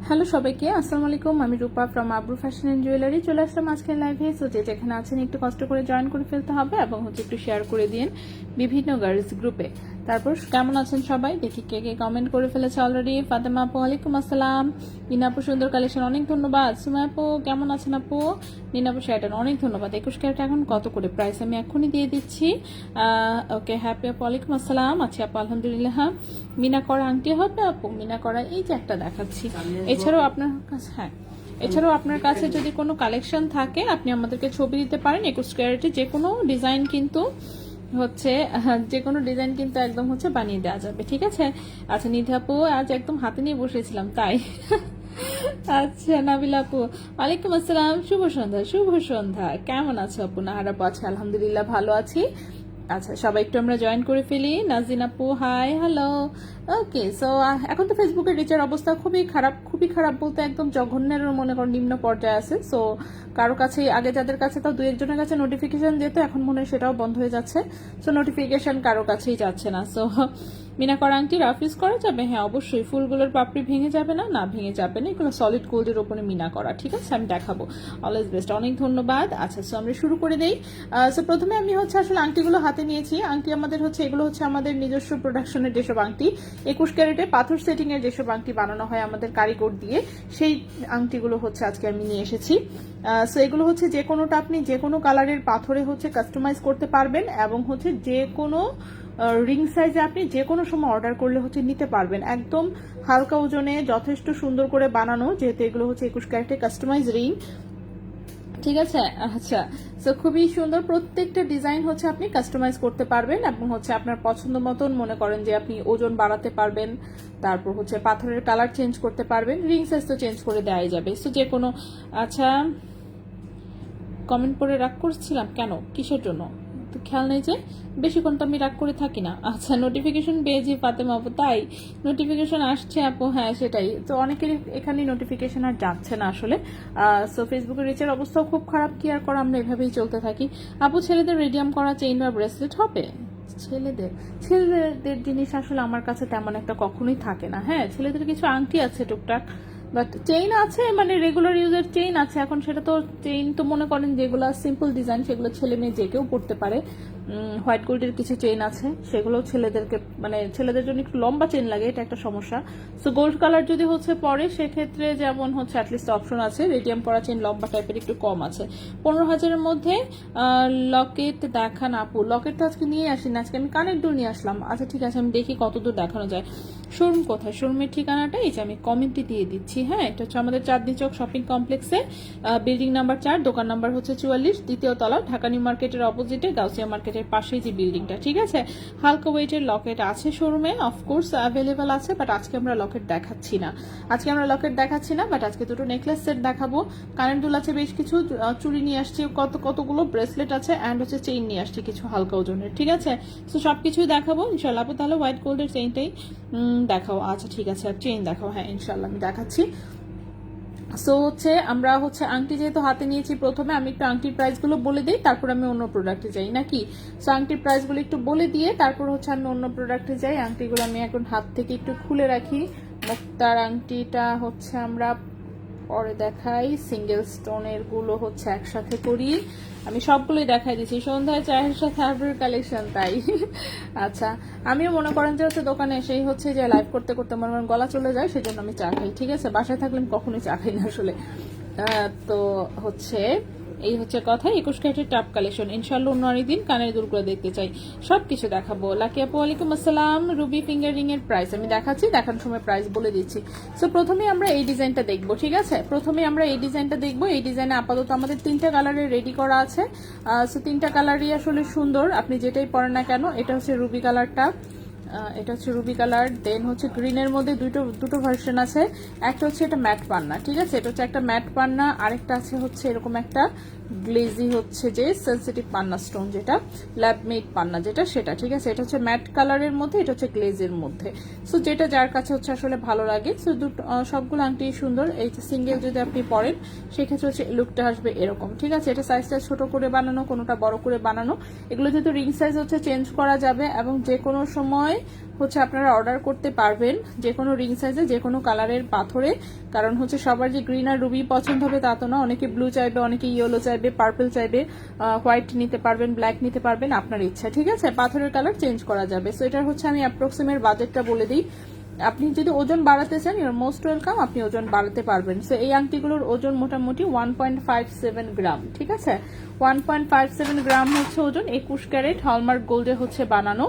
Hello সবাইকে, আসসালামু আলাইকুম। আমি রূপা from Abru fashion and jewellery চলে আসলাম আজকের লাইভে। সো যেখানে আছেন একটু কষ্ট করে জয়েন করে ফেলতে হবে এবং একটু শেয়ার করে দিন বিভিন্ন গার্লস গ্রুপে। তারপর কেমন আছেন সবাই দেখি, কে কে কমেন্ট করে ফেলেছে অলরেডি। ফাতেমা আপু ওয়ালাইকুম আসসালাম। নীনা আপু সুন্দর কালেকশন, অনেক ধন্যবাদ। সুমা আপু কেমন আছেন আপু? নীনা আপু শার্টান, অনেক ধন্যবাদ। 21 ক্যারেট এখন কত করে প্রাইস আমি এখনই দিয়ে দিচ্ছি। ওকে, হ্যাপি আপু ওয়ালাইকুম আসসালাম। আচ্ছা আপু আলহামদুলিল্লাহ। মিনা করা আংটি হবে আপু? মিনা করা এই যে একটা দেখাচ্ছি। এছাড়াও আপনার কাছে এছাড়াও আপনার কাছে যদি কোনো কালেকশন থাকে আপনি আমাদেরকে ছবি দিতে পারেন। 21 ক্যারেটে যে কোনো ডিজাইন কিন্তু যে কোনো ডিজাইন কিন্তু একদম বানিয়ে দেওয়া যাবে, ঠিক আছে? আচ্ছা নিধা আপু আজ একদম হাতে নিয়ে বসেছিলাম তাই। আচ্ছা নাবিলা আপু ওয়ালাইকুম আসসালাম, শুভ সন্ধ্যা। শুভ সন্ধ্যা, কেমন আছো আপু? না আর আপু আছে আলহামদুলিল্লাহ ভালো আছি। আচ্ছা সবাই একটু আমরা জয়েন করে ফেলি। নাজিন আপু হাই, হ্যালো। ওকে, সো এখন তো ফেসবুকের রিচের অবস্থা খুবই খারাপ, খুবই খারাপ বলতে একদম জঘন্যের মনে করেন নিম্ন পর্যায়ে আছে। সো কারো কাছে আগে যাদের কাছে তাও 2-1 জনের কাছে নোটিফিকেশন যেত, এখন মনে হয় সেটাও বন্ধ হয়ে যাচ্ছে। সো নোটিফিকেশন কারো কাছেই যাচ্ছে না। সো মিনা করা আংটি রাফ ইউজ করা যাবে? হ্যাঁ অবশ্যই। ফুলগুলোর পাপড়ি ভেঙে যাবে না, না ভেঙে যাবে না। এগুলো সলিড গোল্ডের উপরে মিনা করা, ঠিক আছে? আমি দেখাবো। অলওয়েজ বেস্ট, অনেক ধন্যবাদ। আচ্ছা সো আমরা শুরু করে দেই। সো প্রথমে আমি আসলে আংটিগুলো হাতে নিয়েছি। আংটি আমাদের এগুলো আমাদের নিজস্ব প্রোডাকশনের যেসব আংটি, 21 ক্যারেটে পাথর সেটিং এর যেসব আংটি বানানো হয় আমাদের কারিগর দিয়ে, সেই আংটিগুলো আজকে আমি নিয়ে এসেছি। সো এগুলো যে কোনোটা আপনি যে কোনো কালারের পাথরে কাস্টমাইজ করতে পারবেন এবং যে কোনো রিং সাইজে আপনি যে কোনো সময় অর্ডার করলে নিতে পারবেন। একদম হালকা ওজনে যথেষ্ট সুন্দর করে বানানো, যেহেতু এগুলো 21 ক্যারেটে কাস্টমাইজ রিং, ঠিক আছে? আচ্ছা সো খুবই সুন্দর প্রত্যেকটা ডিজাইন আপনি কাস্টমাইজ করতে পারবেন এবং আপনার পছন্দ মতন মনে করেন যে আপনি ওজন বাড়াতে পারবেন। তারপর পাথরের কালার চেঞ্জ করতে পারবেন, রিং সাইজ তো চেঞ্জ করে দেওয়াই যাবে। সো যে কোনো। আচ্ছা কমেন্ট করে রাগ করছিলাম কেন, কিসের জন্য তো খেয়াল নেই যে বেশিক্ষণ তো আমি রাগ করে থাকি না। আচ্ছা নোটিফিকেশন পেয়েছি ফাতেমা আপু, তাই নোটিফিকেশন আসছে আপু? হ্যাঁ সেটাই তো, অনেকের এখানে নোটিফিকেশন আর যাচ্ছে না আসলে। সো ফেসবুকের রিচের অবস্থাও খুব খারাপ, কি আর করা, আমরা এভাবেই চলতে থাকি। আপু ছেলেদের রেডিয়াম করা চেইন বা ব্রেসলেট হবে? ছেলেদের জিনিস আসলে আমার কাছে তেমন একটা কখনোই থাকে না। হ্যাঁ ছেলেদের কিছু আংটি আছে টুকটাক, বাট চেইন আছে, মানে রেগুলার ইউজের চেইন আছে। এখন সেটা তো চেইন তো মনে করেন যেগুলো সিম্পল ডিজাইন সেগুলো ছেলে মেয়ে যে কেউ পড়তে পারে। হোয়াইট গোল্ডের কিছু চেইন আছে, সেগুলো ছেলেদেরকে ছেলেদের জন্য একটু লম্বা চেইন লাগে, এটা একটা সমস্যা। সো গোল্ড কালার যদি পরে সেক্ষেত্রে যেমন অ্যাটলিস্ট অপশন আছে রেডিয়াম করা চেইন লম্বা টাইপের একটু কম আছে। 15,000-এর মধ্যে লকেট দেখান আপু। লকেট তো আজকে নিয়ে আসি না, আজকে আমি কানের দুল নিয়ে আসলাম। আচ্ছা ঠিক আছে, আমি দেখি কতদূর দেখানো যায়। শোরুম কোথায়? শোরুমের ঠিকানাটা এই যে আমি কমেন্টে দিয়ে দিচ্ছি। হ্যাঁ এটা আমাদের চাঁদনী চক শপিং কমপ্লেক্সে, বিল্ডিং নাম্বার 4, দোকান নাম্বার 44, দ্বিতীয় তলা, ঢাকা নিউ মার্কেটের অপোজিটে, গাউসিয়া মার্কেটের পাশেই যে বিল্ডিংটা, ঠিক আছে? হালকা ওয়েটের লকেট আছে শোরুমে, অফকোর্স অ্যাভেলেবেল আছে, বাট আজকে আমরা লকেট দেখাচ্ছি না। বাট আজকে দুটো নেকলেস সেট দেখাবো, কানের দুল আছে বেশ কিছু, চুড়ি নিয়ে আসছি কতগুলো, ব্রেসলেট আছে অ্যান্ড চেইন নিয়ে আসছি কিছু হালকা ওজনের, ঠিক আছে? তো সবকিছুই দেখাবো ইনশাল্লাহ। আপু তাহলে হোয়াইট গোল্ডের চেইনটাই দেখাও। আচ্ছা ঠিক আছে, আর চেইন দেখাও। হ্যাঁ ইনশাল্লাহ আমি দেখাচ্ছি। সো আমরা আংটি যেহেতু হাতে নিয়েছি, প্রথমে আমি একটু আংটির প্রাইসগুলো বলে দিই, তারপর আমি অন্য প্রোডাক্টে যাই নাকি? সো আংটির প্রাইসগুলো একটু বলে দিয়ে তারপর আমি অন্য প্রোডাক্টে যাই। আংটিগুলো আমি এখন হাত থেকে একটু খুলে রাখি। মুক্তার আংটিটা আমরা পরে দেখাই, সিঙ্গেল স্টোনের গুলো একসাথে করি। আমি সবগুলোই দেখাই দিচ্ছি। সন্ধ্যায় চায়ের সাথে আবির কালেকশন, তাই? আচ্ছা আমিও মনে করেন যে দোকানে এসেই যে লাইভ করতে করতে মনে করেন গলা চলে যায়, সেজন্য আমি চা খাই, ঠিক আছে? বাসায় থাকলে আমি কখনোই চা খাই না আসলে। তো এই কথা। 21 ক্যারেটের টাপ কালেকশন ইনশাল্লাহ অন্য আরেকদিন কানের দুলগুলো দেখতে চাই, সবকিছু দেখাবো। লাকি আপু ওয়ালাইকুম আসসালাম। রুবি ফিঙ্গার রিং এর প্রাইস আমি দেখাচ্ছি, দেখানোর সময় প্রাইস বলে দিচ্ছি। সো প্রথমে আমরা এই ডিজাইনটা দেখবো, ঠিক আছে? এই ডিজাইনে আপাতত আমাদের 3টা কালারের রেডি করা আছে। সো 3টা কালারই আসলে সুন্দর, আপনি যেটাই পরেন না কেন। এটা রুবি কালারটা, এটা রুবি কালার। দেন গ্রিনের মধ্যে দুটো ভার্সন আছে। একটা এটা ম্যাট পান্না, ঠিক আছে? এটা একটা ম্যাট পান্না, আরেকটা আছে এরকম একটা গ্লেজি হচ্ছে যে সেনসিটিভ পান্না স্টোন, যেটা ল্যাবমেড পান্না যেটা, সেটা ঠিক আছে। এটা হচ্ছে ম্যাট কালারের মধ্যে, এটা হচ্ছে গ্লেজের মধ্যে। সো যেটা যার কাছে হচ্ছে আসলে ভালো লাগে। সো সবগুলো আংটি সুন্দর। এই যে সিঙ্গেল যদি আপনি পরেন সেক্ষেত্রে হচ্ছে লুকটা আসবে এরকম, ঠিক আছে। এটা সাইজটা ছোট করে বানানো, কোনোটা বড় করে বানানো। এগুলো যেহেতু রিং সাইজ হচ্ছে চেঞ্জ করা যাবে এবং যে কোনো সময় হচ্ছে আপনারা অর্ডার করতে পারবেন যে কোনো রিং সাইজে, যে কোনো কালারের পাথরে। কারণ হচ্ছে সবার যে গ্রিন আর রুবি পছন্দ হবে তা তো না, অনেকে ব্লু চাইবে, অনেকে ইয়েলো চাইবে, পার্পল চাইবে, হোয়াইট নিতে পারবেন, ব্ল্যাক নিতে পারবেন, আপনার ইচ্ছা, ঠিক আছে। পাথরের কালার চেঞ্জ করা যাবে। সো এটার হচ্ছে আমি অ্যাপ্রক্সিমেট বাজেটটা বলে দিই। আপনি যদি ওজন বাড়াতে চান, ইউর মোস্ট ওয়েলকাম, আপনি ওজন বাড়াতে পারবেন। সো এই আংটিগুলোর ওজন মোটামুটি 1.57 গ্রাম, ঠিক আছে। 1.57 গ্রাম হচ্ছে ওজন। 21 ক্যারেট হলমার্ক গোল্ডে হচ্ছে বানানো।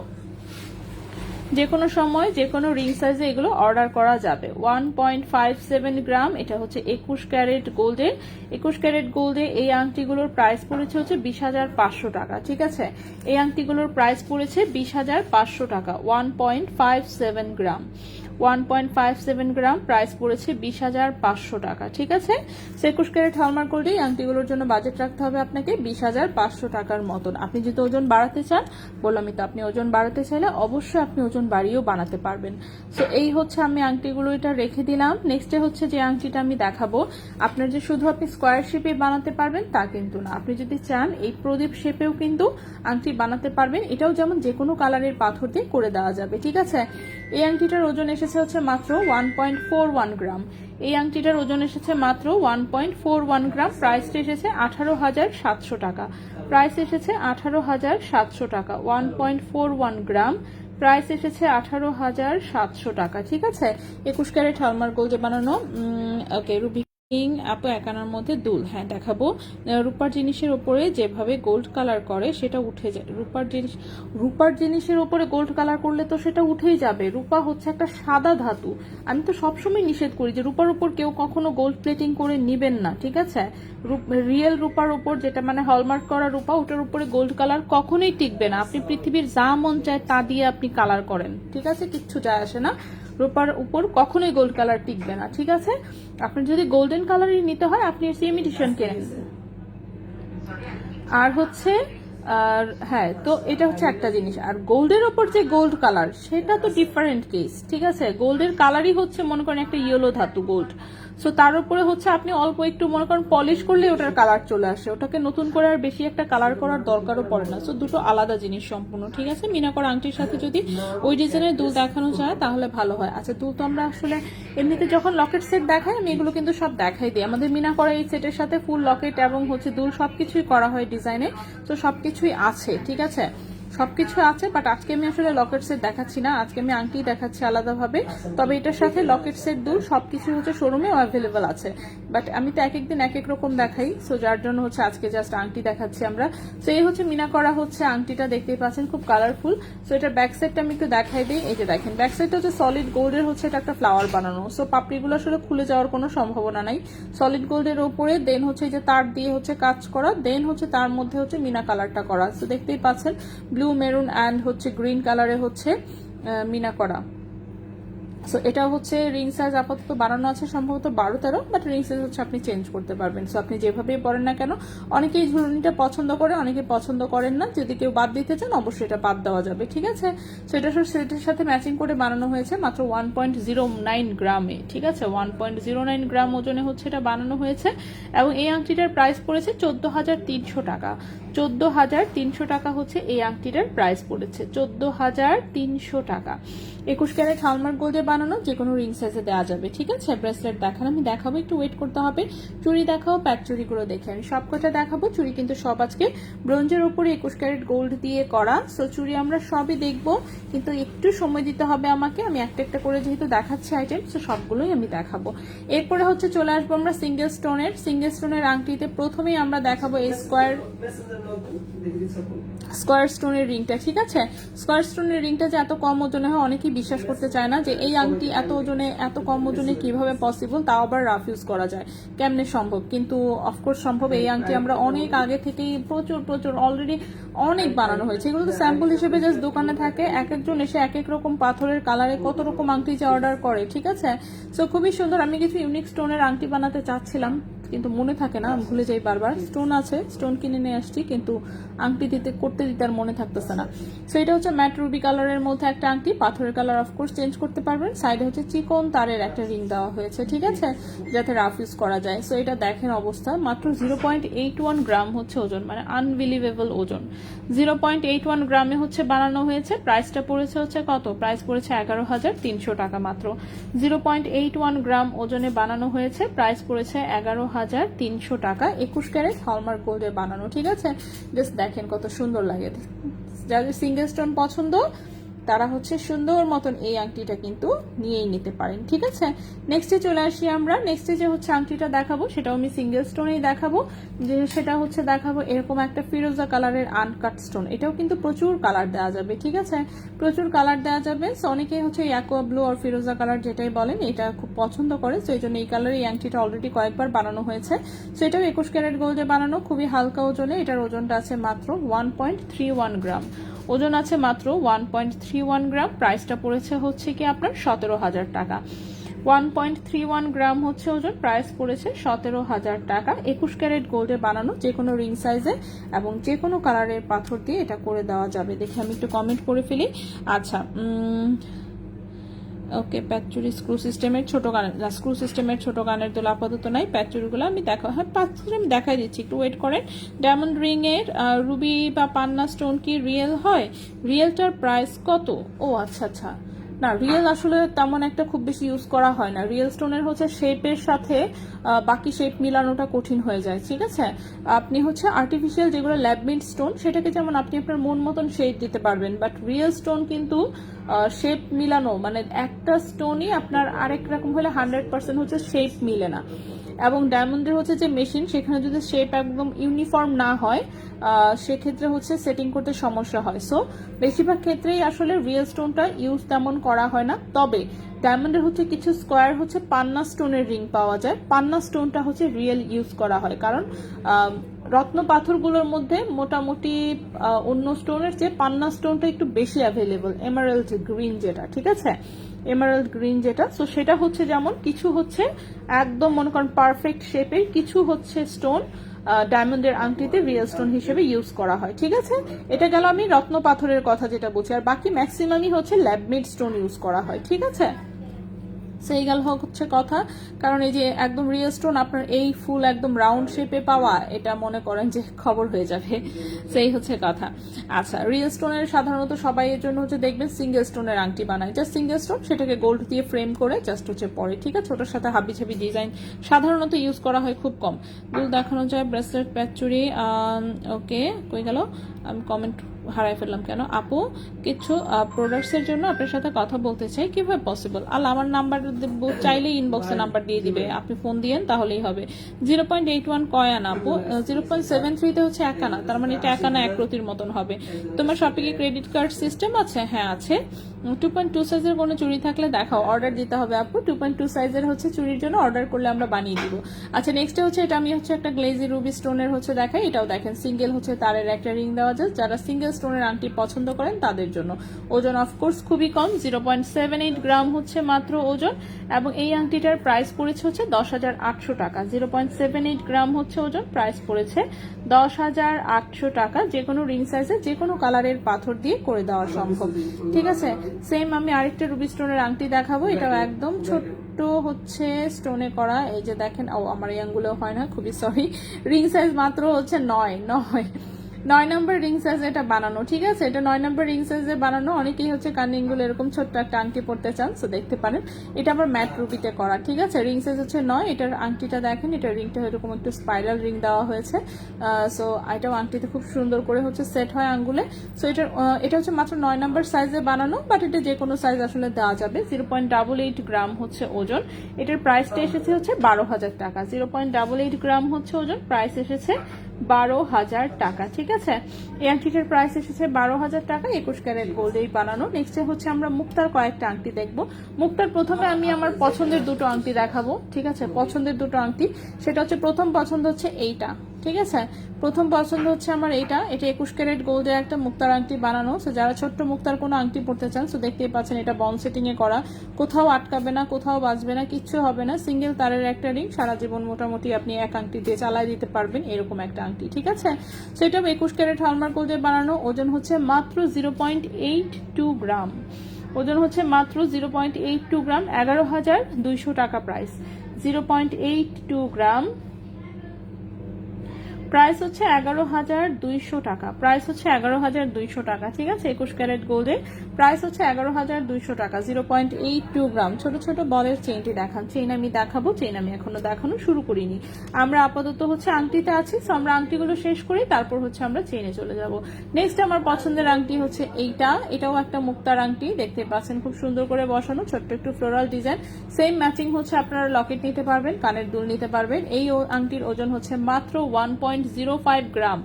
যে কোনো সময় যে কোনো রিং সাইজে এগুলো অর্ডার করা যাবে। 1.57 গ্রাম, এটা হচ্ছে 21 ক্যারেট গোল্ডে। 21 ক্যারেট গোল্ডে এই আংটিগুলোর প্রাইস পড়েছে হচ্ছে 20,500 টাকা, ঠিক আছে। এই আংটিগুলোর প্রাইস পড়েছে 20,500 টাকা। 1.57 গ্রাম, 1.57 গ্রাম প্রাইস পড়েছে 20,500 টাকা, ঠিক আছে। 21 ক্যারেট হলমার্ক গোল্ডে এই আংটিগুলোর জন্য বাজেট রাখতে হবে আপনাকে 20,500 টাকার মতন। আপনি যদি ওজন বাড়াতে চান, বললামই তো, আপনি ওজন বাড়াতে চাইলে অবশ্যই আপনি ওজন বাড়িয়েও বানাতে পারবেন। সো এই হচ্ছে আমি আংটিগুলো এটা রেখে দিলাম। নেক্সটে হচ্ছে যে আংটিটা আমি দেখাবো, আপনার যে শুধু আপনি স্কোয়ার শেপে বানাতে পারবেন তা কিন্তু না। আপনি যদি চান এই প্রদীপ শেপেও কিন্তু আংটি বানাতে পারবেন। এটাও যেমন যে কোনো কালারের পাথর দিয়ে করে দেওয়া যাবে, ঠিক আছে। এই আংটিটার ওজন এসেছে হচ্ছে মাত্র 1.41 গ্রাম। এই আংটিটার ওজন এসেছে মাত্র 1.41 গ্রাম। প্রাইসটা এসেছে 18,700 টাকা। প্রাইস এসেছে 18,700 টাকা। 1.41 গ্রাম, প্রাইস এসেছে 18,700 টাকা, ঠিক আছে। 21 ক্যারেট হলমার্ক গোল্ডে বানানো। ওকে, রুবি কিং আপু একানার মধ্যে দুল, হ্যাঁ দেখাবো। রূপার জিনিসের উপরে যেভাবে গোল্ড কালার করে সেটা উঠে যায়। রূপার জিনিসের উপরে গোল্ড কালার করলে তো সেটা উঠেই যাবে। রূপা হচ্ছে একটা সাদা ধাতু। আমি তো সবসময় নিষেধ করি যে রূপার উপর কেউ কখনো গোল্ড প্লেটিং করে নিবেন না, ঠিক আছে। রিয়েল রূপার উপর, যেটা মানে হলমার্ক করা রূপা, ওটার উপরে গোল্ড কালার কখনোই টিকবে না। আপনি পৃথিবীর যা মন চায় তা দিয়ে আপনি কালার করেন, ঠিক আছে, কিচ্ছু যায় আসে না। রূপার উপর কখনোই গোল্ড কালার টিকবে না, ঠিক আছে। আপনার যদি গোল্ডেন কালারই নিতে হয় আপনি ইমিটেশন কেনেন। আর হচ্ছে আর হ্যাঁ, তো এটা হচ্ছে একটা জিনিস। আর গোল্ডের ওপর যে গোল্ড কালার সেটা তো ডিফারেন্ট কেস, ঠিক আছে। গোল্ডের কালারই হচ্ছে মনে করেন একটা ইয়েলো ধাতু গোল্ড। সো তার উপরে হচ্ছে আপনি অল্প একটু মনে করেন পলিশ করলে ওটার কালার চলে আসে। ওটাকে নতুন করে আর বেশি একটা কালার করার দরকারও পড়ে না। সো দুটো আলাদা জিনিস সম্পূর্ণ, ঠিক আছে। মিনা করা আংটির সাথে যদি ওই ডিজাইনের দুল দেখানো যায় তাহলে ভালো হয়। আচ্ছা, দুল তো আমরা আসলে এমনিতে যখন লকেট সেট দেখাই আমি এগুলো কিন্তু সব দেখাই দিই। আমাদের মিনা করা এই সেটের সাথে ফুল লকেট এবং হচ্ছে দুল সবকিছুই করা হয় ডিজাইনে। তো সবকিছুই আছে, ঠিক আছে, সবকিছু আছে। বাট আজকে আমি আসলে লকেট সেট দেখাচ্ছি না, আজকে আমি আংটি দেখাচ্ছি আলাদাভাবে। তবে এটার সাথে লকেট সেট দুল সবকিছু হচ্ছে শোরুমেও অ্যাভেলেবেল আছে। বাট আমি তো এক একদিন এক এক রকম দেখাই, সো যার জন্য হচ্ছে আজকে জাস্ট আংটি দেখাচ্ছি আমরা। সো এই হচ্ছে মিনা করা হচ্ছে আংটিটা, দেখতেই পাচ্ছেন খুব কালারফুল। সো এটার ব্যাক সাইডটা আমি একটু দেখাই দিই। এই যে দেখেন, ব্যাক সাইডটা হচ্ছে সলিড গোল্ডের, হচ্ছে এটা একটা ফ্লাওয়ার বানানো। সো পাপড়িগুলো আসলে খুলে যাওয়ার কোনো সম্ভাবনা নাই। সলিড গোল্ডের ওপরে দেন হচ্ছে এই যে তার দিয়ে হচ্ছে কাজ করা, দেন হচ্ছে তার মধ্যে হচ্ছে মিনা কালারটা করা। সো দেখতেই পাচ্ছেন ব্লু, মেরুন অ্যান্ড হচ্ছে গ্রিন কালারে হচ্ছে মিনা করা। সো এটা হচ্ছে রিং সাইজ আপাতত বানানো আছে সম্ভবত 12-13, বাট রিং সাইজ হচ্ছে আপনি চেঞ্জ করতে পারবেন। সো আপনি যেভাবেই পরেন না কেন, অনেকেই ঝুলনিটা পছন্দ করে, অনেকে পছন্দ করেন না। যদি কেউ বাদ দিতে চান অবশ্যই এটা বাদ দেওয়া যাবে, ঠিক আছে। সো এটা সেটের সাথে ম্যাচিং করে বানানো হয়েছে মাত্র 1.09 গ্রামে, ঠিক আছে। 1.09 গ্রাম ওজনে হচ্ছে এটা বানানো হয়েছে। এবং এই আংটিটার প্রাইস পড়েছে 14,300 টাকা। 14,300 টাকা হচ্ছে এই আংটিটার প্রাইস পড়েছে, 14,300 টাকা। 21 ক্যারেট হলমার্ক গোল্ডে বানানো, যে কোনো রিং সাইজে দেওয়া যাবে, ঠিক আছে। ব্রেসলেট দেখান, আমি দেখাবো, একটু ওয়েট করতে হবে। চুড়ি দেখাও, প্যাক চুড়িগুলো দেখে আমি সবকটা দেখাবো। চুড়ি কিন্তু সব আজকে ব্রোঞ্জের উপরে 21 ক্যারেট গোল্ড দিয়ে করা। সো চুড়ি আমরা সবই দেখবো, কিন্তু একটু সময় দিতে হবে আমাকে। আমি একটা একটা করে যেহেতু দেখাচ্ছি আইটেম, সো সবগুলোই আমি দেখাবো। এরপরে হচ্ছে চলে আসবো আমরা সিঙ্গেল স্টোনের আংটিতে। প্রথমেই আমরা দেখাবো এই স্কোয়ার স্টোনের রিংটা, ঠিক আছে। স্কোয়ার স্টোনের রিংটা যে এত কম ওজনে হয় অনেকেই বিশ্বাস করতে চায় না যে এই আংটি এত ওজনে, এত কম ওজনে কিভাবে পসিবল, তাও আবার রাফ ইউজ করা যায়, কেমনে সম্ভব। কিন্তু অফকোর্স সম্ভব। এই আংটি আমরা অনেক আগে থেকেই প্রচুর অলরেডি অনেক বানানো হয়েছে। এগুলো তো স্যাম্পল হিসেবে জাস্ট দোকানে থাকে, এক একজন এসে এক এক রকম পাথরের কালারে কত রকম আংটি যে অর্ডার করে, ঠিক আছে। সো খুবই সুন্দর। আমি কিছু ইউনিক স্টোনের আংটি বানাতে চাচ্ছিলাম, কিন্তু মনে থাকে না, আমি ভুলে যাই বারবার। স্টোন আছে, স্টোন কিনে নিয়ে আসছি, কিন্তু আংটি করতে দিতে আর মনে থাকতেছে না। সো এটা হচ্ছে ম্যাট রুবি কালারের মধ্যে একটা আংটি, পাথরের কালার অফকোর্স চেঞ্জ করতে পারবেন। সাইডে হচ্ছে চিকন তারের একটা রিং দেওয়া হয়েছে, ঠিক আছে, যাতে রাফ ইউজ করা যায়। সো এটা দেখেন অবস্থা, মাত্র 0.81 গ্রাম হচ্ছে ওজন, মানে আনবিলিভেবল ওজন। 0.81 গ্রামে হচ্ছে বানানো হয়েছে। প্রাইসটা পড়েছে হচ্ছে কত? প্রাইস পড়েছে 11,300 টাকা মাত্র। 0.81 গ্রাম ওজনে বানানো হয়েছে, প্রাইস পড়েছে 11,300 টাকা। 21 ক্যারেট হলমার্ক গোল্ডে বানানো, ঠিক আছে। জাস্ট দেখেন কত সুন্দর লাগে। যাদের সিঙ্গেল স্টোন পছন্দ তারা হচ্ছে সুন্দর মতন এই আংটিটা কিন্তু নিয়েই নিতে পারেন, ঠিক আছে। নেক্সটে চলে আসি আমরা। নেক্সটে যে হচ্ছে আংটিটা দেখাবো সেটাও আমি সিঙ্গেল স্টোনেই দেখাবো, যে সেটা হচ্ছে দেখাবো এরকম একটা ফিরোজা কালারের আনকাট স্টোন। এটাও কিন্তু প্রচুর কালার দেওয়া যাবে, ঠিক আছে, প্রচুর কালার দেওয়া যাবে। সো অনেকেই হচ্ছে অ্যাকোয়া ব্লু আর ফিরোজা কালার যেটাই বলেন এটা খুব পছন্দ করে। সো এই জন্য এই কালারের এই আংটিটা অলরেডি কয়েকবার বানানো হয়েছে। সো এটাও 21 ক্যারেট গোল্ডে বানানো, খুবই হালকা ওজনে। এটার ওজনটা আছে মাত্র 1.31 গ্রাম, ওজন আছে মাত্র 1.31 গ্রাম। প্রাইসটা পড়েছে হচ্ছে কি আপনার 17,000 টাকা। 1.31 গ্রাম হচ্ছে ওজন, প্রাইস পড়েছে 17,000 টাকা। 21 ক্যারেট গোল্ডে বানানো, যে কোনো রিং সাইজে এবং যে কোনো কালারের পাথর দিয়ে এটা করে দেওয়া যাবে। দেখে আমি একটু কমেন্ট করে ফেলি। আচ্ছা, ওকে, প্যাচুরি স্ক্রু সিস্টেমের ছোট কানের, স্ক্রু সিস্টেমের ছোট কানের দোল আপাতত নাই। প্যাচুরিগুলো আমি প্যাচুরি আমি দেখাই দিচ্ছি, একটু ওয়েট করেন। ডায়মন্ড রিং এর রুবি বা পান্না স্টোন কি রিয়েল হয়? রিয়েলটার প্রাইস কত? ও আচ্ছা আচ্ছা, না রিয়েল আসলে তেমন একটা খুব বেশি ইউজ করা হয় না। রিয়েল স্টোনের হচ্ছে শেপের সাথে বাকি শেপ মিলানোটা কঠিন হয়ে যায়, ঠিক আছে। আপনি হচ্ছে আর্টিফিশিয়াল যেগুলো ল্যাবমেড স্টোন সেটাকে যেমন আপনি আপনার মন মতন শেপ দিতে পারবেন, বাট রিয়েল স্টোন কিন্তু শেপ মিলানো, মানে একটা স্টোনই আপনার আরেক রকম হলে 100% হচ্ছে শেপ মিলে না। এবং ডায়মন্ডের হচ্ছে যে মেশিন, সেখানে যদি শেপ একদম ইউনিফর্ম না হয় সেক্ষেত্রে হচ্ছে সেটিং করতে সমস্যা হয়। সো বেশিরভাগ ক্ষেত্রেই আসলে রিয়েল স্টোনটা ইউজ তেমন করা হয় না। তবে ডায়মন্ডের হচ্ছে কিছু স্কোয়ার হচ্ছে পান্না স্টোনের রিং পাওয়া যায়, পান্না স্টোনটা হচ্ছে রিয়েল ইউজ করা হয়, কারণ রত্ন পাথরগুলোর মধ্যে মোটামুটি অন্য স্টোনের চেয়ে পান্না স্টোনটা একটু বেশি অ্যাভেলেবল। এমারাল্ড গ্রিন যেটা, ঠিক আছে, এমারাল্ড গ্রিন যেটা, সো সেটা হচ্ছে যেমন কিছু হচ্ছে একদম মনে করেন পারফেক্ট শেপের, কিছু হচ্ছে স্টোন ডায়মন্ডের আংটিতে রিয়েল স্টোন হিসেবে ইউজ করা হয়, ঠিক আছে। এটা গেল আমি রত্ন পাথরের কথা যেটা বলছি, আর বাকি ম্যাক্সিমামই হচ্ছে ল্যাবমেড স্টোন ইউজ করা হয়, ঠিক আছে। সেই গেল হচ্ছে কথা, কারণ এই যে একদম রিয়েল স্টোন আপনার এই ফুল একদম রাউন্ড শেপে পাওয়া, এটা মনে করেন যে খবর হয়ে যাবে, সেই হচ্ছে কথা। আচ্ছা, রিয়েল স্টোনের সাধারণত সবাই এর জন্য হচ্ছে দেখবেন সিঙ্গেল স্টোনের আংটি বানায়, জাস্ট সিঙ্গেল স্টোন, সেটাকে গোল্ড দিয়ে ফ্রেম করে জাস্ট হচ্ছে পরে, ঠিক আছে। ওটার সাথে হাবি ছাবি ডিজাইন সাধারণত ইউজ করা হয় খুব কম। দুল দেখানো যায়, ব্রেসলেট, প্যাচুরি। ওকে, কই গেল, আমি কমেন্ট হারাই ফেললাম কেন? আপু, কিছু প্রোডাক্টস এর জন্য আপনার সাথে কথা বলতে চাই, কিভাবে পসিবল? আল্লাহ, আমার নাম্বার চাইলেই ইনবক্সে নাম্বার দিয়ে দিবে, আপনি ফোন দিয়েন তাহলেই হবে। 0.81 কয় আনা আপু? 0.73 তে হচ্ছে 1 আনা, তার মানে এটা 1 আনা 1 প্রতির মতন হবে। তোমার শপিং এ ক্রেডিট কার্ড সিস্টেম আছে? হ্যাঁ আছে। 2.2 সাইজের কোনো চুড়ি থাকলে দেখাও, অর্ডার দিতে হবে আপু। 2.2 সাইজের হচ্ছে চুড়ির জন্য অর্ডার করলে আমরা বানিয়ে দিব। আচ্ছা, নেক্সট হচ্ছে এটা আমি হচ্ছে একটা গ্লেজি রুবি স্টোনের হচ্ছে দেখাই। এটাও দেখেন সিঙ্গেল হচ্ছে তারের একটা রিং দেওয়া যায়, যারা সিঙ্গেল স্টোনের আংটি পছন্দ করেন তাদের জন্য। ওজন অফকোর্স খুবই কম, 0.78 গ্রাম হচ্ছে মাত্র ওজন, এবং এই আংটিটার প্রাইস পড়েছে হচ্ছে 10,800 টাকা। 0.78 গ্রাম হচ্ছে ওজন, প্রাইস পড়েছে 10,800 টাকা। যে কোনো রিং সাইজে যে কোনো কালারের পাথর দিয়ে করে দেওয়া সম্ভব, ঠিক আছে। সেম আমি আরেকটা রুবি স্টোনের আংটি দেখাবো, এটাও একদম ছোট্ট হচ্ছে স্টোনে করা। এই যে দেখেন, ও আমার এই আঙ্গুলেও হয় না, খুবই সরি। রিং সাইজ মাত্র হচ্ছে 9 নম্বর রিং সাইজ এটা বানানো, ঠিক আছে। এটা 9 নম্বর রিং সাইজে বানানো। অনেকেই হচ্ছে কানিংগুলো এরকম ছোট্ট একটা আংটি পড়তে চান, তো দেখতে পারেন। এটা আবার ম্যাট রুবিতে করা, ঠিক আছে। রিং সাইজ হচ্ছে 9। এটার আংটিটা দেখেন, এটা রিংটা এরকম একটু স্পাইরাল রিং দেওয়া হয়েছে। সো এটাও আংটিতে খুব সুন্দর করে হচ্ছে সেট হয় আঙ্গুলে। সো এটা হচ্ছে মাত্র 9 নম্বর সাইজে বানানো, বাট এটা যে কোনো সাইজ আসলে দেওয়া যাবে। 0.88 গ্রাম হচ্ছে ওজন। এটার প্রাইসটা এসেছে হচ্ছে 12,000 টাকা। 0.88 গ্রাম হচ্ছে ওজন, প্রাইস এসেছে 12,000 টাকা, ঠিক আছে। এই আংটিটার প্রাইস এসেছে 12,000 টাকা, 21 ক্যারেট গোল্ডেই বানানো। নেক্সটে হচ্ছে আমরা মুক্তার কয়েকটা আংটি দেখবো। মুক্তার প্রথমে আমি আমার পছন্দের দুটো আংটি দেখাবো, ঠিক আছে। পছন্দের দুটো আংটি, সেটা হচ্ছে প্রথম পছন্দ হচ্ছে এইটা, ঠিক আছে। প্রথম পছন্দ হচ্ছে আমার এটা 21 ক্যারেট গোল্ডের একটা মুক্তার আংটি বানানো। সো যারা ছোট্ট মুক্তার কোনো আংটি পড়তে চান, সো দেখতেই পাচ্ছেন এটা বন সেটিং এ করা, কোথাও আটকাবে না, কোথাও বাজবে না, কিচ্ছু হবে না। সিঙ্গেল তারের একটা রিং, সারা জীবন মোটামুটি আপনি এক আংটি দিয়ে চালাই দিতে পারবেন, এরকম একটা আংটি। ঠিক আছে। সো এটা 21 ক্যারেট হলমার্ক গোল্ডের বানানো, ওজন হচ্ছে মাত্র 0.82 গ্রাম। ওজন হচ্ছে মাত্র 0.82 গ্রাম, 11,200 টাকা প্রাইস। 0.82 গ্রাম, প্রাইস হচ্ছে 11,200 টাকা। প্রাইস হচ্ছে 11,200 টাকা। ঠিক আছে। 21 ক্যারেট গোল্ডে প্রাইস হচ্ছে 11,200 টাকা। 0.82 গ্রাম। ছোট ছোট বলের চেইনটি দেখান। চেইন আমি দেখাবো, চেইন আমি এখনো দেখানো শুরু করিনি। আমরা আপাতত হচ্ছে আংটিতে আছি, সো আমরা আংটিগুলো শেষ করি, তারপর হচ্ছে আমরা চেইনে চলে যাব। নেক্সট আমার পছন্দের আংটি হচ্ছে এইটা। এটাও একটা মুক্তার আংটি, দেখতে পাচ্ছেন খুব সুন্দর করে বসানো, ছোট্ট একটু ফ্লোরাল ডিজাইন। সেম ম্যাচিং হচ্ছে, আপনারা লকেট নিতে পারবেন, কানের দুল নিতে পারবেন। এই আংটির ওজন হচ্ছে মাত্র 1.05 গ্রাম।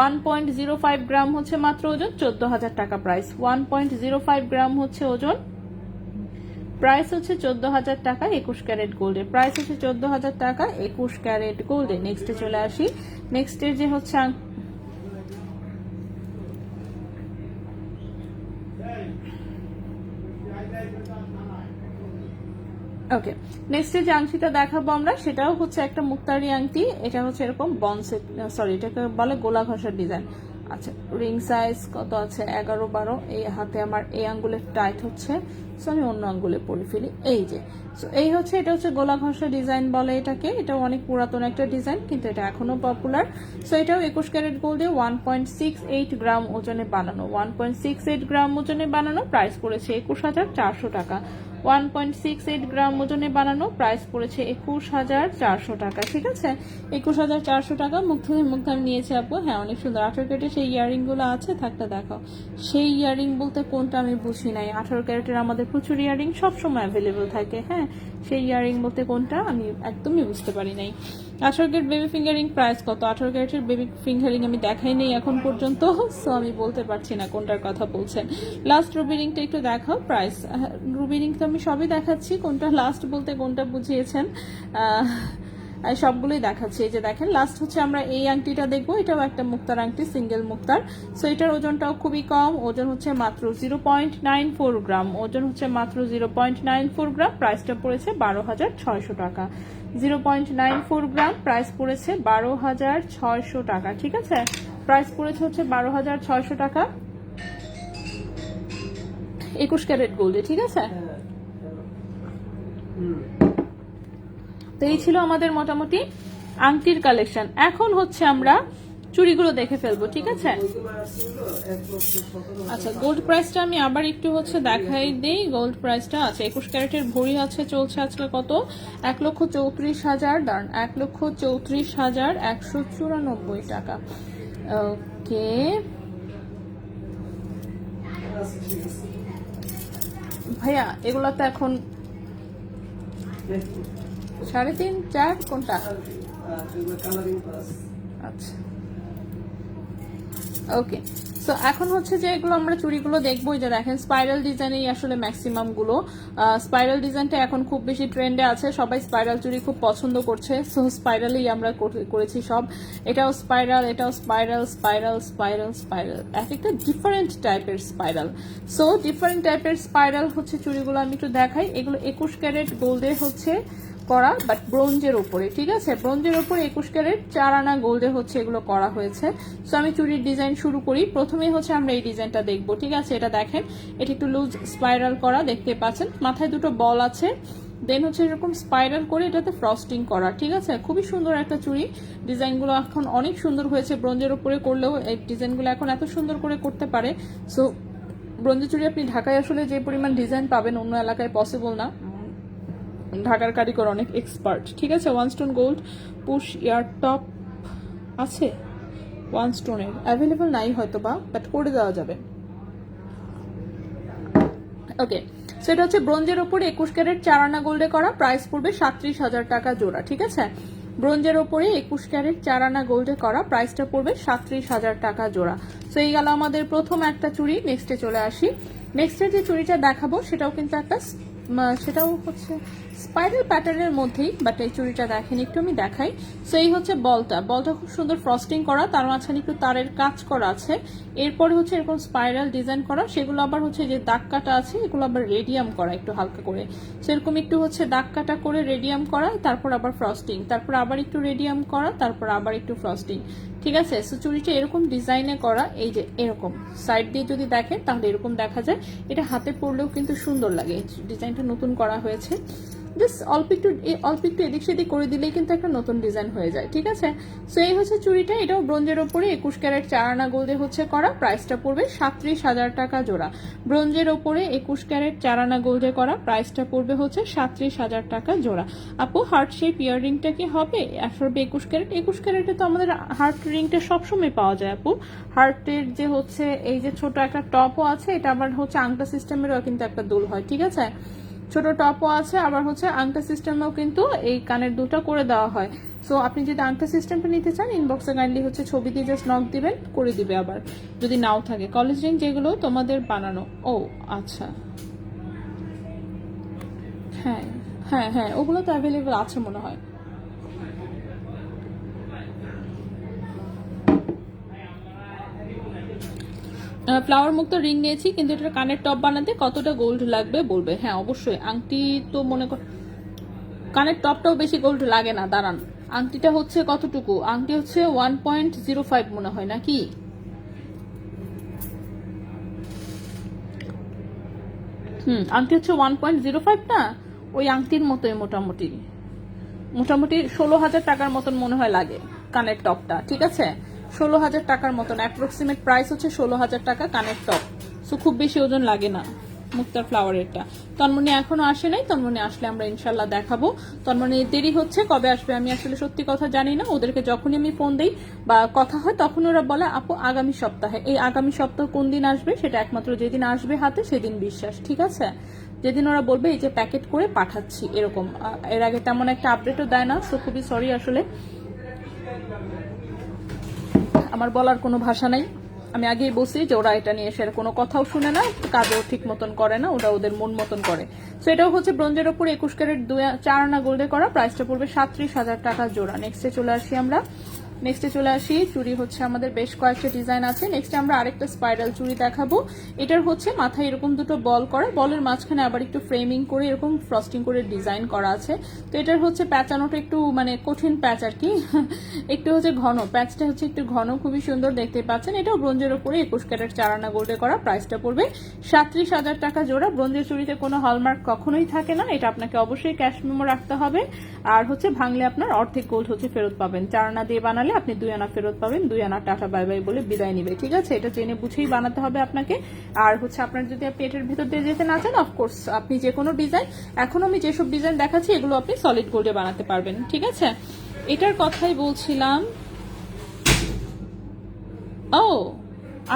1.05 গ্রাম হচ্ছে মাত্র ওজন, 14,000 টাকা প্রাইস। 1.05 গ্রাম হচ্ছে ওজন, প্রাইস হচ্ছে 14,000 টাকা। 21 ক্যারেট গোল্ডে প্রাইস হচ্ছে 14,000 টাকা 21 ক্যারেট গোল্ডে। নেক্সটে চলে আসি। নেক্সটের যে হচ্ছে ওকে, নেক্সট যে আংটিটা দেখাবো আমরা, সেটাও হচ্ছে একটা মুক্তারি আংটি। এটা হচ্ছে এরকম বনসেট, সরি এটাকে বলে গোলা ঘষার ডিজাইন। আচ্ছা, রিং সাইজ কত আছে? 11-12। এই হাতে আমার এই আঙ্গুলে টাইট হচ্ছে, সো আমি অন্য আঙ্গুলে পরে ফেলি। এই যে, সো এই হচ্ছে, এটা হচ্ছে গোলা ঘষা ডিজাইন বলে এটাকে। এটাও অনেক পুরাতন একটা ডিজাইন, কিন্তু এটা এখনো পপুলার। সো এটাও 21 ক্যারেট গোল্ডে 1.68 গ্রাম ওজনে বানানো। 1.68 গ্রাম ওজনে বানানো, প্রাইস পড়েছে 21,400 টাকা। 1.68 গ্রাম ওজনে বানানো, প্রাইস পড়েছে 21,400 টাকা। ঠিক আছে, 21,400 টাকা। মুগ্ধ আমি নিয়েছি আপু। হ্যাঁ, অনেক সুন্দর। 18 ক্যারেটের সেই ইয়ারিং গুলো আছে, থাকতে দেখাও। সেই ইয়ারিং বলতে কোনটা আমি বুঝি নাই। 18 ক্যারেটের আমাদের প্রচুর ইয়ারিং সবসময় অ্যাভেলেবল থাকে। হ্যাঁ, সেই ইয়ারিং বলতে কোনটা আমি একদমই বুঝতে পারি নাই। 18 ক্যারেট বেবি ফিঙ্গারিং প্রাইস কত? 18 ক্যারেটের বেবি ফিঙ্গারিং আমি দেখাই নেই এখন পর্যন্ত, সো আমি বলতে পারছি না কোনটার কথা বলছেন। লাস্ট রুবি রিংটা একটু দেখাও, প্রাইস। রুবি রিং তো আমি সবই দেখাচ্ছি, কোনটা লাস্ট বলতে কোনটা বুঝিয়েছেন সবগুলোই দেখাচ্ছি। এই যে দেখেন, লাস্ট হচ্ছে আমরা এই আংটিটা দেখবো। এটাও একটা মুক্তার আংটি, সিঙ্গেল মুক্তার। সো এটার ওজনটাও খুবই কম, ওজন হচ্ছে মাত্র 0.94 গ্রাম। ওজন হচ্ছে মাত্র 0.94 গ্রাম। প্রাইসটা পড়েছে 12,600 টাকা। 0.94 গ্রাম, প্রাইস পড়েছে 12,600 টাকা। ঠিক আছে, প্রাইস পড়েছে হচ্ছে 12,600 টাকা 21 ক্যারেট গোল্ডে। ঠিক আছে, তো এই ছিল আমাদের মোটামুটি আংটির কালেকশন। এখন হচ্ছে আমরা চুড়িগুলো দেখে ফেলবো। ঠিক আছে, আচ্ছা, গোল্ড প্রাইসটা আমি আবার একটু হচ্ছে দেখাই দেই। গোল্ড প্রাইসটা আছে 21 ক্যারেটের ভরি আছে, চলছে আজকে কত? 1,34,000। দাঁড়ান, 1,34,194 টাকা। ওকে, ভাইয়া এগুলো তো এখন 3.5 4 কোনটা? আচ্ছা, ওকে। সো এখন হচ্ছে যে এগুলো আমরা চুড়িগুলো দেখবো। যে দেখেন, স্পাইরাল ডিজাইনেই আসলে ম্যাক্সিমাম গুলো। স্পাইরাল ডিজাইনটা এখন খুব বেশি ট্রেন্ডে আছে, সবাই স্পাইরাল চুড়ি খুব পছন্দ করছে। সো স্পাইরালেই আমরা করেছি সব। এটাও স্পাইরাল, এটাও স্পাইরাল, স্পাইরাল, স্পাইরাল, স্পাইরাল, এক একটা ডিফারেন্ট টাইপের স্পাইরাল। সো ডিফারেন্ট টাইপের স্পাইরাল হচ্ছে চুড়িগুলো আমি একটু দেখাই। এগুলো 21 ক্যারেট গোল্ডে হচ্ছে করা, বাট ব্রোঞ্জের উপরে। ঠিক আছে, ব্রোঞ্জের উপরে 21 ক্যারেট 4 আনা গোল্ডে হচ্ছে এগুলো করা হয়েছে। সো আমি চুড়ির ডিজাইন শুরু করি। প্রথমেই হচ্ছে আমরা এই ডিজাইনটা দেখবো। ঠিক আছে, এটা দেখেন, এটা একটু লুজ স্পাইরাল করা, দেখতে পাচ্ছেন। মাথায় দুটো বল আছে, দেন হচ্ছে এরকম স্পাইরাল করে এটাতে ফ্রস্টিং করা। ঠিক আছে, খুবই সুন্দর একটা চুড়ি। ডিজাইনগুলো এখন অনেক সুন্দর হয়েছে। ব্রোঞ্জের উপরে করলেও এই ডিজাইনগুলো এখন এত সুন্দর করে করতে পারে। সো ব্রোঞ্জের চুড়ি আপনি ঢাকায় আসলে যে পরিমাণ ডিজাইন পাবেন, অন্য এলাকায় পসিবল না। ঢাকার কারিগর অনেক এক্সপার্ট। ঠিক আছে, 1 স্টোন গোল্ড পুশ ইয়ার টপ আছে, 1 স্টোনের অ্যাভেলেবল নাই হয়তো বা, বাট করে দেওয়া যাবে। ওকে, সেটা হচ্ছে ব্রোঞ্জের ওপরে 21 ক্যারেট 4 আনা গোল্ডে করা, প্রাইস পড়বে 37,000 টাকা জোড়া। ঠিক আছে, ব্রোঞ্জের ওপরে 21 ক্যারেট 4 আনা গোল্ডে করা, প্রাইসটা পড়বে 37,000 টাকা জোড়া। সো এই গেল আমাদের প্রথম একটা চুড়ি। নেক্সটে চলে আসি। নেক্সটের যে চুড়িটা দেখাবো সেটাও কিন্তু একটা সেটাও হচ্ছে স্পাইরাল প্যাটার্নের মধ্যেই, বাট এই চুড়িটা দেখেন একটু আমি দেখাই। সো এই হচ্ছে বলটা খুব সুন্দর ফ্রস্টিং করা, তার মাঝখানে একটু তারের কাজ করা আছে। এরপরে হচ্ছে এরকম স্পাইরাল ডিজাইন করা, সেগুলো আবার হচ্ছে যে দাগ কাটা আছে এগুলো আবার রেডিয়াম করা একটু হালকা করে, সেরকম একটু হচ্ছে দাগ কাটা করে রেডিয়াম করা, তারপর আবার ফ্রস্টিং, তারপর আবার একটু রেডিয়াম করা, তারপর আবার একটু ফ্রস্টিং। ঠিক আছে, সো চুড়িটা এরকম ডিজাইনে করা, এই যে এরকম সাইড দিয়ে যদি দেখেন তাহলে এরকম দেখা যায়। এটা হাতে পরলেও কিন্তু সুন্দর লাগে, ডিজাইনটা নতুন করা হয়েছে। জাস্ট অল্প একটু এদিক সেদিক করে দিলেই কিন্তু একটা নতুন ডিজাইন হয়ে যায়। ঠিক আছে, সো এই হচ্ছে চুড়িটা, এটাও ব্রোঞ্জের ওপরে 21 ক্যারেট 4 আনা গোল্ডে হচ্ছে করা, প্রাইসটা পড়বে 37,000 টাকা জোড়া। ব্রোঞ্জের ওপরে 21 ক্যারেট 4 আনা গোল্ডে করা, প্রাইসটা পড়বে হচ্ছে 37,000 টাকা জোড়া। আপু হার্ট শেপ ইয়াররিংটা কি হবে? আসলে 21 ক্যারেটে তো আমাদের হার্ট রিংটা সবসময় পাওয়া যায় আপু। হার্টের যে হচ্ছে এই যে ছোট একটা টপও আছে, এটা আবার হচ্ছে আংটা সিস্টেমেরও কিন্তু একটা দুল হয়। ঠিক আছে, ছোট টপও আছে, আবার হচ্ছে আংটা সিস্টেমেও কিন্তু এই কানের দুলটা করে দেওয়া হয়। সো আপনি যদি আংটা সিস্টেমটা নিতে চান ইনবক্সে কাইন্ডলি হচ্ছে ছবি দিয়ে জাস্ট নক দিবেন, করে দিবে। আবার যদি নাও থাকে কলেজ রিং যেগুলো তোমাদের বানানো, ও আচ্ছা, হ্যাঁ হ্যাঁ হ্যাঁ ওগুলো তো অ্যাভেলেবেল আছে মনে হয়। ফ্লাওয়ার মুক্ত রিং নিয়েছি, কিন্তু এটা কানের টপ বানাতে কতটা গোল্ড লাগবে বলবে। হ্যাঁ অবশ্যই, আংটি তো মনে কর কানের টপটাও বেশি গোল্ড লাগে না, দাঁড়ান। আংটিটা হচ্ছে কতটুকু? আংটি হচ্ছে 1.05 মনে হয় নাকি? আংটি হচ্ছে 1.05 না, ওই আংটির মতোই মোটামুটি মোটামুটি 16,000 টাকার মতন মনে হয় লাগে কানের টপটা। ঠিক আছে, 16,000 টাকার মতন অ্যাপ্রক্সিমেট প্রাইস হচ্ছে 16,000 টাকা কানের টপ। সো খুব বেশি ওজন লাগে না মুক্তার ফ্লাওয়ারেরটা। তন্মনি এখনো আসে নাই, তন্মনি আসলে আমরা ইনশাল্লাহ দেখাবো। তন্মনি দেরি হচ্ছে, কবে আসবে আমি আসলে সত্যি কথা জানি না। ওদেরকে যখনই আমি ফোন দিই বা কথা হয় তখন ওরা বলে আপু আগামী সপ্তাহে। এই আগামী সপ্তাহ কোন দিন আসবে সেটা একমাত্র যেদিন আসবে হাতে সেদিন বিশ্বাস। ঠিক আছে, যেদিন ওরা বলবে এই যে প্যাকেট করে পাঠাচ্ছি এরকম, এর আগে তেমন একটা আপডেটও দেয় না। সো খুবই সরি, আসলে আমার বলার কোনো ভাষা নাই। আমি আগেই বলছি যে ওরা এটা নিয়ে এসে কোনো কথাও শুনে না, কাজও ঠিক মতন করে না, ওরা ওদের মন মতন করে। সো এটাও হচ্ছে ব্রোঞ্জের উপর 21 ক্যারেট 4 আনা গোল্ডে করা, প্রাইসটা পড়বে 37,000 টাকা জোড়া। নেক্সটে চলে আসি চুড়ি হচ্ছে আমাদের বেশ কয়েকটা ডিজাইন আছে। নেক্সটে আমরা আরেকটা স্পাইরাল চুড়ি দেখাবো। এটার হচ্ছে মাথায় এরকম দুটো বল করা, বলের মাঝখানে আবার একটু ফ্রেমিং করে এরকম ফ্রস্টিং করে ডিজাইন করা আছে। তো এটার হচ্ছে প্যাঁচানোটা একটু মানে কঠিন প্যাচ আর কি, একটু হচ্ছে ঘন, প্যাচটা হচ্ছে একটু ঘন, খুবই সুন্দর দেখতে পাচ্ছেন। এটাও ব্রোঞ্জের উপরে 21 ক্যারেট 4 আনা গোল্ডে করা, প্রাইসটা পড়বে 37,000 টাকা জোড়া। ব্রোঞ্জের চুড়িতে কোনো হলমার্ক কখনোই থাকে না, এটা আপনাকে অবশ্যই ক্যাশ মেমো রাখতে হবে। আর হচ্ছে ভাঙলে আপনার অর্ধেক গোল্ড হচ্ছে ফেরত পাবেন। 4 আনা দিয়ে বানালে আপনি 2 আনা ফেরত পাবেন, 2 আনা টাটা বাই বাই বলে বিদায় নিবে। ঠিক আছে, এটা জেনে বুঝেই বানাতে হবে আপনাকে। আর হচ্ছে আপনার যদি পেটের ভিতর দিয়ে যেতে না চান, অফকোর্স আপনি যে কোনো ডিজাইন, এখন আমি যেসব ডিজাইন দেখাচ্ছি এগুলো আপনি সলিড গোল্ডে বানাতে পারবেন। ঠিক আছে, এটার কথাই বলছিলাম। ও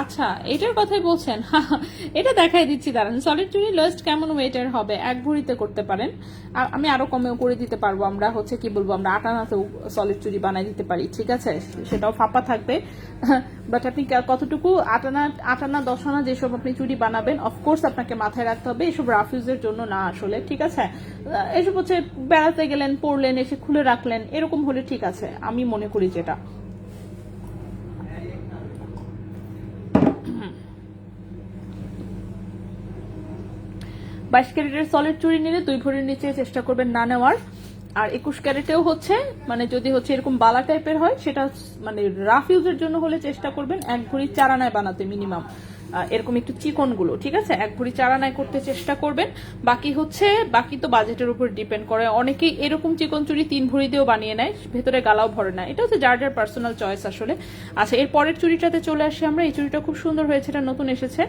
আচ্ছা, এটার কথাই বলছেন। এটা দেখাই দিচ্ছি, দাঁড়ান। সলিড চুড়ি লোয়েস্ট কেমন ওয়েটের হবে? 1 ভরিতে করতে পারেন, আমি আরো কমেও করে দিতে পারবো। আমরা হচ্ছে কি বলবো, আমরা 8 আনাতেও সলিড চুড়ি বানাই দিতে পারি। ঠিক আছে, সেটাও ফাঁপা থাকবে। বাট আপনি কতটুকু 8 আনা 10 আনা যেসব আপনি চুড়ি বানাবেন, অফকোর্স আপনাকে মাথায় রাখতে হবে এসব রাফ ইউজের জন্য না আসলে। ঠিক আছে, এসব হচ্ছে বেড়াতে গেলেন, পড়লেন, এসে খুলে রাখলেন, এরকম হলে ঠিক আছে আমি মনে করি। যেটা 22 ক্যারেটের সলিড চুড়ি নিলে 2 ভরির নিচে চেষ্টা করবেন না নেওয়ার। আর 21 ক্যারেটেও হচ্ছে মানে যদি হচ্ছে এরকম বালা টাইপের হয়, সেটা মানে রাফ ইউজের জন্য হলে চেষ্টা করবেন 1 ভরি 4 আনায় বানাতে মিনিমাম। এরকম একটু চিকন গুলো, ঠিক আছে, 1 ভরি 4 আনায় করতে চেষ্টা করবেন। বাকি তো বাজেটের উপর ডিপেন্ড করে। অনেকেই এরকম চিকন চুড়ি 3 ভরি দিয়েও বানিয়ে নেয়, ভেতরে গালাও ভরে না। এটা হচ্ছে যার যার পার্সোনাল চয়েস আসলে। আচ্ছা, এর পরের চুড়িটাতে চলে আসি আমরা। এই চুড়িটা খুব সুন্দর হয়েছে, এটা নতুন এসেছে।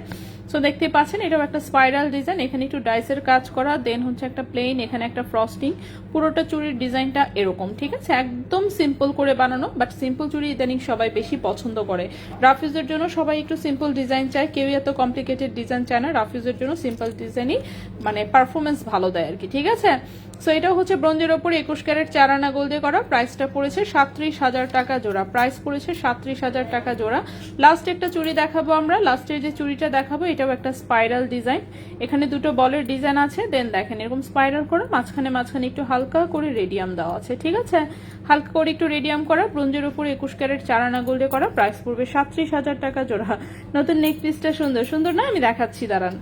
সো দেখতে পাচ্ছেন এটাও একটা স্পাইরাল ডিজাইন, এখানে একটু ডাইসের কাজ করা, দেন হচ্ছে একটা প্লেন, এখানে একটা ফ্রস্টিং, পুরোটা চুড়ির ডিজাইনটা এরকম। ঠিক আছে, একদম সিম্পল করে বানানো, বাট সিম্পল চুড়ি ইদানিং সবাই বেশি পছন্দ করে। রাফ ইউজের জন্য সবাই একটু সিম্পল ডিজাইন চায়, চায়, কেউই এত কমপ্লিকেটেড ডিজাইন চায় না, রাফ ইউজের জন্য সিম্পল ডিজাইনই মানে পারফরমেন্স ভালো দেয় আর কি। ঠিক আছে, সো এটাও হচ্ছে ব্রোঞ্জের ওপরে 21 ক্যারেট 4 আনা গোল্ড দিয়ে করা। প্রাইসটা পড়েছে 37,000 টাকা জোড়া। প্রাইস পড়েছে 37,000 টাকা জোড়া। লাস্ট একটা চুড়ি দেখাবো আমরা। লাস্টের যে চুড়িটা দেখাবো এটাও একটা স্পাইরাল ডিজাইন, এখানে দুটো বলের ডিজাইন আছে। দেন দেখেন এরকম স্পাইরাল করে মাঝখানে মাঝখানে একটু হালকা করে রেডিয়াম দেওয়া আছে। ঠিক আছে, হালকা করে একটু রেডিয়াম করা, ব্রোঞ্জের উপরে 21 ক্যারেট 4 আনা গোল্ডে করা। প্রাইস পড়বে 37,000 টাকা জোড়া। নতুন নেক পিসটা সুন্দর সুন্দর না, আমি দেখাচ্ছি দাঁড়ান।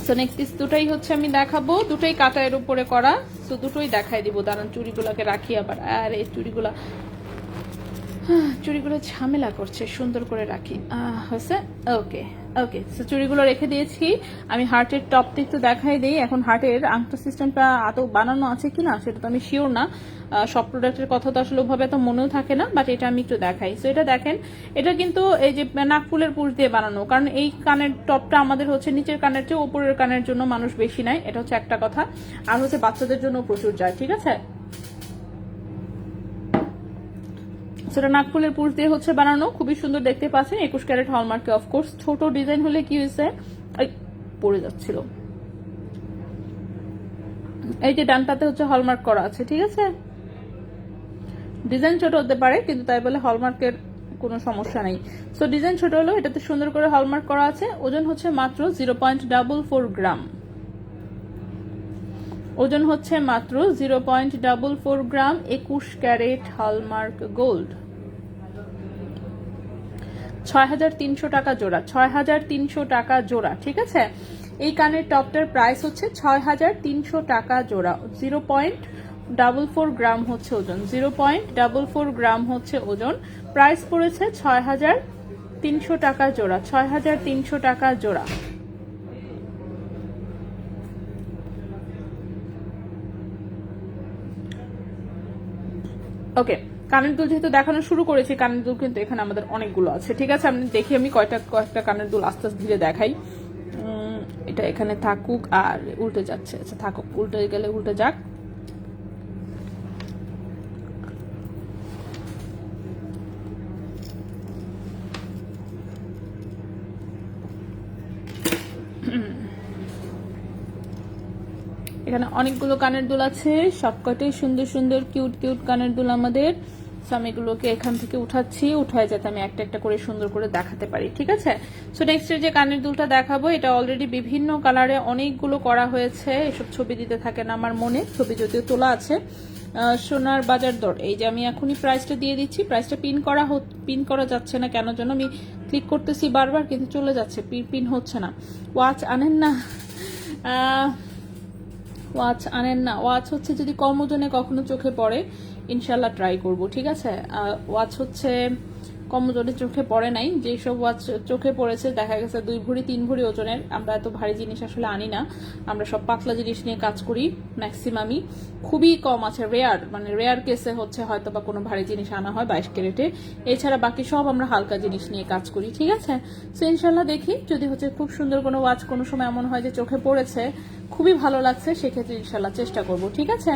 সো নেক পিস দুটাই হচ্ছে আমি দেখাবো, দুটোই কাটার উপরে করা। সো দুটোই দেখাই দিব, দাঁড়ান চুড়িগুলোকে রাখি আবার। আর এই চুড়িগুলো ঝামেলা করছে, সুন্দর করে রাখি। হয়েছে, ওকে ওকে। সো চুড়িগুলো রেখে দিয়েছি। আমি হার্টের টপটা একটু দেখাই দিই। এখন হার্টের আংটা সিস্টেমটা আদৌ বানানো আছে কিনা সেটা তো আমি শিওর না, সব প্রোডাক্টের কথা তো আসলে ওভাবে তো মনেও থাকে না, বাট এটা আমি একটু দেখাই। সো এটা দেখেন, এটা কিন্তু এই যে নাকফুলের পুশ দিয়ে বানানো, কারণ এই কানের টপটা আমাদের হচ্ছে নিচের কানের চেয়ে উপরের কানের জন্য মানুষ বেশি নেয়, এটা হচ্ছে একটা কথা। আর হচ্ছে বাচ্চাদের জন্য প্রচুর যায়। ঠিক আছে, সেটা নাকফুলের পুশ দিয়ে হচ্ছে বানানো, খুবই সুন্দর দেখতে পাচ্ছেন। 21 ক্যারেট হলমার্কে। অফকোর্স ছোট ডিজাইন হলে কি হয়েছে, পড়ে যাচ্ছিল, এই যে ডানটাতে হচ্ছে হলমার্ক করা আছে। ঠিক আছে, ডিজাইন ছোট হতে পারে কিন্তু তাই বলে হলমার্কের কোনো সমস্যা নেই। সো ডিজাইন ছোট হলো, এটাতে সুন্দর করে হলমার্ক করা আছে। ওজন হচ্ছে মাত্র 0.44 গ্রাম। ওজন হচ্ছে মাত্র 0.44 গ্রাম, 21 ক্যারেট হলমার্ক গোল্ড। 6,300 টাকা জোড়া। 6,300 টাকা জোড়া। ঠিক আছে, এই কানের টপটার প্রাইস হচ্ছে 6,300 টাকা জোড়া। 0.44 গ্রাম হচ্ছে ওজন। 0.44 গ্রাম হচ্ছে ওজন। প্রাইস পড়েছে 6,300 টাকা জোড়া। 6,300 টাকা জোড়া। ওকে, কানের দুল যেহেতু দেখানো শুরু করেছি, কানের দুল কিন্তু এখানে আমাদের অনেকগুলো আছে। ঠিক আছে, আমি দেখি আমি কয়েকটা কানের দুল আস্তে আস্তে ধীরে দেখাই। এটা এখানে থাকুক, আর উল্টে যাচ্ছে, আচ্ছা থাকুক, উল্টে গেলে উল্টে যাক। এখানে অনেকগুলো কানের দুল আছে, সবকটাই সুন্দর সুন্দর কিউট কিউট কানের দুল আমাদের। আমি এগুলোকে এখান থেকে উঠাচ্ছি, উঠায় যাতে আমি একটা একটা করে সুন্দর করে দেখাতে পারি। ঠিক আছে, সো নেক্সট যে কানের দুলটা দেখাবো, এটা অলরেডি বিভিন্ন কালারে অনেকগুলো করা হয়েছে। এসব ছবি দিতে থাকে না আমার মনে, ছবি যদিও তোলা আছে। সোনার বাজার দর, এই যে আমি এখনই প্রাইসটা দিয়ে দিচ্ছি। প্রাইসটা পিন করা যাচ্ছে না কেন যেন, আমি ক্লিক করতেছি বারবার কিন্তু চলে যাচ্ছে, পিন হচ্ছে না। ওয়াচ আনেন না, ওয়াচ আনেন না। ওয়াচ হচ্ছে যদি কম ওজনে কখনো চোখে পড়ে ইনশাল্লাহ ট্রাই করব। ঠিক আছে, ওয়াচ হচ্ছে কম ওজনে চোখে পড়ে নাই, যেসব ওয়াচ চোখে পড়েছে দেখা গেছে 2 ভরি 3 ভরি ওজনের। আমরা এত ভারী জিনিস আসলে আনি না, আমরা সব পাতলা জিনিস নিয়ে কাজ করি ম্যাক্সিমামই। খুবই কম আছে, রেয়ার কেসে হচ্ছে হয়তো বা কোনো ভারী জিনিস আনা হয় 22 ক্যারেটে, এছাড়া বাকি সব আমরা হালকা জিনিস নিয়ে কাজ করি। ঠিক আছে, সো ইনশাল্লাহ দেখি যদি হচ্ছে খুব সুন্দর কোনো ওয়াচ কোনো সময় এমন হয় যে চোখে পড়েছে, খুবই ভালো লাগছে, সেক্ষেত্রে ইনশাল্লাহ চেষ্টা করব। ঠিক আছে,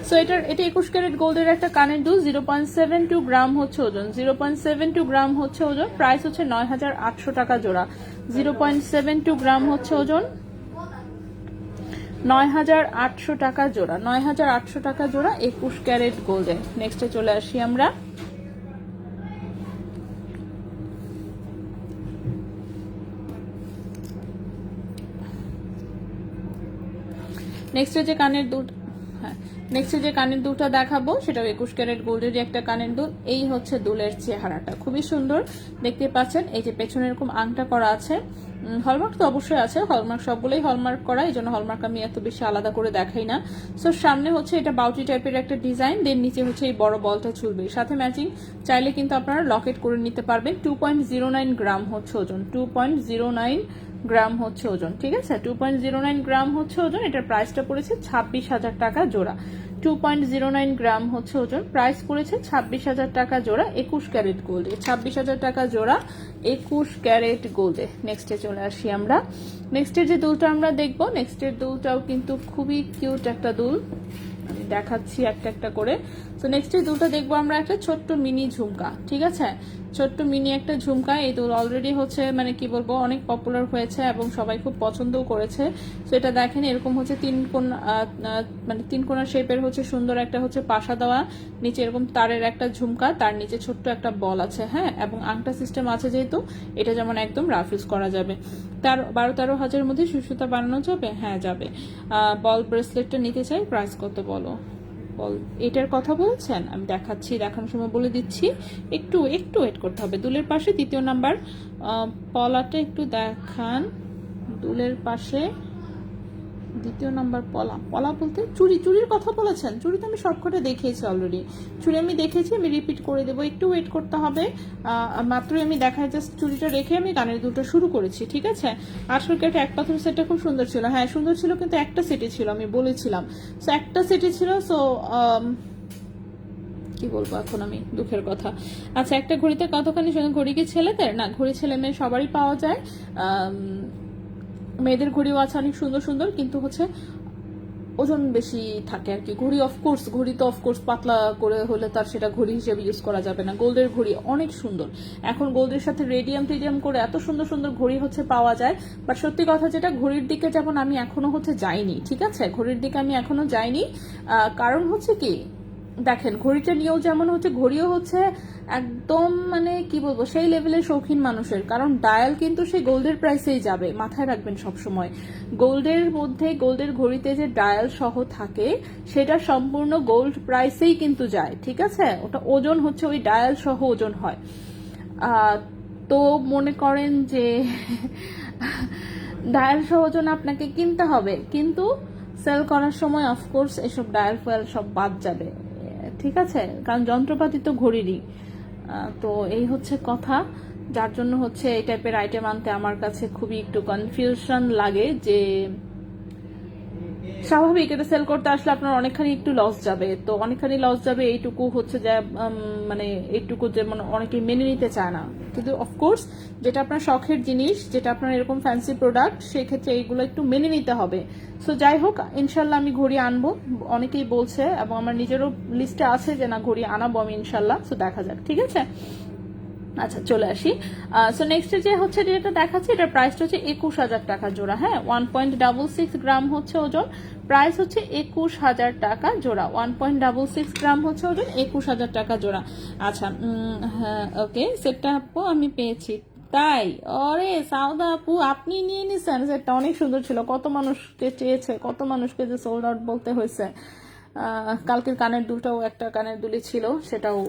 সো এটা 21 ক্যারেট গোল্ডের একটা কানের দুল। 0.72 গ্রাম হচ্ছে ওজন। 0.72 গ্রাম হচ্ছে ওজন। প্রাইস হচ্ছে 9,800 টাকা জোড়া। 0.72 গ্রাম হচ্ছে ওজন, 9,800 টাকা জোড়া। 9,800 টাকা জোড়া 21 ক্যারেট গোল্ডে। নেক্সটে চলে আসি আমরা। নেক্সটে যে কানের দুলটা দেখাবো সেটাও 21 ক্যারেট গোল্ডের একটা কানের দুল। এই হচ্ছে দুলের চেহারাটা, খুবই সুন্দর দেখতে পাচ্ছেন। এই যে পেছনে এরকম আংটা করা আছে, হলমার্ক তো অবশ্যই আছে, হলমার্ক সবগুলোই হলমার্ক করা, এই জন্য হলমার্ক আমি এত বেশি আলাদা করে দেখাই না। সো সামনে হচ্ছে এটা বাউটি টাইপের একটা ডিজাইন, দেন নিচে হচ্ছে এই বড় বলটা ঝুলবে, সাথে ম্যাচিং চাইলে কিন্তু আপনারা লকেট করে নিতে পারবেন। 2.09 গ্রাম হচ্ছে ওজন। 2.09 গ্রাম হচ্ছে ওজন। ঠিক আছে, 2.09 গ্রাম হচ্ছে ওজন। এটার প্রাইসটা পড়েছে 26,000 টাকা জোড়া। 2.09 গ্রাম হচ্ছে ওজন। প্রাইস পড়েছে 26,000 টাকা জোড়া 21 ক্যারেট গোল্ডে। 26,000 টাকা জোড়া 21 ক্যারেট গোল্ডে। নেক্সটে চলে আসি আমরা। নেক্সটের যে দুলটা আমরা দেখবো, নেক্সটের দুলটাও কিন্তু খুবই কিউট একটা দুল, আমি দেখাচ্ছি একটা একটা করে। তো নেক্সটের দুলটা দেখবো আমরা একটা ছোট্ট মিনি ঝুমকা। ঠিক আছে, ছোট্ট মিনি একটা ঝুমকা। এই দুল অলরেডি হচ্ছে মানে কি বলবো অনেক পপুলার হয়েছে এবং সবাই খুব পছন্দও করেছে। তো এটা দেখেন এরকম হচ্ছে মানে তিন কোণা শেপের হচ্ছে সুন্দর একটা হচ্ছে পাশা দেওয়া, নিচে এরকম তারের একটা ঝুমকা, তার নিচে ছোট্ট একটা বল আছে, হ্যাঁ, এবং আংটা সিস্টেম আছে যেহেতু এটা যেমন একদম রাফ ইউজ করা যাবে। 12-13 হাজারের মধ্যে সুতা বানানো যাবে, হ্যাঁ যাবে। বল ব্রেসলেটটা নিতে চাই, প্রাইস কত বলো? বল এটার কথা বলছেন, আমি দেখাচ্ছি, দেখানোর সময় বলে দিচ্ছি, একটু ওয়েট করতে হবে। দুলের পাশে 3য় নাম্বার পলাটা একটু দেখান। দুলের পাশে 2য় নাম্বার পলা বলতে চুরির কথা বলেছেন। চুরি তো আমি সবকটা দেখিয়েছি অলরেডি, চুরি আমি দেখেছি, আমি রিপিট করে দেবো, একটু ওয়েট করতে হবে। মাত্রই আমি দেখাই, জাস্ট চুরিটা রেখে আমি কানের দুটো শুরু করেছি, ঠিক আছে। 18 ক্যারেট এক পাথর সেটটা খুব সুন্দর ছিল, হ্যাঁ সুন্দর ছিল, কিন্তু একটা সেটে ছিল, আমি বলেছিলাম। সো একটা সেটে ছিল, সো কি বলবো এখন আমি, দুঃখের কথা। আচ্ছা, একটা ঘড়িতে কতখানি সঙ্গে, ঘড়ি কি ছেলেদের? না, ঘড়ি ছেলে মেয়ে সবারই পাওয়া যায়। মেয়েদের ঘড়িও আছে অনেক সুন্দর সুন্দর, কিন্তু হচ্ছে ওজন বেশি থাকে আর কি। ঘড়ি তো অফকোর্স পাতলা করে হলে তার সেটা ঘড়ি হিসেবে ইউজ করা যাবে না। গোল্ডের ঘড়ি অনেক সুন্দর, এখন গোল্ডের সাথে রেডিয়াম করে এত সুন্দর সুন্দর ঘড়ি হচ্ছে পাওয়া যায়। বাট সত্যি কথা যেটা, ঘড়ির দিকে যেমন আমি এখনো হচ্ছে যাইনি, ঠিক আছে, ঘড়ির দিকে আমি এখনো যাইনি। কারণ হচ্ছে কি, দেখেন ঘড়িটা নিয়েও যেমন হচ্ছে, ঘড়িও হচ্ছে একদম মানে কি বলবো সেই লেভেলের শৌখিন মানুষের, কারণ ডায়াল কিন্তু সেই গোল্ডের প্রাইসেই যাবে, মাথায় রাখবেন সব সময়। গোল্ডের মধ্যে, গোল্ডের ঘড়িতে যে ডায়াল সহ থাকে সেটা সম্পূর্ণ গোল্ড প্রাইসেই কিন্তু যায়, ঠিক আছে, ওটা ওজন হচ্ছে ওই ডায়াল সহ ওজন হয়। তো মনে করেন যে ডায়াল সহ ওজন আপনাকে কিনতে হবে, কিন্তু সেল করার সময় অফকোর্স এসব ডায়াল ফায়াল সব বাদ যাবে, ঠিক আছে, কারণ যন্ত্রপাতি তো ঘড়িরই। তো এই হচ্ছে কথা, যার জন্য হচ্ছে এই টাইপের আইটেম আনতে আমার কাছে খুবই একটু কনফিউশন লাগে যে স্বাভাবিক এটা সেল করতে আসলে আপনার অনেকখানি একটু লস যাবে, তো অনেকখানি লস যাবে, এইটুকু হচ্ছে যে মানে এইটুকু যে মানে অনেকে মেনে নিতে চায় না। কিন্তু অফকোর্স যেটা আপনার শখের জিনিস, যেটা আপনার এরকম ফ্যান্সি প্রোডাক্ট, সেক্ষেত্রে এইগুলো একটু মেনে নিতে হবে। সো যাই হোক, ইনশাল্লাহ আমি ঘড়ি আনবো, অনেকেই বলছে, এবং আমার নিজেরও লিস্টে আছে যে না ঘড়ি আনাবো আমি ইনশাল্লাহ। সো দেখা যাক, ঠিক আছে। আচ্ছা চলে আসি। সো নেক্সট যে হচ্ছে যেটা দেখাচ্ছি, এটার প্রাইসটা হচ্ছে 21,000 টাকা জোড়া, হ্যাঁ 1.66 গ্রাম হচ্ছে ওজন, প্রাইস হচ্ছে 21,000 টাকা জোড়া। 1.66 গ্রাম হচ্ছে ওজন, 21,000 টাকা জোড়া। আচ্ছা হ্যাঁ ওকে, সেটটা আপু আমি পেয়েছি, তাই? ওরে সাউদা আপু, আপনি নিয়ে নিছেন? সেটটা অনেক সুন্দর ছিল, কত মানুষকে চেয়েছে, কত মানুষকে যে সোল্ড আউট বলতে হয়েছে। কালকের কানের দুলটাও, একটা কানের দুলি ছিল, সেটাও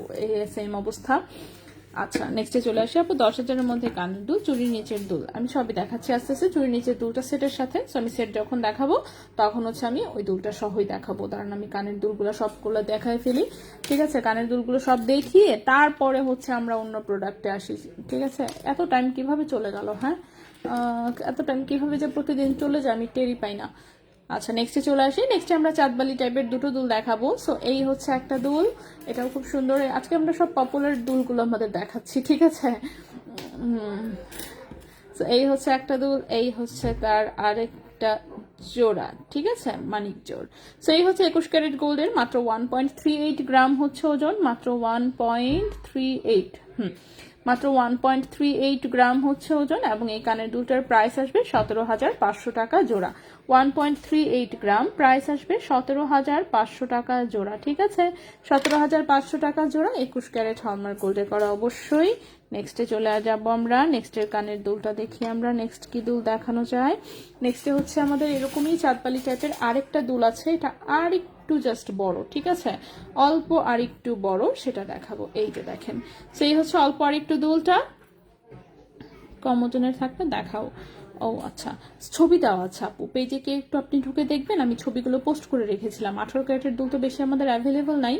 সেম অবস্থা। আচ্ছা নেক্সটে চলে আসি আপু, 10,000-এর মধ্যে কানের দুল, চুরির নিচের দুল, আমি সবই দেখাচ্ছি আস্তে আস্তে। চুরির নিচের দুলটা সেটের সাথে, তো আমি সেট যখন দেখাবো তখন হচ্ছে আমি ওই দুলটা সহই দেখাবো, কারণ আমি কানের দুলগুলো সবগুলো দেখাই ফেলি, ঠিক আছে, কানের দুলগুলো সব দেখিয়ে তারপরে হচ্ছে আমরা অন্য প্রোডাক্টে আসি, ঠিক আছে। এত টাইম কিভাবে চলে গেল, হ্যাঁ এত টাইম কিভাবে যে প্রতিদিন চলে যায় আমি টেরই পাই না। আচ্ছা নেক্সটে চলে আসি, নেক্সটে আমরা চাঁদবালি টাইপের দুটো দুল দেখাবো। সো এই হচ্ছে একটা দুল, এটাও খুব সুন্দর। আজকে আমরা সব পপুলার দুলগুলো আমাদের দেখাচ্ছি, ঠিক আছে। তো এই হচ্ছে একটা দুল, এই হচ্ছে তার আরেকটা জোড়া, ঠিক আছে, মানিক জোড়। সো এই হচ্ছে 21 ক্যারেট গোল্ডের, মাত্র 1.38 গ্রাম হচ্ছে ওজন, মাত্র 1.38, মাত্র 1.38 গ্রাম হচ্ছে ওজন, এবং এই কানের দুলটার প্রাইস আসবে 17,500 টাকা জোড়া। 1.38 গ্রাম, প্রাইস আসবে 17,500 টাকা জোড়া, ঠিক আছে, 17,500 টাকা জোড়া, 21 ক্যারেট হলমার্ক গোল্ডে করা অবশ্যই। নেক্সটে চলে যাবো আমরা, নেক্সটের কানের দুলটা দেখি আমরা, নেক্সট কি দুল দেখানো যায়। নেক্সটে হচ্ছে আমাদের এরকমই চাঁদপালি টাইপের আরেকটা দুল আছে, এটা আর একটু জাস্ট বড়, ঠিক আছে, অল্প আর একটু বড়, সেটা দেখাবো। এই যে দেখেন, সেই হচ্ছে অল্প আর একটু দুলটা, কম ওজনের থাকবে দেখাও। ও আচ্ছা, ছবি দেওয়া আছে আপু, পেজে কে একটু আপনি ঢুকে দেখবেন, আমি ছবিগুলো পোস্ট করে রেখেছিলাম। 18 ক্যারেটের দুল তো বেশি আমাদের অ্যাভেলেবল নাই,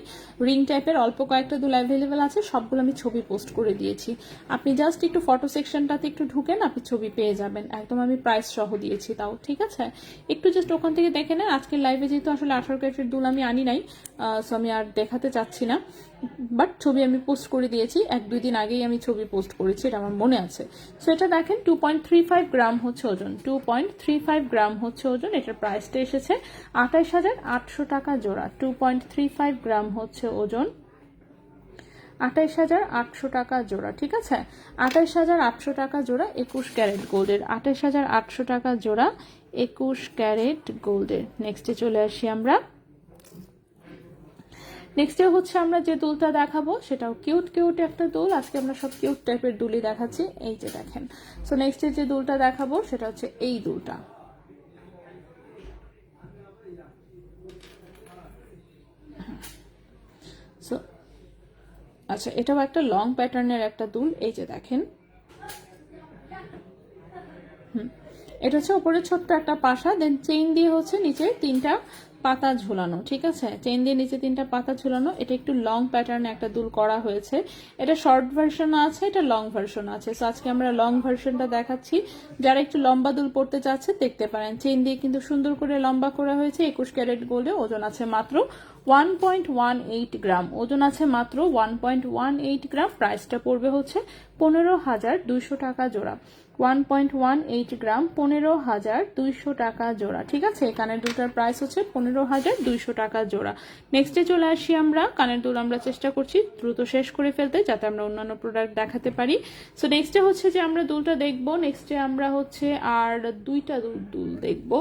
রিং টাইপের অল্প কয়েকটা দুল অ্যাভেলেবল আছে, সবগুলো আমি ছবি পোস্ট করে দিয়েছি। আপনি জাস্ট একটু ফটো সেকশনটাতে একটু ঢুকেন, আপনি ছবি পেয়ে যাবেন, একদম আমি প্রাইস সহ দিয়েছি তাও, ঠিক আছে, একটু জাস্ট ওখান থেকে দেখে নেন। আজকের লাইভে যেহেতু আসলে 18 ক্যারেটের দুল আমি আনি নাই, সো আমি আর দেখাতে চাচ্ছি না, বাট ছবি আমি পোস্ট করে দিয়েছি, 1-2 দিন আগেই আমি ছবি পোস্ট করেছি, এটা আমার মনে আছে। সো এটা দেখেন 2.35 গ্রাম হচ্ছে ওজন, 2.35 গ্রাম হচ্ছে ওজন, এটার প্রাইসটা এসেছে 28,800 টাকা জোড়া। 2.35 গ্রাম হচ্ছে ওজন, 28,800 টাকা জোড়া। ঠিক আছে, 28,800 টাকা জোড়া 21 ক্যারেট গোল্ডের, 28,800 টাকা জোড়া 21 ক্যারেট গোল্ডের। নেক্সটে চলে আসি আমরা। নেক্সটে হচ্ছে আমরা যে দুলটা দেখাবো সেটাও কিউট কিউট একটা দুল। আজকে আমরা সব কিউট টাইপের দুলই দেখাচ্ছি, এই যে দেখেন। সো নেক্সটে যে দুলটা দেখাবো সেটা হচ্ছে এই দুলটা। সো আচ্ছা, এটাও একটা লং প্যাটার্নের একটা দুল, এই যে দেখেন। এটা হচ্ছে উপরে ছোট্ট একটা পাশা, দেন চেইন দিয়ে হচ্ছে নিচে 3টা পাতা ঝুলানো। ঠিক আছে, চেইন দিয়ে নিচে 3টা পাতা ঝুলানো। এটা একটু লং প্যাটার্নে একটা দুল করা হয়েছে। এটা শর্ট ভার্সন আছে, এটা লং ভার্সন আছে। সো আজকে আমরা লং ভার্সনটা দেখাচ্ছি। যারা একটু লম্বা দুল পড়তে চাচ্ছে দেখতে পারেন। চেইন দিয়ে কিন্তু সুন্দর করে লম্বা করা হয়েছে। 21 ক্যারেট গোল্ডে, ওজন আছে মাত্র 1.18 গ্রাম। ওজন আছে মাত্র 1.18 গ্রাম। প্রাইসটা পড়বে হচ্ছে 15,200 টাকা জোড়া। 1.18 গ্রাম, 15,200 টাকা জোড়া। ঠিক আছে, কানের দুলটার প্রাইস হচ্ছে 15,200 টাকা জোড়া। নেক্সটে চলে আসি আমরা। কানের দুল আমরা চেষ্টা করছি দ্রুত শেষ করে ফেলতে, যাতে আমরা অন্যান্য প্রোডাক্ট দেখাতে পারি। সো নেক্সটে হচ্ছে যে আমরা দুলটা দেখবো। নেক্সটে আমরা হচ্ছে আর 2টা দুল দেখবো।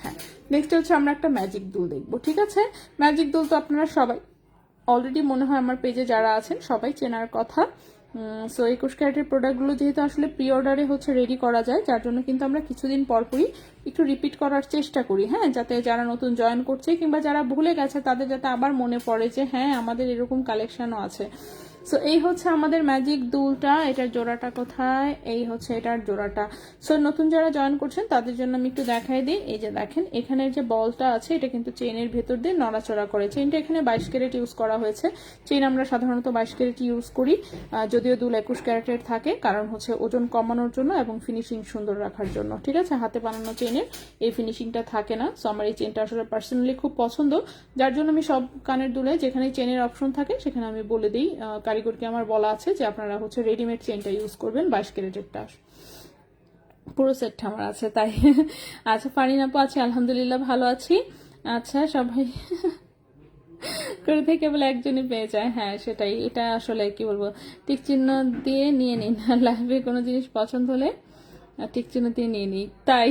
হ্যাঁ, নেক্সট হচ্ছে আমরা একটা ম্যাজিক দুল দেখবো। ঠিক আছে, ম্যাজিক দুল তো আপনারা সবাই অলরেডি মনে হয় আমার পেজে যারা আছেন সবাই চেনার কথা। সো 21 ক্যারেটের প্রোডাক্টগুলো যেহেতু আসলে প্রি অর্ডারে হচ্ছে রেডি করা যায়, যার জন্য কিন্তু আমরা কিছুদিন পরপরই একটু রিপিট করার চেষ্টা করি। হ্যাঁ, যাতে যারা নতুন জয়েন করছে কিংবা যারা ভুলে গেছে তাদের যাতে আবার মনে পড়ে যে হ্যাঁ আমাদের এরকম কালেকশনও আছে। সো এই হচ্ছে আমাদের ম্যাজিক দুলটা। এটার জোড়াটা কোথায়? এই হচ্ছে এটার জোড়াটা। সো নতুন যারা জয়েন করছেন তাদের জন্য আমি একটু দেখাই দিই। এই যে দেখেন, এখানের যে বলটা আছে এটা কিন্তু চেইনের ভেতর দিয়ে নড়াচড়া করে। চেইনটা এখানে 22 ক্যারেট ইউজ করা হয়েছে। চেইন আমরা সাধারণত 22 ক্যারেট ইউজ করি, যদিও দুল 21 ক্যারেটের থাকে, কারণ হচ্ছে ওজন কমানোর জন্য এবং ফিনিশিং সুন্দর রাখার জন্য। ঠিক আছে, হাতে বানানো চেইনের এই ফিনিশিংটা থাকে না। সো আমার এই চেইনটা আসলে পার্সোনালি খুব পছন্দ, যার জন্য আমি সব কানের দুলে যেখানে চেইনের অপশন থাকে সেখানে আমি বলে দিই, কারিগরকে আমার বলা আছে যে আপনারা হচ্ছে রেডিমেড চেইনটা ইউজ করবেন, 22 ক্যারেটেরটা। পুরো সেটটা আমার আছে তাই। আচ্ছা, ফারিন আপু আছে, আলহামদুলিল্লাহ ভালো আছি। আচ্ছা, সবাই করে থেকে বলে একজনই পেয়ে যায়। হ্যাঁ সেটাই, এটা আসলে কি বলবো, টিক চিহ্ন দিয়ে নিয়ে নিন। লাইভে কোনো জিনিস পছন্দ হলে টিক চিহ্ন দিয়ে নিয়ে নিই, তাই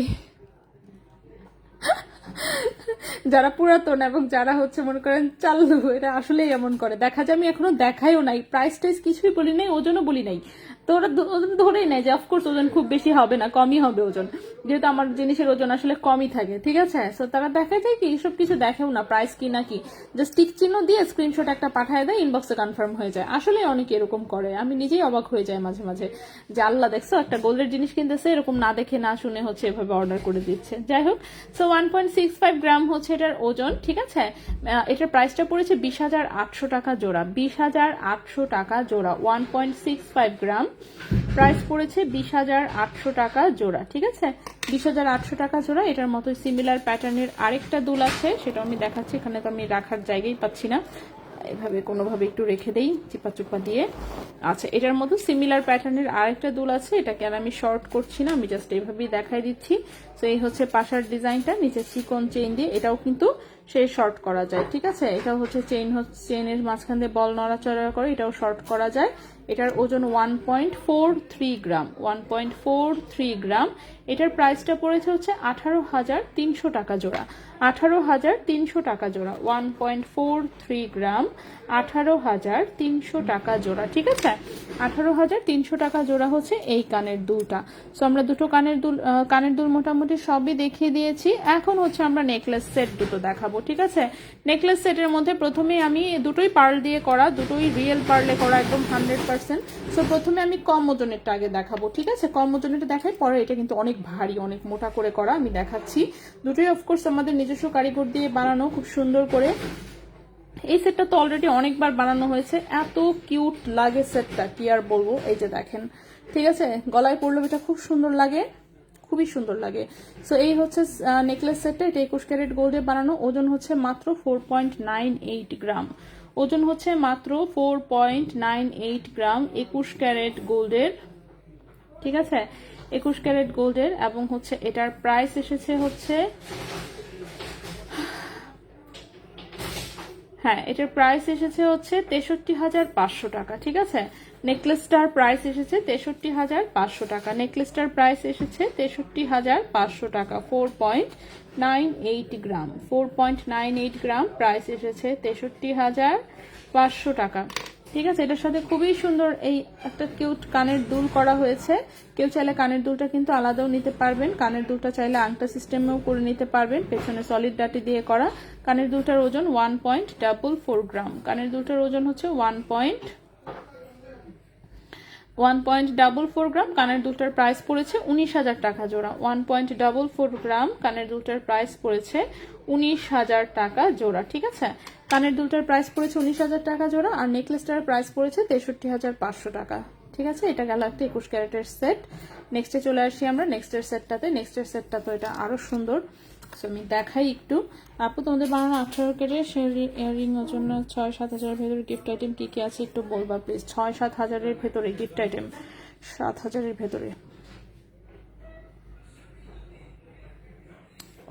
যারা পুরাতন এবং যারা হচ্ছে মনে করেন চালু, এটা আসলেই এমন করে। দেখা যায় আমি এখনো দেখাইও নাই, প্রাইস টাইস কিছুই বলি নাই, ওজনও বলি নাই। তো ওরা ওজন ধরেই নেয় যে অফকোর্স ওজন খুব বেশি হবে না, কমই হবে ওজন, যেহেতু আমার জিনিসের ওজন আসলে কমই থাকে। ঠিক আছে, সো তারা দেখা যায় কি সব কিছু দেখেও না, প্রাইস কি না কি, জাস্ট টিক চিহ্ন দিয়ে স্ক্রিনশট একটা পাঠায় দেয়, ইনবক্সে কনফার্ম হয়ে যায়। আসলে অনেকে এরকম করে, আমি নিজেই অবাক হয়ে যাই মাঝে মাঝে যে আল্লাহ, দেখছো একটা গোল্ডের জিনিস কিনতেছে এরকম না দেখে না শুনে হচ্ছে এভাবে অর্ডার করে দিচ্ছে। যাই হোক, সো 1.65 গ্রাম হচ্ছে এটার ওজন। ঠিক আছে, এটার প্রাইসটা পড়েছে 20,800 টাকা জোড়া। 20,800 টাকা জোড়া, 1.65 গ্রাম, প্রাইস পড়েছে 20,800 টাকা জোড়া। ঠিক আছে, 20,800 টাকা জোড়া। এটার মতো সিমিলার প্যাটার্নের আরেকটা দুল আছে, সেটা আমি দেখাচ্ছি। এখানে তো আমি রাখার জায়গাই পাচ্ছি না, এভাবে কোনোভাবে একটু রেখে দেই চিপা চুপা দিয়ে। আচ্ছা, এটার মতো সিমিলার প্যাটার্নের আরেকটা দুল আছে, এটাকে আর আমি শর্ট করছি না, আমি জাস্ট এইভাবেই দেখাই দিচ্ছি। তো এই হচ্ছে পাশার ডিজাইনটা, নিচে চিকন চেইন দিয়ে, এটাও কিন্তু সেই শর্ট করা যায়। ঠিক আছে, এটাও হচ্ছে চেইনের মাঝখান দিয়ে বল নড়াচড়া করে, এটাও শর্ট করা যায়। এটার ওজন 1.43 গ্রাম, 1.43 গ্রাম। এটার প্রাইসটা পড়েছে হচ্ছে 18,300 টাকা জোড়া। 18,300 টাকা জোড়া, 1.43 গ্রাম, 18,300 টাকা জোড়া। ঠিক আছে, 18,300 টাকা জোড়া হচ্ছে এই কানের দুলটা। সো আমরা দুটো কানের দুল মোটামুটি সবই দেখিয়ে দিয়েছি। এখন হচ্ছে আমরা নেকলেস সেট দুটো দেখাবো। ঠিক আছে, নেকলেস সেটের মধ্যে প্রথমে আমি দুটোই পার্ল দিয়ে করা, দুটোই রিয়েল পার্লে করা, একদম 100%। সো প্রথমে আমি কম ওজনেরটা আগে দেখাবো। ঠিক আছে, কম ওজনেরটা দেখাই, পরে এটা কিন্তু অনেক ভারী, অনেক মোটা করে করা, আমি দেখাচ্ছি। দুটোই অফকোর্স আমাদের নিজস্ব কারিগর দিয়ে বানানো, খুব সুন্দর করে। এই সেটটা তো অলরেডি অনেকবার বানানো হয়েছে, এত কিউট লাগে সেটটা, কি আর বলবো। এই যে দেখেন, ঠিক আছে, গলায় পরলে এটা খুব সুন্দর লাগে, খুবই সুন্দর লাগে। সো এই হচ্ছে নেকলেস সেটটা, এটা 21 ক্যারেট গোল্ডে বানানো। ওজন হচ্ছে মাত্র 4.98 গ্রাম, ওজন হচ্ছে মাত্র 4.98 গ্রাম, 21 ক্যারেট গোল্ডের। ঠিক আছে, 21 ক্যারেট গোল্ডের, এবং হচ্ছে এটার প্রাইস এসেছে হচ্ছে হ্যাঁ, এটার প্রাইস এসেছে হচ্ছে 63,500 টাকা। ঠিক আছে, নেকলেসটার প্রাইস এসেছে 63,500 টাকা। নেকলেসটার প্রাইস এসেছে 63,500 টাকা। 4.98 গ্রাম, 4.98 গ্রাম প্রাইস এসেছে 63,500 টাকা। ঠিক আছে, এটার সাথে খুবই সুন্দর এই একটা কিউট কানের দুল করা হয়েছে। কেউ চাইলে কানের দুলটা কিন্তু আলাদাও নিতে পারবেন, কানের দুলটা চাইলে আংটা সিস্টেমেও করে নিতে পারবেন। পেছনে সলিড ডাটি দিয়ে করা। কানের দুলটার ওজন 1.44 গ্রাম। কানের দুলটার ওজন হচ্ছে 1.44 গ্রাম। কানের দুলটার প্রাইস পড়েছে 19,000 টাকা জোড়া। 1.44 গ্রাম কানের দুলটার প্রাইস পড়েছে 19,000 টাকা জোড়া। ঠিক আছে, কানের দুলটার প্রাইস পড়েছে 19,000 টাকা জোড়া, আর নেকলেসটার প্রাইস পড়েছে 63,500 টাকা। ঠিক আছে, এটা গেল একটা 21 ক্যারেটের সেট। নেক্সটে চলে আসি আমরা নেক্সটের সেটটাতে। নেক্সটের সেটটা তো এটা আরো সুন্দর, আমি দেখাই একটু। আপু তোমাদের বানানো 18 ক্যারেটের ইয়াররিং এর জন্য 6-7 হাজারের ভেতরে গিফট আইটেম কি কি আছে একটু বলবা প্লিজ। 6-7 হাজারের ভেতরে গিফট আইটেম, 7 হাজারের ভেতরে।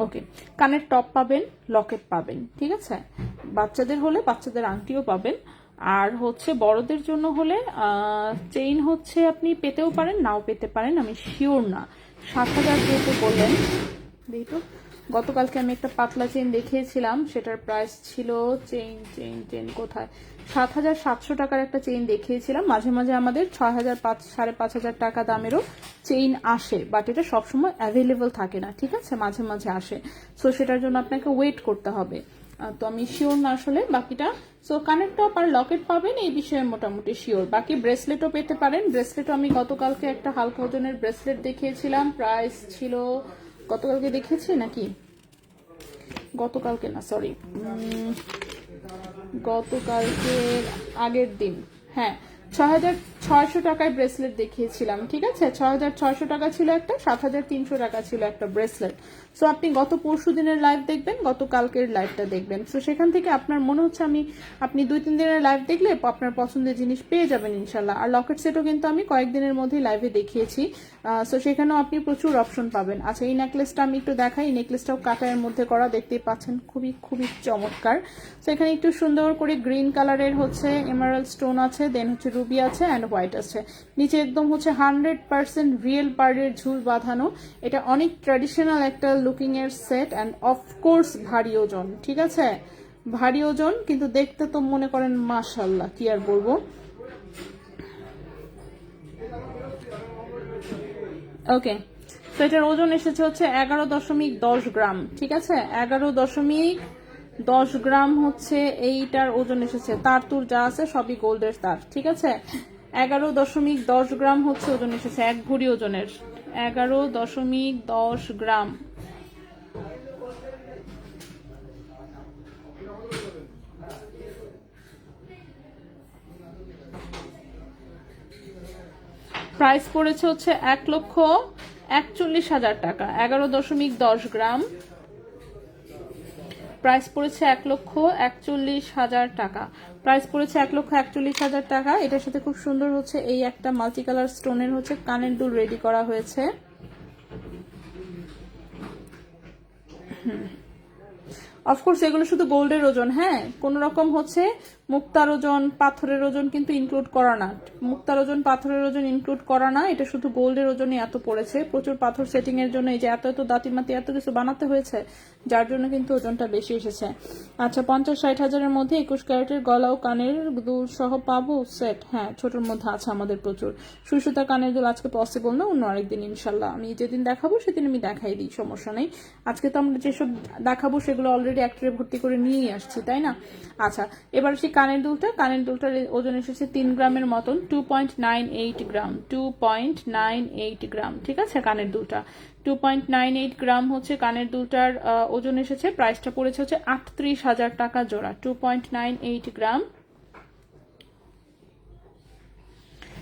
ওকে, কানের টপ পাবেন, লকেট পাবেন। ঠিক আছে, বাচ্চাদের হলে বাচ্চাদের আংটিও পাবেন, আর হচ্ছে বড়দের জন্য হলে চেইন হচ্ছে আপনি পেতেও পারেন, নাও পেতে পারেন, আমি শিওর না। 7,000 যেহেতু বললেন, দেখো গতকালকে আমি একটা পাতলা চেইন দেখিয়েছিলাম, সেটার প্রাইস ছিল চেইন কোথায় 7,700 টাকার একটা চেইন দেখিয়েছিলাম। মাঝে মাঝে আমাদের 6,000 5,500 টাকা দামেরও চেইন আসে, বাট এটা সবসময় অ্যাভেলেবল থাকে না। ঠিক আছে, মাঝে মাঝে আসে, সো সেটার জন্য আপনাকে ওয়েট করতে হবে। তো আমি শিওর না আসলে বাকিটা। সো কানের টপ আর লকেট পাবেন, এই বিষয়ে মোটামুটি শিওর। বাকি ব্রেসলেটও পেতে পারেন। ব্রেসলেটও আমি গতকালকে একটা হালকা ওজনের ব্রেসলেট দেখিয়েছিলাম, প্রাইস ছিল, গতকালকে দেখিয়েছি নাকি, গতকালকে না সরি, গতকালকে আগের দিন, হ্যাঁ 6,600 টাকায় ব্রেসলেট দেখিয়েছিলাম। ঠিক আছে, 6,600 টাকা ছিল একটা, 7,300 টাকা ছিল একটা ব্রেসলেট। সো আপনি গত পরশু দিনের লাইভ দেখবেন, গতকালকের লাইভটা দেখবেন। সো সেখান থেকে আপনার মনে হচ্ছে আপনি 2-3 দিনের লাইভ দেখলে আপনার পছন্দের জিনিস পেয়ে যাবেন ইনশাল্লাহ। আর লকেট সেটও কিন্তু আমি কয়েকদিনের মধ্যেই লাইভে দেখিয়েছি, সো সেখানেও আপনি প্রচুর অপশন পাবেন। আচ্ছা, এই নেকলেসটা আমি একটু দেখাই। এই নেকলেসটাও কাটারের মধ্যে করা, দেখতেই পাচ্ছেন, খুবই খুবই চমৎকার। সো এখানে একটু সুন্দর করে গ্রিন কালারের হচ্ছে এমারাল্ড স্টোন আছে, দেন হচ্ছে রুবি আছে অ্যান্ড হোয়াইট আছে। নিচে একদম হচ্ছে 100% রিয়েল পার্লের ঝুল বাঁধানো। এটা অনেক ট্র্যাডিশনাল একটা লুকিং এর সেট, অ্যান্ড অফকোর্স ভারী ওজন। ঠিক আছে, ভারী ওজন, কিন্তু দেখতে তো মনে করেন মাশাআল্লাহ, কি আর বলবো। ওকে, তো এটার ওজন এসেছে হচ্ছে 11.10 গ্রাম। ঠিক আছে, 11.10 গ্রাম হচ্ছে এইটার ওজন এসেছে। তার তুর যা আছে সবই গোল্ডের তার। ঠিক আছে, 11.10 গ্রাম হচ্ছে ওজন এসেছে, এক ভরি ওজনের 11.10 গ্রাম। প্রাইস পড়েছে হচ্ছে 1,41,000 টাকা। 11.10 গ্রাম প্রাইস পড়েছে 1,41,000 টাকা। প্রাইস পড়েছে 1,41,000 টাকা। এটার সাথে খুব সুন্দর হচ্ছে এই একটা মাল্টি কালার স্টোনের হচ্ছে কানের দুল রেডি করা হয়েছে। অফকোর্স এগুলো শুধু গোল্ডের ওজন, হ্যাঁ, কোন রকম হচ্ছে মুক্তার ওজন, পাথরের ওজন কিন্তু ইনক্লুড করা না। মুক্তার ওজন, পাথরের ওজন ইনক্লুড করা না, এটা শুধু গোল্ডের ওজনে এত পড়েছে। প্রচুর পাথর সেটিং এর জন্য এই যে এত দাঁতিমাতি এত কিছু বানাতে হয়েছে, যার জন্য কিন্তু ওজনটা বেশি এসেছে। আচ্ছা, 50-60 হাজারের মধ্যে 21 ক্যারেটের গলা ও কানের দুল সহ পাবো সেট? হ্যাঁ, ছোটোর মধ্যে আছে আমাদের প্রচুর। সুতা কানের দুল আজকে পসিবল না, অন্য আরেকদিন ইনশাল্লাহ। আমি যেদিন দেখাবো সেদিন আমি দেখাই দিই, সমস্যা নেই। আজকে তো আমরা যেসব দেখাবো সেগুলো অলরেডি একটা ভর্তি করে নিয়েই আসছি, তাই না? আচ্ছা, এবার সেই কানের দুলটার ওজন এসেছে 3 গ্রামের মতন, 2.98 গ্রাম, 2.98 গ্রাম। ঠিক আছে, কানের দুলটা 2.98 গ্রাম হচ্ছে কানের দুলটার ওজন এসেছে। প্রাইসটা পড়েছে হচ্ছে 38,000 টাকা জোড়া। 2.98 গ্রাম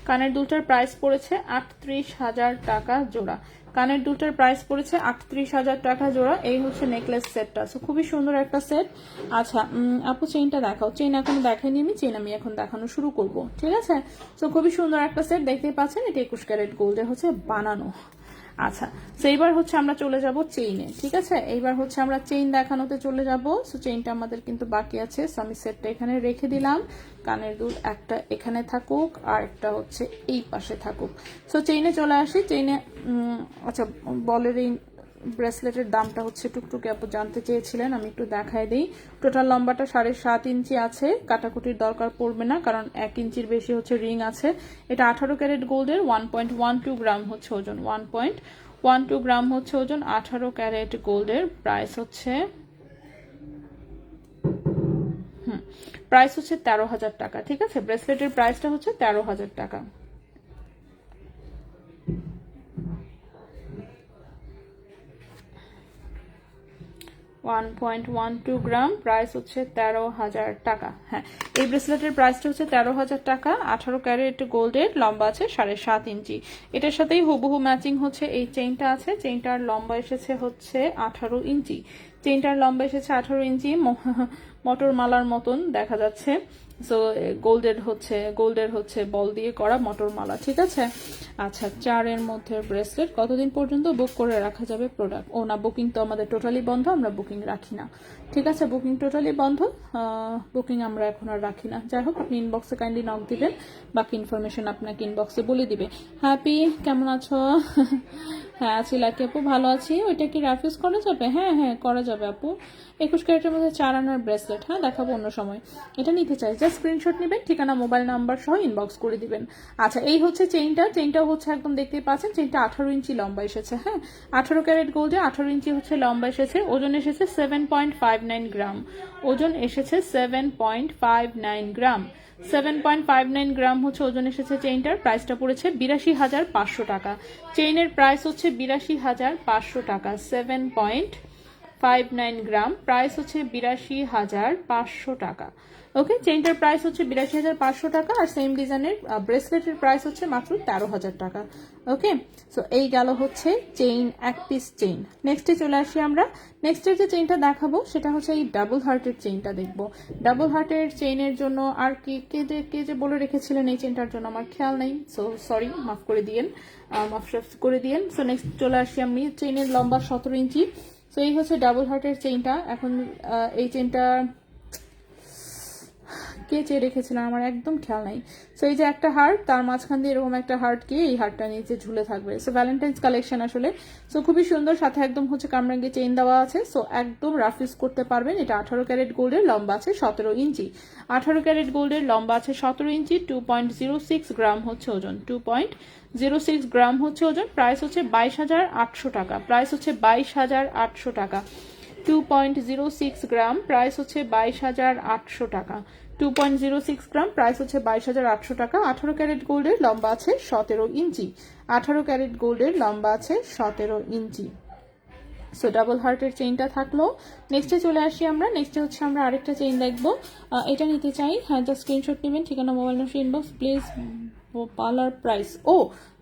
কানের দুলটার প্রাইস পড়েছে 38,000 টাকা জোড়া। কানের দুলটার প্রাইস পড়েছে 38,000 টাকা জোড়া। এই হচ্ছে নেকলেস সেটটা। সো খুবই সুন্দর একটা সেট। আচ্ছা আপু, চেইনটা দেখাও। চেইন এখন দেখাইনি আমি, চেইন আমি এখন দেখানো শুরু করব। ঠিক আছে, সো খুবই সুন্দর একটা সেট, দেখতে পাচ্ছেন। এটা 21 ক্যারেট গোল্ডের হচ্ছে বানানো। আচ্ছা, তো এইবার হচ্ছে আমরা চলে যাব চেইনে। ঠিক আছে, এইবার হচ্ছে আমরা চেইন দেখানোতে চলে যাব। সো চেইনটা আমাদের কিন্তু বাকি আছে, সো আমি সেটটা এখানে রেখে দিলাম। কানের দুল একটা এখানে থাকুক আর একটা হচ্ছে এই পাশে থাকুক। সো চেইনে চলে আসি। চেইনে আচ্ছা, বলের এই ব্রেসলেটের দামটা হচ্ছে টুকটুকে আপু জানতে চেয়েছিলেন, আমি একটু দেখাই দিই। টোটাল লম্বাটা 7.5 ইঞ্চি আছে, কাটাকুটির দরকার পড়বে না কারণ 1 ইঞ্চির বেশি হচ্ছে রিং আছে। এটা 18 ক্যারেট গোল্ডের, 1.12 গ্রাম হচ্ছে ওজন, 1.12 গ্রাম হচ্ছে ওজন, 18 ক্যারেট গোল্ডের। প্রাইস হচ্ছে 13,000 টাকা। ঠিক আছে, ব্রেসলেটের প্রাইসটা হচ্ছে 13,000 টাকা। 1.12 গ্রাম, প্রাইস হচ্ছে 13,000 টাকা। হ্যাঁ, এই ব্রেসলেটের প্রাইসটা হচ্ছে 13,000 টাকা। 18 ক্যারেট গোল্ডের, লম্বা আছে 7.5 ইঞ্চি। এটার সাথেই হুবহু ম্যাচিং হচ্ছে এই চেইনটা আছে। চেইনটার লম্বা এসেছে হচ্ছে 18 ইঞ্চি। চেইনটার লম্বা এসেছে 18 ইঞ্চি, মটর মালার মতন দেখা যাচ্ছে। সো গোল্ডের হচ্ছে বল দিয়ে করা মটর মালা। ঠিক আছে, আচ্ছা, 4 মধ্যে ব্রেসলেট কতদিন পর্যন্ত বুক করে রাখা যাবে প্রোডাক্ট? ও না, বুকিং তো আমাদের টোটালি বন্ধ, আমরা বুকিং রাখি না। ঠিক আছে, বুকিং টোটালি বন্ধ, বুকিং আমরা এখন আর রাখি না। যাই হোক, আপনি ইনবক্সে কাইন্ডলি নক দিবেন, বাকি ইনফরমেশন আপনাকে ইনবক্সে বলে দিবে। হ্যাপি, কেমন আছো? হ্যাঁ আছি লাকি আপু, ভালো আছি। ওইটা কি রাফিউজ করা যাবে? হ্যাঁ হ্যাঁ, করা যাবে আপু। 21 ক্যারেটের মধ্যে 4 আনার ব্রেসলেট, হ্যাঁ দেখাবো অন্য সময়। এটা নিতে চাই, জাস্ট স্ক্রিনশট নেবেন, ঠিকানা মোবাইল নাম্বার সহ ইনবক্স করে দিবেন। আচ্ছা, এই হচ্ছে চেইনটাও হচ্ছে একদম দেখতেই পাচ্ছেন, চেইনটা 18 ইঞ্চি লম্বা এসেছে। হ্যাঁ, 18 ক্যারেট গোল্ডে 18 ইঞ্চি হচ্ছে লম্বা এসেছে। ওজন এসেছে 7.59 গ্রাম। ওজন এসেছে 7.59 গ্রাম। 7.59 গ্রাম হচ্ছে ওজন এসেছে চেইনটার। প্রাইসটা পড়েছে 82,500 টাকা। চেইনের প্রাইস হচ্ছে 82,500 টাকা। 7.59 গ্রাম, প্রাইস হচ্ছে 82,500 টাকা। ওকে, চেইনটার প্রাইস হচ্ছে 82,500 টাকা। আর সেম ডিজাইনের ব্রেসলেটের প্রাইস হচ্ছে মাত্র 13,000 টাকা। ওকে, সো এই গেল হচ্ছে চেইন, এক পিস চেইন। নেক্সটে চলে আসি আমরা। নেক্সটের যে চেইনটা দেখাবো সেটা হচ্ছে এই ডাবল হার্টের চেইনটা দেখবো। ডাবল হার্টের চেইনের জন্য আর কে যে বলে রেখেছিলেন এই চেইনটার জন্য আমার খেয়াল নেই, সো সরি, মাফ করে দিয়েন। সো নেক্সট চলে আসি আমি। চেইনের লম্বা 17 ইঞ্চি। সো এই হচ্ছে ডাবল হার্টের চেইনটা। এখন এই চেইনটা কে চেয়ে রেখেছিলাম আমার একদম খেয়াল নাই। সো এই যে একটা হার্ট, তার মাঝখান দিয়ে এরকম একটা হার্ট গিয়ে এই হার্টটা নিচে ঝুলে থাকবে। সো ভ্যালেন্টাইন্স কালেকশন আসলে। সো খুবই সুন্দর, সাথে একদম হচ্ছে কামরাঙ্গি চেইন দেওয়া আছে। সো একদম রাফ ইউজ করতে পারবেন। এটা 18 ক্যারেট গোল্ডের, লম্বা আছে 17 ইঞ্চি। 18 ক্যারেট গোল্ডের, লম্বা আছে 17 ইঞ্চি। 2.06 গ্রাম হচ্ছে ওজন, 2.06 গ্রাম হচ্ছে ওজন। প্রাইস হচ্ছে 22,800 টাকা। প্রাইস হচ্ছে 22,800 টাকা। 2.06 গ্রাম, প্রাইস হচ্ছে 22,800 টাকা। 2.06 গ্রাম, প্রাইস হচ্ছে 22,800 টাকা। 18 ক্যারেট গোল্ডের, লম্বা আছে 17 ইঞ্চি। 18 ক্যারেট গোল্ডের, লম্বা আছে 17 ইঞ্চি। সো ডাবল হার্টের চেইনটা থাকলো। নেক্সটে চলে আসি আমরা। নেক্সটে হচ্ছে আমরা আরেকটা চেইন দেখবো। এটা নিতে চাই, হ্যাঁ জাস্ট স্ক্রিনশট নেবেন, ঠিকানা mobile number inbox please. Parlour price, ও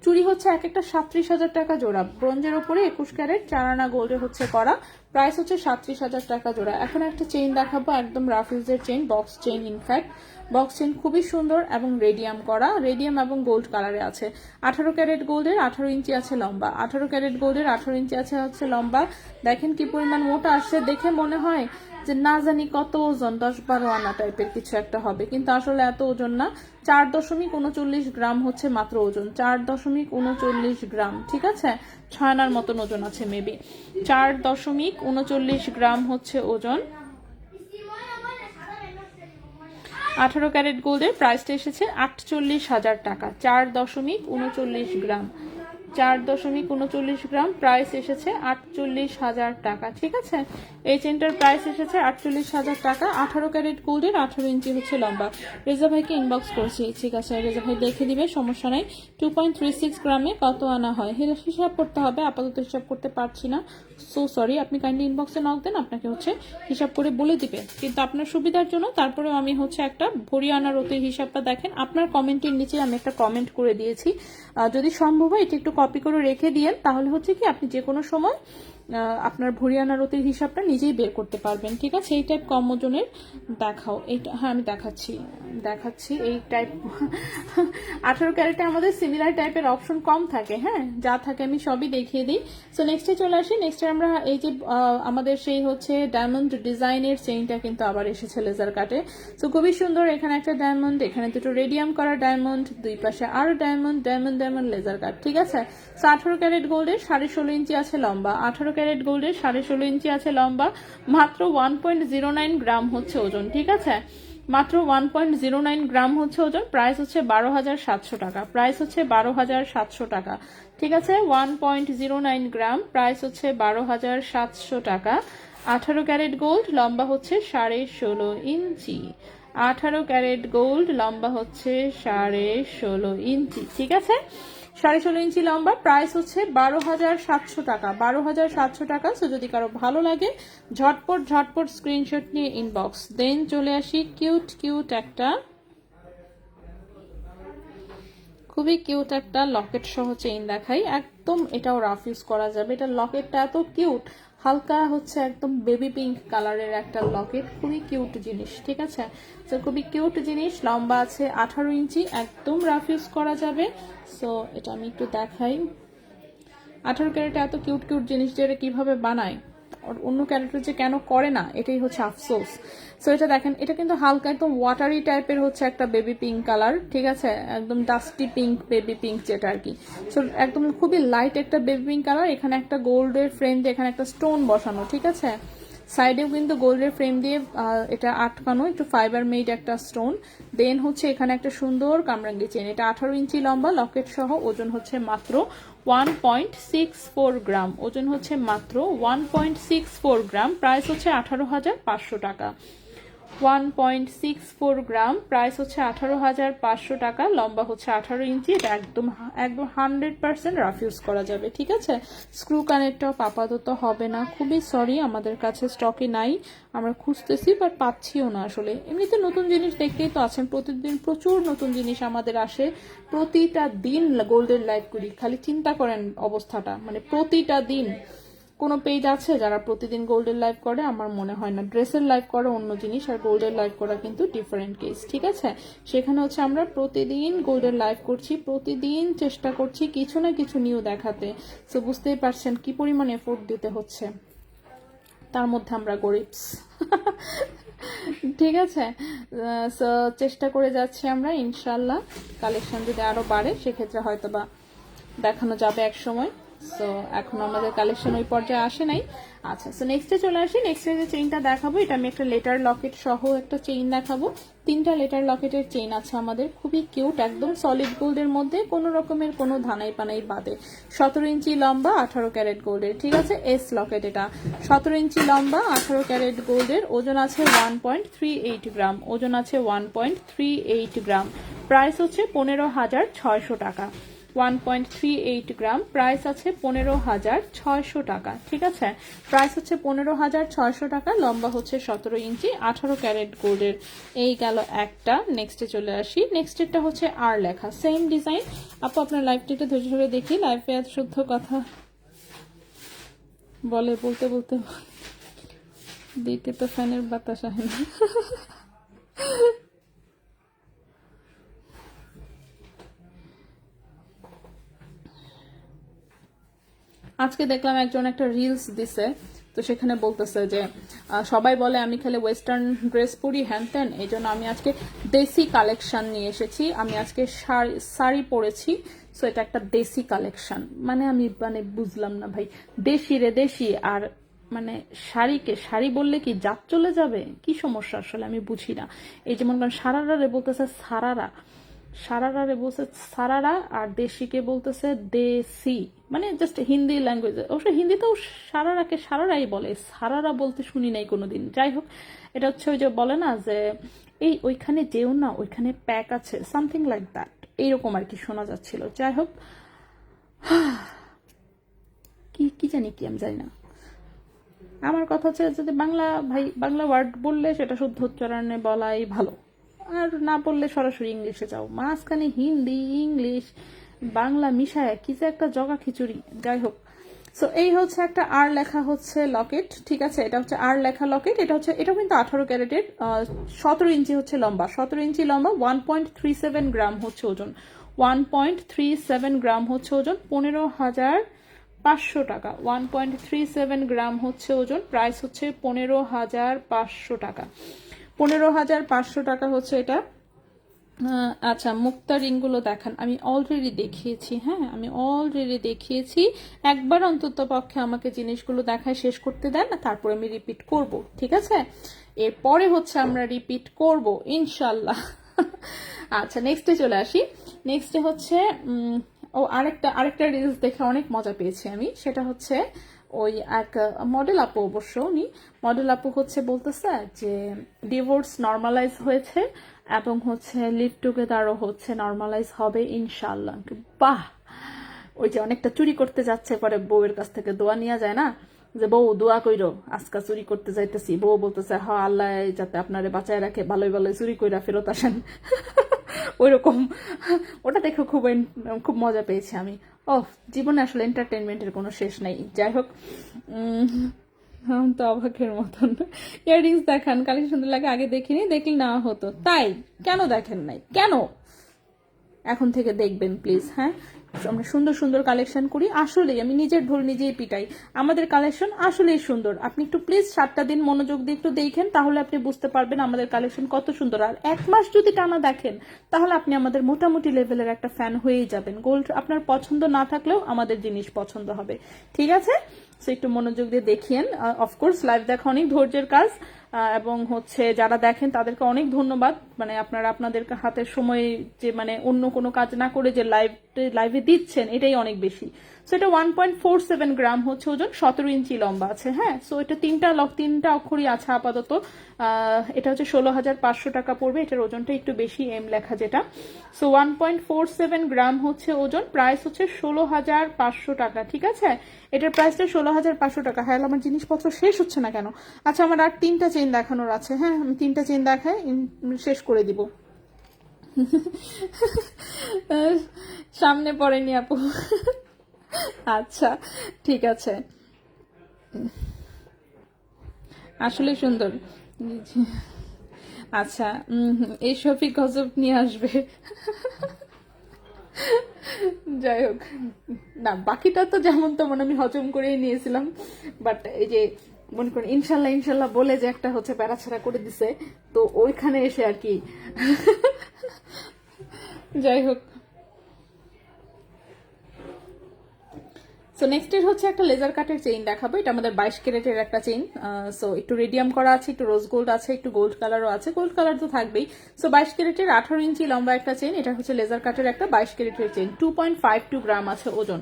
চুড়ি হচ্ছে এক একটা 37,000 টাকা জোড়া। ব্রোঞ্জের ওপরে 21 ক্যারেট 4 আনা গোল্ডে হচ্ছে করা। প্রাইস হচ্ছে 37,000 টাকা জোড়া। এখন একটা চেইন দেখাবো, একদম রাফিউজের chain, box chain. In fact box chain খুবই সুন্দর এবং রেডিয়াম করা, রেডিয়াম এবং গোল্ড কালারে আছে। 18 ক্যারেট গোল্ডের, 18 ইঞ্চি আছে লম্বা। 18 ক্যারেট গোল্ডের, 18 ইঞ্চি আছে হচ্ছে লম্বা। দেখেন কি পরিমাণ মোটা আসছে, দেখে মনে হয় যে না জানি কত ওজন, 10-12 আনা টাইপের কিছু একটা হবে, কিন্তু আসলে এত ওজন না। 4.39 গ্রাম হচ্ছে মাত্র ওজন, 4.39 গ্রাম। ঠিক আছে, 6 আনার মতন ওজন আছে মেবি। 4.39 গ্রাম হচ্ছে ওজন। 18 ক্যারেট গোল্ডের প্রাইসটা এসেছে 48,000 টাকা। 4.39 গ্রাম, 4.39 গ্রাম, প্রাইস এসেছে 48,000 টাকা। ঠিক আছে, এই চেনটার প্রাইস এসেছে 48,000 টাকা। 18 ক্যারেট গোল্ডের, 18 ইঞ্চি হচ্ছে লম্বা। রেজা ভাইকে ইনবক্স করছি, ঠিক আছে, রেজা ভাই দেখে দিবে, সমস্যা নাই। 2.36 গ্রামে কত আনা হয় হিসাব করতে হবে, আপাতত হিসাব করতে পারছি না, সো সরি। আপনি কাইন্ডলি ইনবক্সে নক দেন, আপনাকে হচ্ছে হিসাব করে বলে দিবে, কিন্তু আপনার সুবিধার জন্য তারপরেও আমি হচ্ছে একটা ভরি আনার অতির হিসাবটা দেখেন। আপনার কমেন্টের নিচে আমি একটা কমেন্ট করে দিয়েছি, যদি সম্ভব হয় এটা একটু কপি করে রেখে দিয়েন, তাহলে হচ্ছে কি আপনি যে কোনো সময় আপনার ভুঁড়িয়ানা রতির হিসাবটা নিজেই বের করতে পারবেন। ঠিক আছে, এই টাইপ কম ওজনের দেখাও। এইটা হ্যাঁ আমি দেখাচ্ছি এই টাইপ 18 ক্যারেটে আমাদের সিমিলার টাইপের অপশন কম থাকে। হ্যাঁ, যা থাকে আমি সবই দেখিয়ে দিই। সো নেক্সটে চলে আসি। নেক্সটে আমরা এই যে আমাদের সেই হচ্ছে ডায়মন্ড ডিজাইনের চেইনটা কিন্তু আবার এসেছে লেজার কাটে। সো খুবই সুন্দর। এখানে একটা ডায়মন্ড, এখানে দুটো রেডিয়াম করা ডায়মন্ড, দুই পাশে আরো ডায়মন্ড লেজার কাট। ঠিক আছে। সো 18 ক্যারেট গোল্ডের 16.5 ইঞ্চি আছে লম্বা, 18 ক্যারেট গোল্ডের 16.5 ইঞ্চি আছে লম্বা, মাত্র 1.09 গ্রাম হচ্ছে ওজন। ঠিক আছে, মাত্র 1.09 গ্রাম হচ্ছে ওজন। প্রাইস হচ্ছে 12,700 টাকা। প্রাইস হচ্ছে 12,700 টাকা। ঠিক আছে, 1.09 গ্রাম, প্রাইস হচ্ছে 12,700 টাকা। 18 ক্যারেট গোল্ড, লম্বা হচ্ছে 16.5 ইঞ্চি। 18 ক্যারেট গোল্ড, লম্বা হচ্ছে 16.5 ইঞ্চি। ঠিক আছে, 16.5 ইঞ্চি লম্বা। প্রাইস হচ্ছে 12,700 টাকা। 12,700 টাকা। সো যদি কারো ভালো লাগে ঝটপট স্ক্রিনশট নিয়ে ইনবক্স দেন। চলে আসি কিউট একটা, খুবই কিউট একটা লকেট সহ চেইন দেখাই। একদম এটাও রাফ ইউজ করা যাবে। এটা লকেটটা এত কিউট, হালকা হচ্ছে একদম বেবি পিঙ্ক কালারের একটা লকেট, খুবই কিউট জিনিস। ঠিক আছে, তো খুবই কিউট জিনিস। লম্বা আছে 18 ইঞ্চি, একদম রাফ ইউজ করা যাবে। সো এটা আমি একটু দেখাই। 18 ক্যারেটে এত কিউট জিনিস যে এটা কিভাবে বানায়, অন্য ক্যারেক্টার যে কেন করে না, এটাই হচ্ছে আফসোস। সো এটা দেখেন, এটা কিন্তু হালকা একদম ওয়াটারি টাইপের হচ্ছে একটা বেবি পিঙ্ক কালার। ঠিক আছে, একদম ডাস্টি পিঙ্ক, বেবি পিঙ্ক যেটা আর কি। সো একদম খুবই লাইট একটা বেবি পিঙ্ক কালার। এখানে একটা গোল্ডের ফ্রেম দিয়ে এখানে একটা স্টোন বসানো। ঠিক আছে, সাইডেও কিন্তু গোল্ডের ফ্রেম দিয়ে এটা আটকানো, একটু ফাইবার মেড একটা স্টোন। দেন হচ্ছে এখানে একটা সুন্দর কামরাঙ্গি চেন। এটা 18 ইঞ্চি লম্বা, লকেট সহ। ওজন হচ্ছে মাত্র 1.64 গ্রাম। ওজন হচ্ছে মাত্র 1.64 গ্রাম। প্রাইস হচ্ছে 18,500 টাকা। 1.64 গ্রাম, প্রাইস হচ্ছে 18,500 টাকা। লম্বা হচ্ছে 18 ইঞ্চি। এটা একদম 100% রাফ ইউজ করা যাবে। ঠিক আছে, স্ক্রু কানেক্টটা আপাতত হবে না, খুবই সরি, আমাদের কাছে স্টকে নাই। আমরা খুঁজতেছি বাট পাচ্ছিও না আসলে। এমনিতে নতুন জিনিস দেখতেই তো আছেন, প্রতিদিন প্রচুর নতুন জিনিস আমাদের আসে। প্রতিটা দিন গোল্ডের লাইভ করি, খালি চিন্তা করেন অবস্থাটা, মানে প্রতিটা দিন। কোনো পেজ আছে যারা প্রতিদিন গোল্ডের লাইভ করে? আমার মনে হয় না। ড্রেসের লাইভ করা অন্য জিনিস, আর গোল্ডের লাইভ করা কিন্তু ডিফারেন্ট কেস। ঠিক আছে, সেখানে হচ্ছে আমরা প্রতিদিন গোল্ডের লাইভ করছি, প্রতিদিন চেষ্টা করছি কিছু না কিছু নিউ দেখাতে। সো বুঝতেই পারছেন কি পরিমাণ এফোর্ট দিতে হচ্ছে, তার মধ্যে আমরা গরিবস। ঠিক আছে, সো চেষ্টা করে যাচ্ছি আমরা, ইনশাল্লাহ কালেকশন যদি আরো বাড়ে সেক্ষেত্রে হয়তো বা দেখানো যাবে এক সময়। সো এখন আমাদের কালেকশন ওই পর্যায়ে আসে নাই। আচ্ছা, সো নেক্সটে চলে আসি। নেক্সটে যে চেইনটা দেখাবো, এটা আমি একটা লেটার লকেট সহ একটা চেইন দেখাবো। 3টা লেটার লকেটের চেইন আছে আমাদের, খুবই কিউট, একদম সলিড গোল্ডের মধ্যে, কোনো রকমের কোনো ধানাই পানাই বাদে। 17 ইঞ্চি লম্বা, 18 ক্যারেট গোল্ডের। ঠিক আছে, এস লকেট এটা। 17 ইঞ্চি লম্বা, 18 ক্যারেট গোল্ডের। ওজন আছে 1.38 গ্রাম। ওজন আছে 1.38 গ্রাম। প্রাইস হচ্ছে 15,600 টাকা। 1.38 গ্রাম। প্রাইস আছে 15,600 টাকা। ঠিক আছে, প্রাইস হচ্ছে 15,600 টাকা। লম্বা হচ্ছে 17 ইঞ্চি, 18 ক্যারেট গোল্ডের। এই গেল একটা। নেক্সটে চলে আসি। নেক্সটেরটা হচ্ছে আর লেখা, সেম ডিজাইন। আপু আপনার লাইভটা একটু ধৈর্য ধরে দেখি। লাইভে এত শুদ্ধ কথা বলতে দিতে তো ফ্যানের বাতাস আসে না। আজকে দেখলাম একজন একটা রিলস দিছে, তো সেখানে বলতেছে যে সবাই বলে আমি খালি ওয়েস্টার্ন ড্রেস পরি, হ্যান ত্যান, এই জন্য আমি আজকে দেশি কালেকশন নিয়ে এসেছি। আমি আজকে শাড়ি পরেছি, সো এটা একটা দেশি কালেকশন। মানে আমি বুঝলাম না ভাই, দেশি রে দেশি, আর মানে শাড়িকে শাড়ি বললে কি জাত চলে যাবে? কি সমস্যা আসলে আমি বুঝি না। এই যেমন সারারা রে বলতেছে সারারা রে বলছে সারারা, আর দেশিকে বলতেছে দেশি। মানে জাস্ট হিন্দি ল্যাঙ্গুয়েজ, অবশ্য হিন্দিতেও সারারাকে সারারাই বলে, সারারা বলতে শুনি নাই কোনোদিন। যাই হোক, এটা হচ্ছে ওই যে বলে না যে এই ওইখানে যেও না, ওইখানে প্যাক আছে, সামথিং লাইক দ্যাট, এইরকম আর কি শোনা যাচ্ছিল। যাই হোক, কি জানি, কি আমি জানি না। আমার কথা হচ্ছে যদি বাংলা ওয়ার্ড বললে সেটা শুদ্ধ উচ্চারণে বলাই ভালো, আর না বললে সরাসরি ইংলিশে যাও। মাঝখানে হিন্দি ইংলিশ বাংলা মিশায় কি যে একটা জগা খিচুড়ি। যাই হোক, সো এই হচ্ছে একটা আর লেখা হচ্ছে লকেট, ঠিক আছে, এটা হচ্ছে আর লেখা লকেট, এটা কিন্তু 18 ক্যারেটের, 17 ইঞ্চি হচ্ছে লম্বা, 17 ইঞ্চি লম্বা, 1.37 গ্রাম হচ্ছে ওজন, 1.37 গ্রাম হচ্ছে ওজন, 15,500 টাকা, 1.37 গ্রাম হচ্ছে ওজন, প্রাইস হচ্ছে 15,500 টাকা, 15,500 টাকা হচ্ছে এটা। আচ্ছা, মুক্তা রিংগুলো দেখান, আমি অলরেডি দেখিয়েছি, হ্যাঁ আমি অলরেডি দেখিয়েছি, একবার অন্তত পক্ষে আমাকে জিনিসগুলো দেখায় শেষ করতে দেন, তারপর আমি রিপিট করব, ঠিক আছে, এরপরে হচ্ছে আমরা রিপিট করব ইনশাল্লাহ। আচ্ছা, নেক্সটে চলে আসি। নেক্সটে হচ্ছে আরেকটা রিলস দেখে অনেক মজা পেয়েছি আমি, সেটা হচ্ছে ওই এক মডেল আপু, অবশ্য উনি মডেল আপু হচ্ছে বলতেছে যে ডিভোর্স নর্মালাইজ হয়েছে এবং হচ্ছে লিভ টুগেদারও হচ্ছে নর্মালাইজ হবে ইনশাল্লাহ। বাহ, ওই যে অনেকটা চুরি করতে যাচ্ছে, পরে বউয়ের কাছ থেকে দোয়া নেওয়া যায় না, যে বউ দোয়া কইরো, আজকা চুরি করতে যাইতেছি, বউ বলতেছে হ আল্লাহ যাতে আপনারে বাঁচায় রাখে, ভালোই ভালোই চুরি কইরা ফেরত আসেন। ওইরকম, ওটা দেখে খুব মজা পেয়েছি আমি। ও, জীবনে আসলে এন্টারটেনমেন্টের কোনো শেষ নাই। যাই হোক, তো অবাকের মতন ইয়াররিংস দেখান, কালেকশন সুন্দর লাগে, আগে দেখিনি, দেখলে না হতো, তাই কেন দেখেন নাই কেন? এখন থেকে দেখবেন প্লিজ, হ্যাঁ আমরা সুন্দর সুন্দর কালেকশন করি, আসলেই আমি নিজের ঢোল নিজেই পিটাই, আমাদের কালেকশন আসলেই সুন্দর। আপনি একটু প্লিজ 7টা দিন মনোযোগ দিয়ে একটু দেখেন, তাহলে আপনি বুঝতে পারবেন আমাদের কালেকশন কত সুন্দর। আর 1 মাস যদি টানা দেখেন, তাহলে আপনি আমাদের মোটামুটি লেভেলের একটা ফ্যান হয়েই যাবেন। গোল্ড আপনার পছন্দ না থাকলেও আমাদের জিনিস পছন্দ হবে, ঠিক আছে। সো একটু মনোযোগ দিয়ে দেখিয়েন। অফকোর্স লাইভ দেখা অনেক ধৈর্যের কাজ, এবং হচ্ছে যারা দেখেন তাদেরকে অনেক ধন্যবাদ, মানে আপনারা আপনাদের হাতের সময় যে মানে অন্য কোনো কাজ না করে যে লাইভে দিচ্ছেন, এটাই অনেক বেশি। সো এটা 1.47 গ্রাম হচ্ছে ওজন, 17 ইঞ্চি লম্বা আছে, হ্যাঁ। সো এটা তিনটা অক্ষরই আছে আপাতত। এটা হচ্ছে 16,500 টাকা পড়বে, এটার ওজনটা একটু বেশি, এম লেখা যেটা। সো 1.47 গ্রাম হচ্ছে ওজন, প্রাইস হচ্ছে 16,500 টাকা, ঠিক আছে। এটার প্রাইসটা 16,500 টাকা। হ্যাঁ, আমার জিনিসপত্র শেষ হচ্ছে না কেন? আচ্ছা, আমার আর 3টা চেইন দেখানোর আছে, হ্যাঁ আমি 3টা চেইন দেখাই, শেষ করে দিব। সামনে পড়েনি আপু। আচ্ছা, ঠিক আছে, আসলে সুন্দর। আচ্ছা, এই শফিক গজব নিয়ে আসবে। যাই হোক, না বাকিটা তো যেমন তেমন আমি হজম করেই নিয়েছিলাম, বাট এই যে মনে করেন ইনশাল্লাহ ইনশাল্লাহ বলে যে একটা হচ্ছে প্যারাছাড়া করে দিছে, তো ওইখানে এসে আর কি। যাই হোক, সো নেক্সট এর হচ্ছে একটা লেজার কাটের চেইন দেখাবো, এটা আমাদের 22 ক্যারেটের একটা চেইন। সো একটু রেডিয়াম করা আছে, একটু রোজ গোল্ড আছে, একটু গোল্ড কালারও আছে, গোল্ড কালার তো থাকবেই। সো 22 ক্যারেটের 18 ইঞ্চি লম্বা একটা চেইন, এটা হচ্ছে লেজার কাটের একটা 22 ক্যারেটের চেইন, 2.52 গ্রাম আছে ওজন,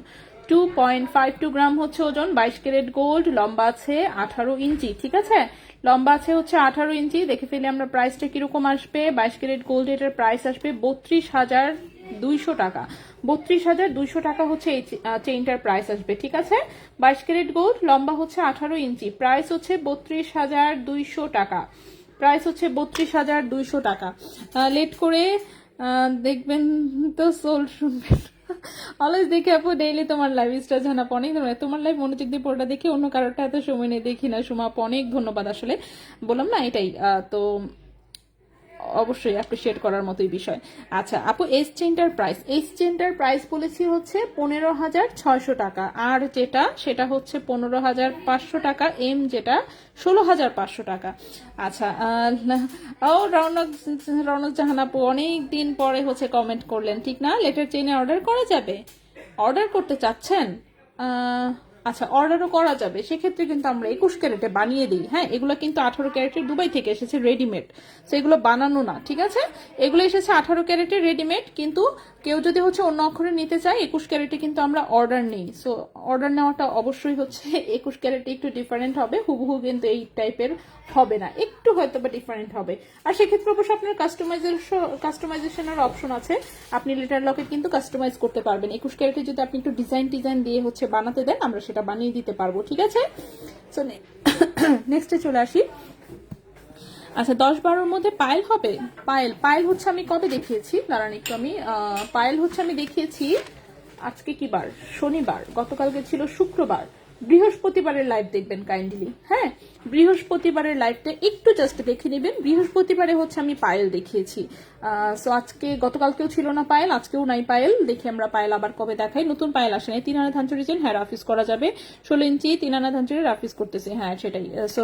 2.52 গ্রাম হচ্ছে ওজন, 22 ক্যারেট গোল্ড, লম্বা আছে 18 ইঞ্চি, ঠিক আছে, লম্বা আছে হচ্ছে 18 ইঞ্চি। দেখে ফেলে আমরা প্রাইসটা কিরকম আসবে। 22 ক্যারেট গোল্ড এটার প্রাইস আসবে 32,200 টাকা, 32,200 টাকা হচ্ছে এই চেইনটার প্রাইস আসবে, ঠিক আছে। 22 ক্যারেট গোল্ড, লম্বা হচ্ছে 18 ইঞ্চি, প্রাইস হচ্ছে 32,200 টাকা, প্রাইস হচ্ছে 32,200 টাকা। লেট করে দেখবেন তো সোল শুনবেন। অলওয়েজ দেখি আপু ডেইলি তোমার লাইভ স্টার জানা, অনেক ধন্যবাদ। তোমার লাইভ মনোযোগ দিয়ে পড়াটা দেখি, অন্য কারোরটা এত সময় নেই, দেখি না। সুমা আপু অনেক ধন্যবাদ, আসলে বললাম না এটাই তো অবশ্যই অ্যাপ্রিসিয়েট করার মতোই বিষয়। আচ্ছা আপু, এস চেনটার প্রাইস বলেছি হচ্ছে 15,600 টাকা, আর যেটা সেটা হচ্ছে 15,500 টাকা, এম যেটা 16,500 টাকা। আচ্ছা, ও রৌনক জাহান আপু অনেক দিন পরে হচ্ছে কমেন্ট করলেন, ঠিক না? লেটার চেইনে অর্ডার করা যাবে? অর্ডার করতে চাচ্ছেন? আচ্ছা, অর্ডারও করা যাবে, সেক্ষেত্রে কিন্তু আমরা 21 ক্যারেটে বানিয়ে দিই, হ্যাঁ। এগুলো কিন্তু 18 ক্যারেটের দুবাই থেকে এসেছে রেডিমেড, তো এগুলো বানানো না, ঠিক আছে। এগুলো এসেছে 18 ক্যারেটের রেডিমেড, কিন্তু কেউ যদি হচ্ছে অন্য অক্ষরে নিতে চায় 21 ক্যারেটে কিন্তু আমরা অর্ডার নিই। সো অর্ডার নেওয়াটা অবশ্যই হচ্ছে 21 ক্যারেটে একটু ডিফারেন্ট হবে, হুবহু কিন্তু এই টাইপের হবে না, একটু হয়তো বা ডিফারেন্ট হবে। আর সেক্ষেত্রে অবশ্য আপনার কাস্টমাইজেশনের অপশন আছে, আপনি লেটার লকেট কিন্তু কাস্টমাইজ করতে পারবেন। 21 ক্যারেটে যদি আপনি একটু ডিজাইন দিয়ে হচ্ছে বানাতে দেন, আমরা সেটা বানিয়ে দিতে পারবো, ঠিক আছে। সো নেক্সটে চলে আসি। আচ্ছা, 10-12-র মধ্যে পায়েল হবে? পায়েল হচ্ছে আমি কবে দেখিয়েছি, দাঁড়ান একটু, আমি পায়েল হচ্ছে আমি দেখিয়েছি, আজকে কি বার? শনিবার, গতকালকে ছিল শুক্রবার, বৃহস্পতিবারের লাইভ দেখবেন কাইন্ডলি। হ্যাঁ, বৃহস্পতিবারের লাইভটা একটু জাস্ট দেখে নেবেন। বৃহস্পতিবারে হচ্ছে আমি পায়েল দেখিয়েছি। সো আজকে গতকালকেও ছিল না পায়েল, আজকেও নাই পায়েল। দেখি আমরা পায়েল আবার কবে দেখাই। নতুন পায়েল আসে নাই। 3 আনা ধানচুরি চেন, হ্যাঁ রাফিস করা যাবে। 16 ইঞ্চি 3 আনা ধানচুরি রাফিস করতেছে, হ্যাঁ সেটাই। সো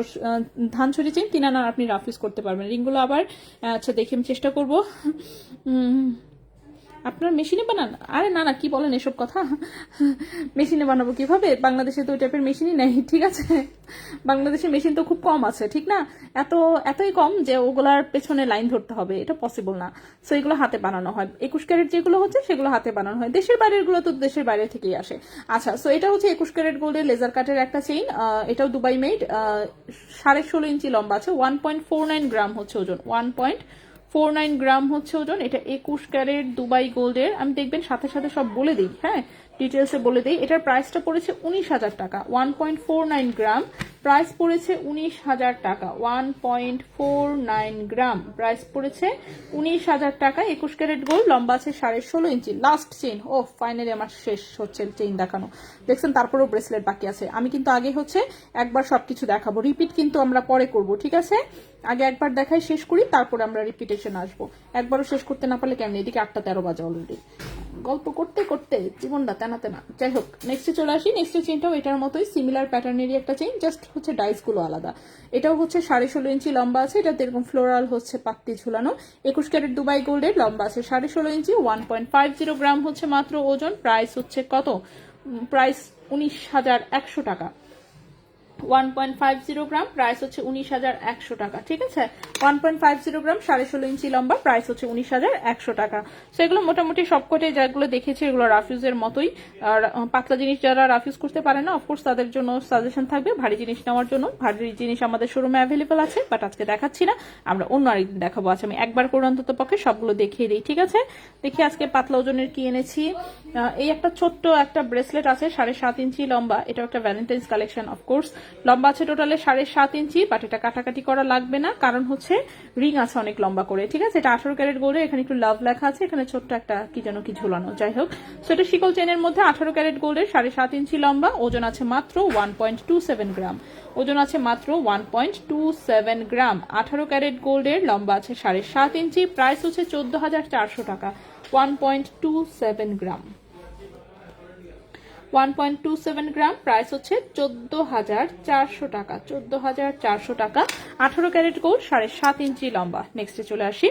ধানচুরি চেন 3 আনা আপনি রাফিস করতে পারবেন। রিংগুলো আবার আচ্ছা দেখি আমি চেষ্টা করবো। আপনার মেশিনে বানান? আরে না না, কি বলেন এসব কথা, মেশিনে বানাবো কিভাবে? বাংলাদেশে তো ওই টাইপের মেশিনই নেই, ঠিক আছে? বাংলাদেশে মেশিন তো খুব কম আছে, ঠিক না? এতই কম যে ওগুলার পেছনে লাইন ধরতে হবে, এটা পসিবল না। সো এগুলো হাতে বানানো হয়। 21 ক্যারেট যেগুলো হচ্ছে সেগুলো হাতে বানানো হয়। দেশের বাইরের গুলো তো দেশের বাইরে থেকেই আসে। আচ্ছা, সো এটা হচ্ছে 21 ক্যারেট গোল্ডের লেজার কাটের একটা চেইন। এটাও দুবাই মেড। 16.5 ইঞ্চি লম্বা আছে। 1.49 গ্রাম হচ্ছে ওজন। 1.49 গ্রাম হচ্ছে ওজন। এটা 21 ক্যারেট দুবাই গোল্ডের। আমি দেখবেন সাথে সাথে সব বলে দিই, হ্যাঁ ডিটেলসে বলে দিই। এটার প্রাইসটা পড়েছে 19,000 টাকা। 1.49 গ্রাম প্রাইস পড়েছে 19,000 টাকা। 1.49 গ্রাম প্রাইস পড়েছে 19,000 টাকা। 21 ক্যারেট গোল্ড, লম্বা আছে 16.5 ইঞ্চি। Last chain. ও ফাইনালি আমার শেষ হচ্ছে চেইন দেখানো, দেখছেন? তারপরেও ব্রেসলেট বাকি আছে। আমি কিন্তু আগে হচ্ছে একবার সবকিছু দেখাবো, রিপিট কিন্তু আমরা পরে করব, ঠিক আছে? আগে একবার দেখাই, শেষ করি, তারপরে আমরা রিপিটেশন আসবো। একবারও শেষ করতে না পারলে কেমন? এদিকে 8:13 বাজে অলরেডি। গল্প করতে করতে জীবনটা তেনা তেনা। যাই হোক, নেক্সটে চলে আসি। নেক্সট চেইনটাও এটার মতোই সিমিলার প্যাটার্নেরই একটা চেইন, জাস্ট হচ্ছে ডাইস গুলো আলাদা। এটাও হচ্ছে 16.5 ইঞ্চি লম্বা আছে। এটাতে এরকম ফ্লোরাল হচ্ছে পাত্তি ঝুলানো। 21 ক্যারেট দুবাই গোল্ডের, লম্বা আছে 16.5 ইঞ্চি। 1.50 গ্রাম হচ্ছে মাত্র ওজন। প্রাইস হচ্ছে কত? প্রাইস 19,100 টাকা। 1.50 গ্রাম প্রাইস হচ্ছে 19,100 টাকা, ঠিক আছে? 1.50 গ্রাম 16.5 ইঞ্চি লম্বা, প্রাইস হচ্ছে 19,100 টাকা। সো এগুলো মোটামুটি সবকটাই যেগুলো দেখেছি এগুলো রাফিউজের মতোই। আর পাতলা জিনিস যারা রাফিউজ করতে পারে না, অফকোর্স তাদের জন্য সাজেশন থাকবে ভারী জিনিস নেওয়ার জন্য। ভারী জিনিস আমাদের শোরুমে অ্যাভেলেবল আছে, বাট আজকে দেখাচ্ছি না, আমরা অন্য আরেকদিন দেখাবো। আচ্ছা, আমি একবার করে অন্তত পক্ষে সবগুলো দেখিয়ে দিই, ঠিক আছে? দেখি আজকে পাতলা ওজনের কি এনেছি। এই একটা ছোট্ট একটা ব্রেসলেট আছে 7.5 ইঞ্চি লম্বা। এটা একটা ভ্যালেন্টাইন্স কালেকশন। অফকোর্স লম্বা আছে টোটালে 7.5 ইঞ্চি, বাট এটা কাটাকাটি করা লাগবে না, কারণ হচ্ছে রিং আছে অনেক লম্বা করে, ঠিক আছে? এটা 18 ক্যারেট গোল্ডের। এখানে একটু লাভ লেখা আছে, এখানে ছোট্ট একটা কি যেন কি ঝুলানো। যাই হোক, সো এটা শিকল চেনের মধ্যে 18 ক্যারেট গোল্ডের, 7.5 ইঞ্চি লম্বা, ওজন আছে মাত্র 1.27 গ্রাম। ওজন আছে মাত্র 1.27 গ্রাম। 18 ক্যারেট গোল্ডের, লম্বা আছে 7.5 ইঞ্চি। প্রাইস হচ্ছে 14,400 টাকা। 1.27 গ্রাম। 1.27 গ্রাম প্রাইস হচ্ছে 14,400 টাকা। 14,400 টাকা। 18 ক্যারেট গোল্ড, 7.5 ইঞ্চি লম্বা। নেক্সটে চলে আসি।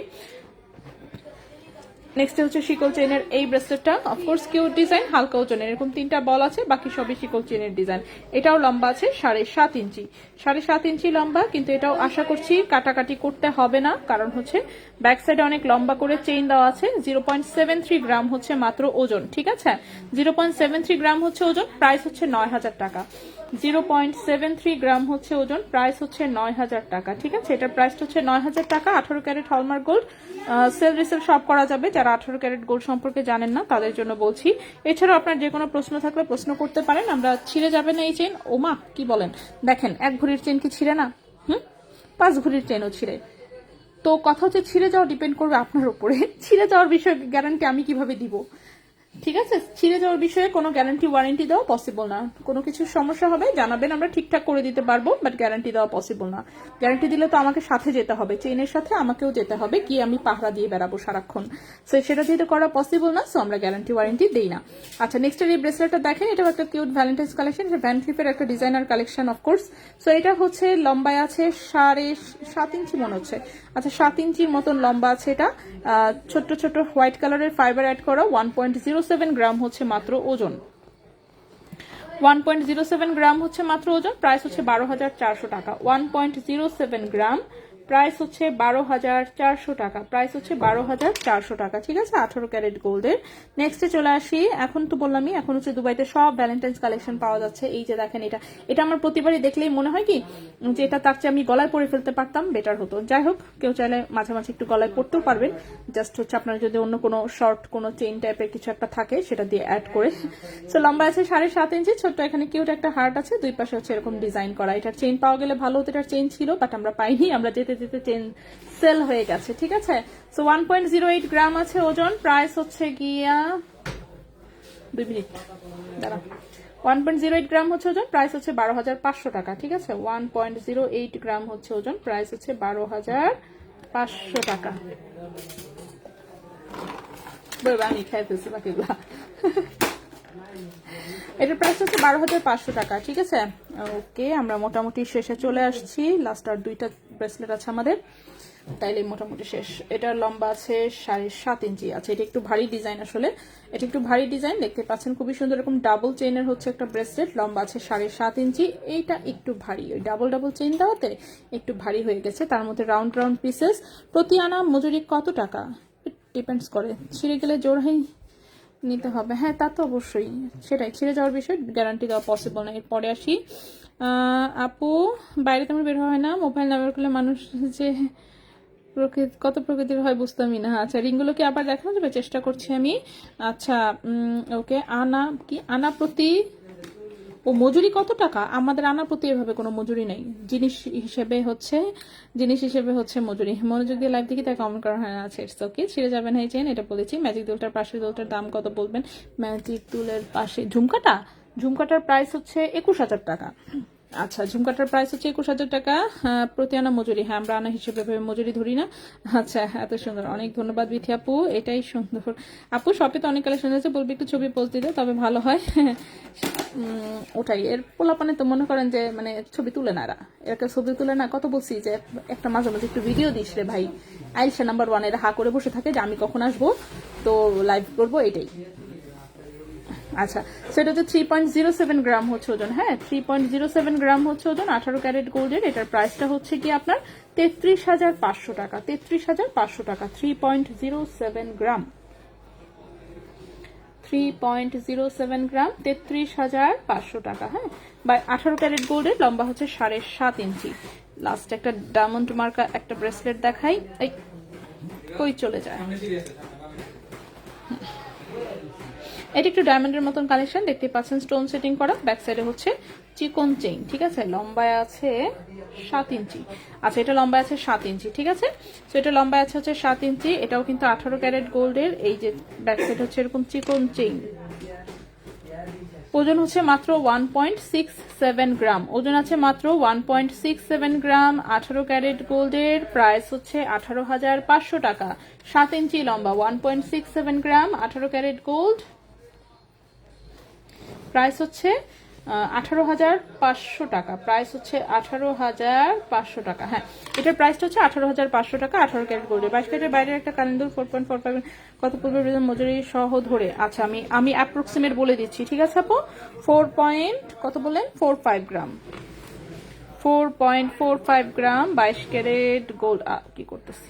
নেক্সট হচ্ছে শিকল চেনের এই ব্রেসলেটটা। অফকোর্স কিউট ডিজাইন, হালকা ওজনের। এরকম 3টা বল আছে, বাকি সবই শিকল চেনের ডিজাইন। এটাও লম্বা আছে 7.5 ইঞ্চি। 7.5 ইঞ্চি লম্বা, কিন্তু এটাও আশা করছি কাটাকাটি করতে হবে না, কারণ হচ্ছে ব্যাক সাইডে অনেক লম্বা করে চেইন দেওয়া আছে। 0.73 গ্রাম হচ্ছে মাত্র ওজন, ঠিক আছে? 0.73 গ্রাম হচ্ছে ওজন। প্রাইস হচ্ছে 9,000 টাকা। 0.73 গ্রাম হচ্ছে ওজন। প্রাইস হচ্ছে 9,000 টাকা, ঠিক আছে? এটার প্রাইস হচ্ছে 9,000 টাকা। 18 carat hallmark gold. Sell resell সব করা যাবে। যারা 18 ক্যারেট গোল্ড সম্পর্কে জানেন না তাদের জন্য বলছি। এছাড়াও আপনার যে কোনো প্রশ্ন থাকলে প্রশ্ন করতে পারেন। আমরা ছিঁড়ে যাবে না এই চেন? ওমা, কি বলেন? দেখেন, 1 ভরির চেন কি ছিঁড়ে না? 5 ভরির চেনও ছিঁড়ে। তো কথা হচ্ছে ছিঁড়ে যাওয়া ডিপেন্ড করবে আপনার উপরে। ছিঁড়ে যাওয়ার বিষয়ে গ্যারান্টি আমি কিভাবে দিব? ঠিক আছে, ছিঁড়ে যাওয়ার বিষয়ে কোনো গ্যারান্টি ওয়ারেন্টি দেওয়া পসিবল না। কোনো কিছুর সমস্যা হবে জানাবেন, আমরা ঠিকঠাক করে দিতে পারবো, বাট গ্যারান্টি দেওয়া পসিবল না। গ্যারান্টি দিলে তো আমাকে সাথে যেতে হবে, চেইনের সাথে আমাকেও যেতে হবে, কি আমি পাহারা দিয়ে বেড়াবো সারাক্ষণ? সো সেটা যেহেতু করা পসিবল না, সো আমরা গ্যারান্টি ওয়ারেন্টি দেই না। আচ্ছা, নেক্সট এই ব্রেসলেটটা দেখেন। এটাও একটা কিউট ভ্যালেন্টাইন্স কালেকশন, ভ্যান ক্লিপের একটা ডিজাইনার কালেকশন অফকোর্স। সো এটা হচ্ছে লম্বায় আছে 7.5 ইঞ্চি মনে হচ্ছে। আচ্ছা, 7 ইঞ্চির মতন লম্বা আছে এটা। ছোট্ট ছোট্ট হোয়াইট কালারের ফাইবার অ্যাড করা। 1.07 গ্রাম হচ্ছে মাত্র ওজন। 1.07 গ্রাম হচ্ছে মাত্র ওজন। প্রাইস হচ্ছে 12,400 টাকা। 1.07 গ্রাম প্রাইস হচ্ছে 12,400 টাকা। প্রাইস হচ্ছে 12,400 টাকা, ঠিক আছে? 18 ক্যারেট গোল্ডের। নেক্সটে চলে আসি। এখন তো বললামই, এখন হচ্ছে দুবাইতে সব ভ্যালেন্টাইন্স কালেকশন পাওয়া যাচ্ছে। এই যে দেখেন, এটা আমার প্রতিবারই দেখলেই মনে হয় কি যে এটা তার চেয়ে আমি গলায় পরে ফেলতে পারতাম, বেটার হতো। যাই হোক, কেউ চাইলে মাঝে মাঝে একটু গলায় পরতেও পারবেন। জাস্ট হচ্ছে আপনার যদি অন্য কোনো শর্ট কোনো চেইন টাইপের কিছু একটা থাকে সেটা দিয়ে অ্যাড করে। সো লম্বা আছে 7.5 ইঞ্চি। ছোট্ট এখানে কিউট একটা হার্ট আছে, দুই পাশে হচ্ছে এরকম ডিজাইন করা। এটার চেইন পাওয়া গেলে ভালো হতো। এটার চেইন ছিল, বাট আমরা পাইনি। আমরা যেতে যেতে চেইন সেল হয়ে গেছে, ঠিক আছে? সো 1.08 গ্রাম আছে ওজন। প্রাইস হচ্ছে গিয়া 2 মিনিট দাঁড়া। 1.08 গ্রাম হচ্ছে ওজন, প্রাইস হচ্ছে 12,500 টাকা। ঠিক আছে, 1.08 গ্রাম হচ্ছে ওজন, প্রাইস হচ্ছে 12,500 টাকা। আমি খাই ফেলছি বাকিগুলা। এটার প্রাইস হচ্ছে 12,500 টাকা। ঠিক আছে, ওকে, আমরা মোটামুটি শেষে চলে আসছি। লাস্ট আর 2টা ব্রেসলেট আছে আমাদের, তাইলে মোটামুটি শেষ। এটার লম্বা আছে 7.5 ইঞ্চি আছে। এটা একটু ভারী ডিজাইন, আসলে এটা একটু ভারী ডিজাইন, দেখতে পাচ্ছেন খুবই সুন্দর। এরকম ডাবল চেইনের হচ্ছে একটা ব্রেসলেট, লম্বা আছে 7.5 ইঞ্চি। এইটা একটু ভারী, ওই ডাবল চেইন দেওয়াতে একটু ভারী হয়ে গেছে। তার মধ্যে রাউন্ড পিসেস। প্রতি আনা মজুরি কত টাকা ডিপেন্ডস করে, ছিঁড়ে গেলে জোড়াই নিতে হবে। হ্যাঁ, তা তো অবশ্যই, সেটাই, ছিঁড়ে যাওয়ার বিষয় গ্যারান্টি দেওয়া পসিবল না। এরপরে আসি, আপু বাইরে তেমন বের হয় না, মোবাইল ব্যবহার করলে মানুষ যে কত প্রকৃতির হয় বুঝতামই না। আচ্ছা, রিংগুলো কি আবার দেখানো যাবে? চেষ্টা করছি আমি। আচ্ছা, ওকে, আনা প্রতি ও মজুরি কত টাকা? আমাদের আনা প্রতি এভাবে কোনো মজুরি নেই, জিনিস হিসেবে হচ্ছে মজুরি। মনোযোগ দিয়ে লাইভ দেখি তাই কমেন্ট করা হয়। আছে ইটস ওকে, ছিঁড়ে যাবেন এই চেন, এটা বলেছি। ম্যাজিক দুলটার পাশের দুলটার দাম কত বলবেন? ম্যাজিক দুলের পাশে ঝুমকাটার প্রাইস হচ্ছে 21,000 টাকা। আচ্ছা, ঝুমকাটার প্রাইস হচ্ছে 21,000 টাকা। প্রতি আনা মজুরি, হ্যাঁ আমরা আনা হিসেবে মজুরি ধরি না। আচ্ছা, এত সুন্দর, অনেক ধন্যবাদ বিথি আপু, এটাই সুন্দর। আপু শপে তো অনেক কালেকশন আছে, বলবি একটু ছবি পোস্ট দিতে, তবে ভালো হয়। ওটাই, এর পোলাপানে তো মনে করেন যে মানে ছবি তুলে না, এরা ছবি তুলে না। কত বলছি যে একটা মাঝে মাঝে একটু ভিডিও দিস রে ভাই। আইসা নাম্বার 1 এরা হা করে বসে থাকে যে আমি কখন আসবো, তো লাইভ করবো, এটাই। আচ্ছা, সেটা হচ্ছে 3.07 গ্রাম হচ্ছে ওজন। হ্যাঁ, 3.07 গ্রাম হচ্ছে ওজন, 18 ক্যারেট গোল্ডের। এটার প্রাইসটা হচ্ছে কি আপনার 33,500 টাকা। 33,500 টাকা, 3.07 গ্রাম, 3.07 গ্রাম, 33,500 টাকা। হ্যাঁ, বা 18 ক্যারেট গোল্ডের, লম্বা হচ্ছে 7.5 ইঞ্চি। লাস্ট একটা ডায়মন্ড মার্কা একটা ব্রেসলেট দেখাই। এই কই চলে যায়? এটা একটু ডায়মন্ডের মতন কালেকশন, দেখতে পাচ্ছেন স্টোন সেটিং করা। ব্যাক সাইডে হচ্ছে চিকন চেইন। ঠিক আছে, লম্বায় আছে 7 ইঞ্চি। আচ্ছা, এটা লম্বায় আছে 7 ইঞ্চি। ঠিক আছে, তো এটা লম্বায় আছে হচ্ছে 7 ইঞ্চি। এটাও কিন্তু 18 ক্যারেট গোল্ডের। এই যে ব্যাক সাইড হচ্ছে এরকম চিকন চেইন। ওজন হচ্ছে মাত্র 1.67 গ্রাম। ওজন আছে মাত্র 1.67 গ্রাম, 18 ক্যারেট গোল্ডের। প্রাইস হচ্ছে 18,500 টাকা। 7 ইঞ্চি লম্বা, 1.67 গ্রাম, 18 ক্যারেট গোল্ড। প্রাইস হচ্ছে 18,500 টাকা। প্রাইস হচ্ছে 18,500 টাকা। হ্যাঁ, এটার প্রাইসটা হচ্ছে 18,500 টাকা, 18 ক্যারেট গোল্ডের। 22 ক্যারেটের বাইরের একটা কানেন্দুল 4.45 কত পূর্বে মজুরি সহ ধরে। আচ্ছা, আমি অ্যাপ্রক্সিমেট বলে দিচ্ছি। ঠিক আছে আপু, কত বলেন? 45 গ্রাম, 4.45 গ্রাম, 22 ক্যারেট গোল্ড। কি করতেছি,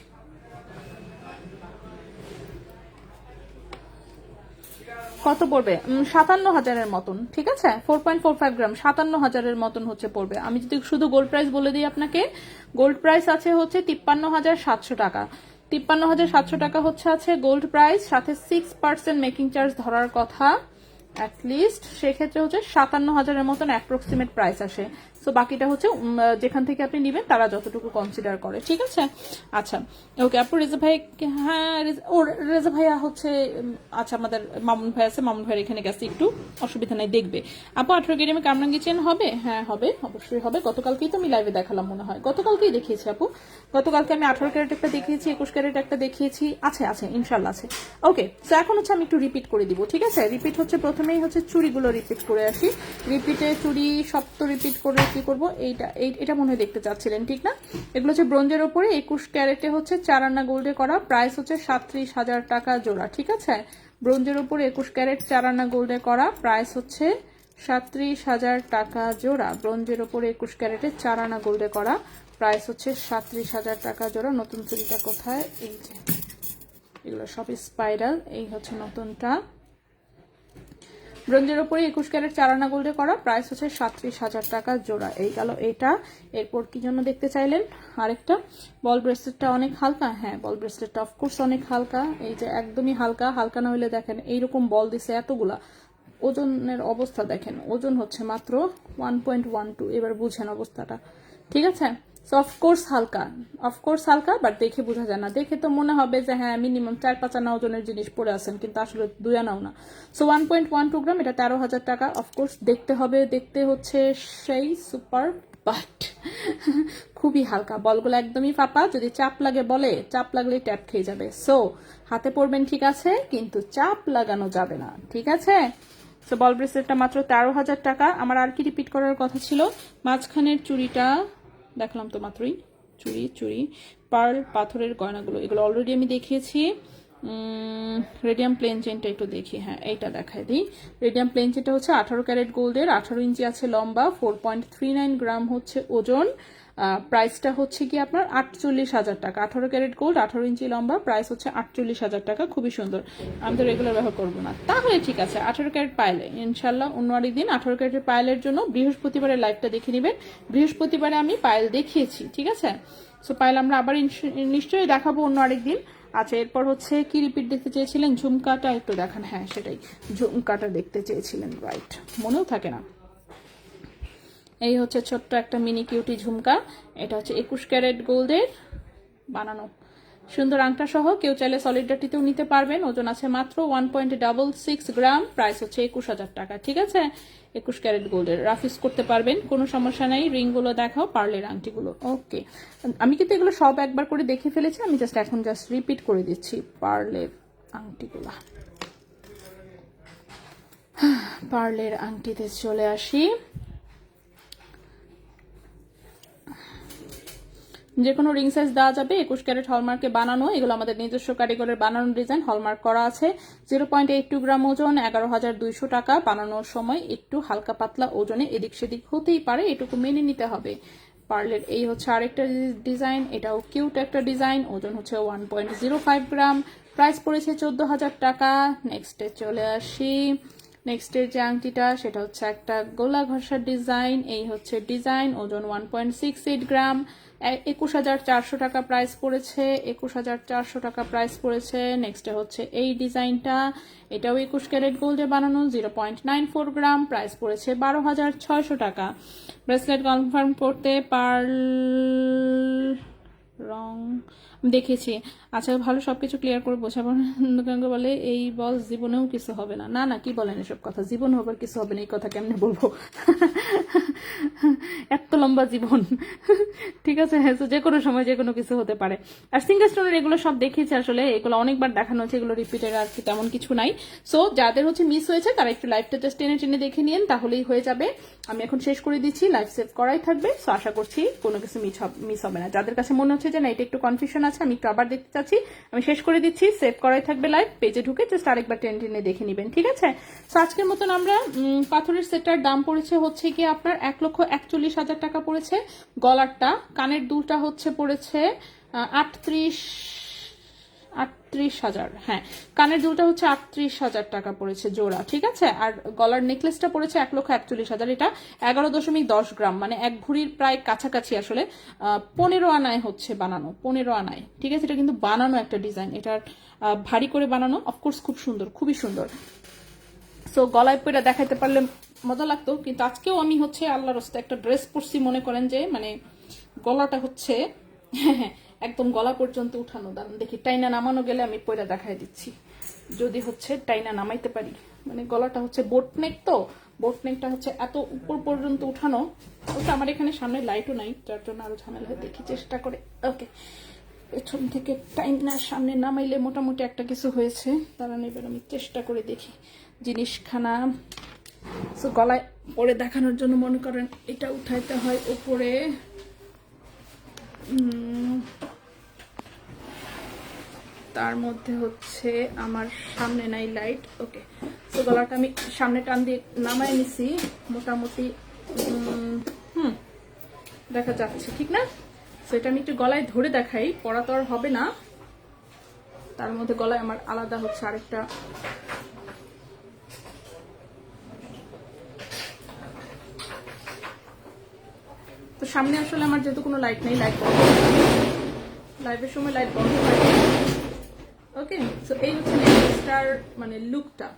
কত পড়বে? 57,000-এর মতন। ঠিক আছে, 4.45 গ্রাম, 57,000-এর মতন হচ্ছে পড়বে। আমি যদি শুধু গোল্ড প্রাইস বলে দিই আপনাকে, গোল্ড প্রাইস আছে হচ্ছে 53,700 টাকা। 53,700 টাকা হচ্ছে আছে গোল্ড প্রাইস, সাথে 6% মেকিং চার্জ ধরার কথা অ্যাটলিস্ট। সেক্ষেত্রে হচ্ছে 57,000-এর মতন অ্যাপ্রক্সিমেট প্রাইস আসে। সো বাকিটা হচ্ছে যেখান থেকে আপনি নেবেন তারা যতটুকু কনসিডার করে। ঠিক আছে, আচ্ছা ওকে আপু। রেজা ভাই, হ্যাঁ রেজা ভাইয়া হচ্ছে, আচ্ছা আমাদের মামুন ভাই আছে, মামুন ভাইয়ের এখানে গেছে, একটু অসুবিধা নাই, দেখবে। আপু 18 গ্রামে কামরাঙ্গি চেন হবে? হ্যাঁ হবে, অবশ্যই হবে। গতকালকেই তো আমি লাইভে দেখালাম মনে হয়, গতকালকেই দেখিয়েছি আপু। গতকালকে আমি 18 ক্যারেট একটা দেখিয়েছি, 21 ক্যারেট একটা দেখিয়েছি। আছে ইনশাল্লাহ আছে। ওকে, তো এখন হচ্ছে আমি একটু রিপিট করে দিব। ঠিক আছে, রিপিট হচ্ছে প্রথমেই হচ্ছে চুড়িগুলো রিপিট করে আসি। রিপিটে চুড়ি সব তো রিপিট করে কি করবো, এটা মনে হয় দেখতে চাচ্ছিলেন, ঠিক না? এগুলো হচ্ছে ব্রোঞ্জের ওপরে 21 ক্যারেটে হচ্ছে 4 আনা গোল্ডে করা। প্রাইস হচ্ছে 37,000 টাকা জোড়া। ঠিক আছে, ব্রোঞ্জের উপরে 21 ক্যারেট 4 আনা গোল্ডে করা, প্রাইস হচ্ছে 37,000 টাকা জোড়া। ব্রোঞ্জের উপরে 21 ক্যারেটে 4 আনা গোল্ডে করা, প্রাইস হচ্ছে 37,000 টাকা জোড়া। নতুন চুড়িটা কোথায়? এই যে এগুলো সব স্পাইরাল। এই হচ্ছে নতুনটা, ব্রোঞ্জের উপরে 21 ক্যারেট 4 আনা গোল্ডে করা, প্রাইস হচ্ছে 37,000 টাকা জোড়া। এই গেল এটা। এরপর কি জন্য দেখতে চাইলেন? আরেকটা বল ব্রেসলেটটা অনেক হালকা। হ্যাঁ, বল ব্রেসলেটটা অফকোর্স অনেক হালকা। এই যে একদমই হালকা, হালকা না হলে দেখেন এইরকম বল দিছে এতগুলা। ওজনের অবস্থা দেখেন, ওজন হচ্ছে মাত্র 1.12। এবার বুঝেন অবস্থাটা। ঠিক আছে, সো অফকোর্স হালকা, বাট দেখে বোঝা যায় না। দেখে তো মনে হবে যে হ্যাঁ মিনিমাম 4-5 আনা ওজনের জিনিস পরে আছেন, কিন্তু আসলে 2 আনাও না। সো 1.12 গ্রাম, এটা 13,000 টাকা। অফকোর্স দেখতে হবে, দেখতে হচ্ছে সেই সুপার, বাট খুবই হালকা। বলগুলো একদমই ফাঁপা, যদি চাপ লাগে বলে, চাপ লাগলে ট্যাপ খেয়ে যাবে। সো হাতে পরবেন ঠিক আছে, কিন্তু চাপ লাগানো যাবে না, ঠিক আছে। সো বল ব্রেসলেটটা মাত্র 13,000 টাকা। আমার আর কি রিপিট করার কথা ছিল, মাঝখানের চুড়িটা দেখলাম তো মাত্রই, চুড়ি পার্ল পাথরের গয়নাগুলো, এগুলো অলরেডি আমি দেখিয়েছি। রেডিয়াম প্লেন চেনটা একটু দেখি, হ্যাঁ এইটা দেখাই দিই। রেডিয়াম প্লেন চেনটা হচ্ছে 18 ক্যারেট গোল্ডের, 18 ইঞ্চি আছে লম্বা, 4.39 গ্রাম হচ্ছে ওজন। প্রাইসটা হচ্ছে কি আপনার 48,000 টাকা। 18 ক্যারেট গোল্ড, 18 ইঞ্চি লম্বা, প্রাইস হচ্ছে 48,000 টাকা। খুবই সুন্দর। আমি তো রেগুলার ব্যবহার করবো না, তাহলে ঠিক আছে 18 ক্যারেট পায়েলে ইনশাল্লাহ অন্য আরেকদিন 18 ক্যারেটের পায়েলের জন্য বৃহস্পতিবারের লাইভটা দেখে নেবেন। বৃহস্পতিবারে আমি পায়েল দেখিয়েছি, ঠিক আছে। সো পায়েল আমরা আবার নিশ্চয়ই দেখাবো অন্য আরেকদিন। আচ্ছা, এরপর হচ্ছে কি রিপিট দেখতে চেয়েছিলেন, ঝুমকাটা একটু দেখান। হ্যাঁ সেটাই, ঝুমকাটা দেখতে চেয়েছিলেন, রাইট, মনেও থাকে না। এই হচ্ছে ছোট্ট একটা মিনি কিউটি ঝুমকা, এটা হচ্ছে 21 ক্যারেট গোল্ডের বানানো, সুন্দর আংটা সহ। কেউ চাইলে সলিডারিটিতেও নিতে পারবেন। ওজন আছে মাত্র 1.66 গ্রাম, প্রাইস হচ্ছে 21,000 টাকা, ঠিক আছে। 21 ক্যারেট গোল্ডের রাফ ইউজ করতে পারবেন, কোনো সমস্যা নাই। রিংগুলো দেখাও, পার্লের আংটিগুলো, ওকে। আমি কিন্তু এগুলো সব একবার করে দেখে ফেলেছি, আমি এখন রিপিট করে দিচ্ছি পার্লের আংটিগুলো। পার্লের আংটিতে চলে আসি। যে কোনো রিং সাইজ দেওয়া যাবে, 21 ক্যারেট হলমার্কে বানানো, এগুলো আমাদের নিজস্ব কারিগরের বানানো ডিজাইন, হলমার্ক করা আছে। 0.82 গ্রাম ওজন, 11,200 টাকা। বানানোর সময় একটু হালকা পাতলা ওজনে এদিক সেদিক হতেই পারে, এটুকু মেনে নিতে হবে। পার্লের এই হচ্ছে আরেকটা ডিজাইন, এটাও কিউট একটা ডিজাইন, ওজন হচ্ছে 1.05 গ্রাম, প্রাইস পড়েছে 14,000 টাকা। নেক্সটে চলে আসি। নেক্সটের যে আংটিটা সেটা হচ্ছে একটা গোলা ঘষার ডিজাইন, এই হচ্ছে ডিজাইন, ওজন 1.68 গ্রাম, 21,400 টাকা প্রাইস পড়েছে। 21,400 টাকা প্রাইস পড়েছে। নেক্সটে হচ্ছে এই ডিজাইনটা, এটাও 21 ক্যারেট গোল্ডে বানানো, 0.94 গ্রাম, প্রাইস পড়েছে 12,600 টাকা। ব্রেসলেট কনফার্ম করতে পার্ল রং দেখেছি। আচ্ছা ভালো, সবকিছু ক্লিয়ার করে বোঝাবো। বলে এই বস জীবনেও কিছু হবে না, না না কি বলেন এসব কথা, জীবন হবার কিছু হবে না, এই কথা কেমনে বলবো, এত লম্বা জীবন, ঠিক আছে। হ্যাঁ, যে কোনো সময় যে কোনো কিছু হতে পারে। আর সিঙ্গেল স্টোনের এগুলো সব দেখিয়েছি, আসলে এগুলো অনেকবার দেখানো হচ্ছে, এগুলো রিপিটের আর কি তেমন কিছু নাই। সো যাদের হচ্ছে মিস হয়েছে তারা একটু লাইভটা জাস্ট টেনে টেনে দেখে নিন, তাহলেই হয়ে যাবে। আমি এখন শেষ করে দিচ্ছি, লাইভ সেভ করাই থাকবে। সো আশা করছি কোনো কিছু মিস হবে না। যাদের কাছে মনে হচ্ছে যে না এটা একটু কনফিউশন আছে, আমি একটু আবার দেখতে চাচ্ছি, আমি শেষ করে দিচ্ছি, সেভ করাই থাকবে লাইভ। পেজে ঢুকে জাস্ট আরেকবার টেনে টেনে দেখে নেবেন, ঠিক আছে। সো আজকের মতন আমরা পাথরের সেটটার দাম পড়েছে হচ্ছে কি আপনার 1,41,000 টাকা পড়েছে। গলারটা, কানের দুলটা হচ্ছে পড়েছে 38,000, হ্যাঁ কানের দুলটা হচ্ছে 38,000 টাকা পড়েছে জোড়া, ঠিক আছে। আর গলার নেকলেসটা পড়েছে 1,41,000, এটা 11.10 গ্রাম, মানে এক ভরির প্রায় কাছাকাছি। আসলে 15 আনায় হচ্ছে বানানো, 15 আনায়, ঠিক আছে। এটা কিন্তু বানানো একটা ডিজাইন, এটার ভারী করে বানানো, অফকোর্স খুব সুন্দর, খুবই সুন্দর। সো গলায় পরে দেখাইতে পারলে মজা লাগতো, কিন্তু আজকেও আমি হচ্ছে আল্লাহর রাস্তায় একটা ড্রেস পরছি, মনে করেন যে মানে গলাটা হচ্ছে একদম গলা পর্যন্ত উঠানো। দাঁড়ান দেখি, টাইনা নামানো গেলে আমি পয়রা দেখাই দিচ্ছি, যদি হচ্ছে টাইনা নামাইতে পারি। মানে গলাটা হচ্ছে বোট নেক, তো বোট নেকটা হচ্ছে এত উপর পর্যন্ত উঠানো। ওটা আমার এখানে সামনে লাইটও নাই, যার জন্য আরো ঝামেলা হয়। দেখি চেষ্টা করে, ওকে পেছন থেকে টাইনার সামনে নামাইলে মোটামুটি একটা কিছু হয়েছে। দাঁড়ান এবার আমি চেষ্টা করে দেখি জিনিসখানা। সো গলায় পরে দেখানোর জন্য মনে করেন এটা উঠাইতে হয় উপরে, তার মধ্যে হচ্ছে আমার সামনে নাই লাইট, ওকে। তো গলাটা আমি সামনে টান দিয়ে নামাই নিছি, মোটামুটি দেখা যাচ্ছে, ঠিক না। সেটা আমি একটু গলায় ধরে দেখাই, পরা তো আর হবে না। তার মধ্যে গলায় আমার আলাদা হচ্ছে আরেকটা, তো সামনে আসলে আমার যেহেতু কোনো লাইট নেই, লাইট বন্ধ, লাইভের সময় লাইট বন্ধ থাকে, ওকে। সো এই হচ্ছে নেকলেসটার মানে লুকটা।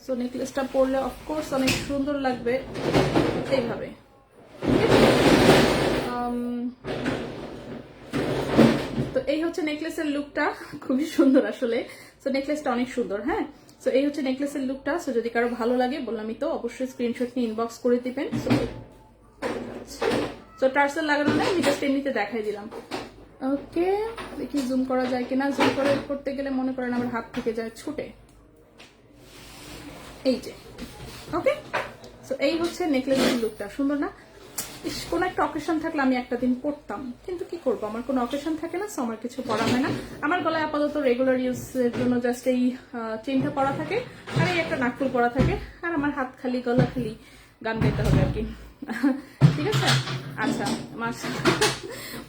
সো নেকলেসটা পরলে অফকোর্স অনেক সুন্দর লাগবে এইভাবে। এই হচ্ছে নেকলেসের লুকটা, খুবই সুন্দর আসলে। সো নেকলেসটা অনেক সুন্দর। হ্যাঁ, সো এই হচ্ছে নেকলেসের লুকটা। সো যদি কারো ভালো লাগে বললামই তো, অবশ্যই স্ক্রিনশট নিয়ে ইনবক্স করে দিবেন। সো টার্সেল লাগানো নাই, আমি জাস্ট এমনিতে দেখাই দিলাম। ওকে, দেখি জুম করা যায় কিনা। জুম করতে গেলে মনে করেন আমার হাত থেকে যায় ছুটে। এই যে, ওকে। সো এই হচ্ছে নেকলেসের লুকটা, সুন্দর না? কোনো একটা অকেশন থাকলে আমি একটা দিন পরতাম, কিন্তু কি করবো, আমার কোনো অকেশন থাকে না, সো আমার কিছু পরা হয় না। আমার গলায় আপাতত রেগুলার ইউজের জন্য জাস্ট এই চেইনটা পরা থাকে, আর এই একটা নাকফুল পরা থাকে, আর আমার হাত খালি, গলা খালি, গান গাইতে হবে আর কি। ঠিক আছে, আচ্ছা।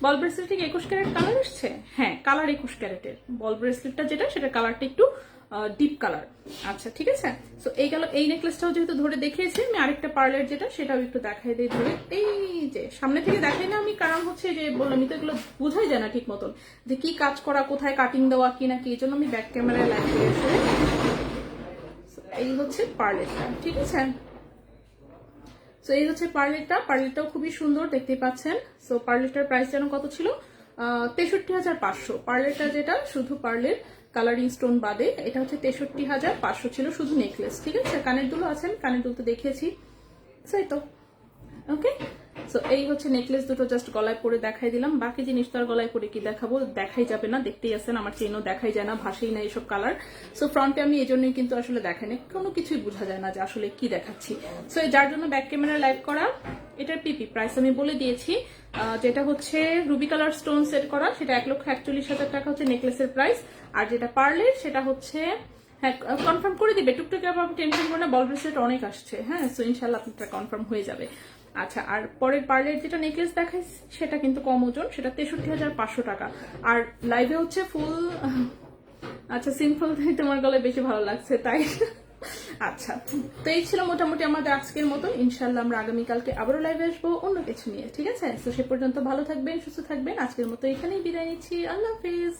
বল ব্রেসলেট ঠিক 21 ক্যারেট কালার এসছে। হ্যাঁ, কালার 21 ক্যারেটের বল ব্রেসলেটটা যেটা, সেটা কালারটা একটু ডিপ কালার। আচ্ছা, ঠিক আছে। সো এই গেল এই নেকলেসটাও যেহেতু ধরে দেখিয়েছি, আমি আরেকটা পার্লের যেটা, সেটাও একটু দেখাই দিই ধরে। এই যে সামনে থেকে দেখাই না আমি, কারণ হচ্ছে যে বললাম তো এগুলো বোঝাই যায় না ঠিক মতন, যে কি কাজ করা, কোথায় কাটিং দেওয়া কি না কি, এই জন্য আমি ব্যাক ক্যামেরায় লাইভ করে আসলে। এই হচ্ছে পার্লেরটা, ঠিক আছে। সো এই হচ্ছে পার্লেরটা, পার্লেরটাও খুবই সুন্দর, দেখতে পাচ্ছেন। সো পার্লেরটার প্রাইস যেন কত ছিল, 63,500। পার্লেরটা যেটা শুধু পার্লের কালারিং স্টোন বাদে, এটা হচ্ছে 63,500 ছিল শুধু নেকলেস, ঠিক আছে। কানের দুলো আছেন, কানের দুলো তো দেখিয়েছি, সেই তো। ওকে, সো এই হচ্ছে নেকলেস দুটো, জাস্ট গলায় পরে দেখাই দিলাম। বাকি জিনিস তো আর গলায় পরে কি দেখাবো, দেখাই যাবে না, দেখতেই আছেন আমার চেনও দেখাই যায় না, ভাসেই না এইসব কালার। সো ফ্রন্টে আমি এই জন্যই কিন্তু আসলে দেখাই না, কোনো কিছুই বোঝা যায় না যে আসলে কি দেখাচ্ছি। সো যার জন্য ব্যাক ক্যামেরা লাইভ করা। এটার পিপি প্রাইস আমি বলে দিয়েছি, যেটা হচ্ছে রুবি কালার স্টোন সেট করা, সেটা 1,41,000 টাকা হচ্ছে নেকলেসের প্রাইস। আর যেটা পার্লের, সেটা হচ্ছে, হ্যাঁ কনফার্ম করে দিবে টুকটুকে, আবার টেনশন করে না, বল ব্রেসলেট অনেক আসছে। হ্যাঁ, সো ইনশাল্লাহ আপনারটা কনফার্ম হয়ে যাবে। আচ্ছা, আর পরের পার্লের যেটা নেকলেস দেখাই, সেটা কিন্তু কম ওজন, সেটা 63,500 টাকা। আর লাইভে হচ্ছে ফুল, আচ্ছা সিম্পল তোমার গলায় বেশি ভালো লাগছে তাই। আচ্ছা, তো এই ছিল মোটামুটি আমাদের আজকের মতো। ইনশাল্লাহ আমরা আগামীকালকে আবারও লাইভে আসবো অন্য কিছু নিয়ে, ঠিক আছে। তো সে পর্যন্ত ভালো থাকবেন, সুস্থ থাকবেন। আজকের মতো এখানেই বিদায় নিচ্ছি, আল্লাহ হাফিজ।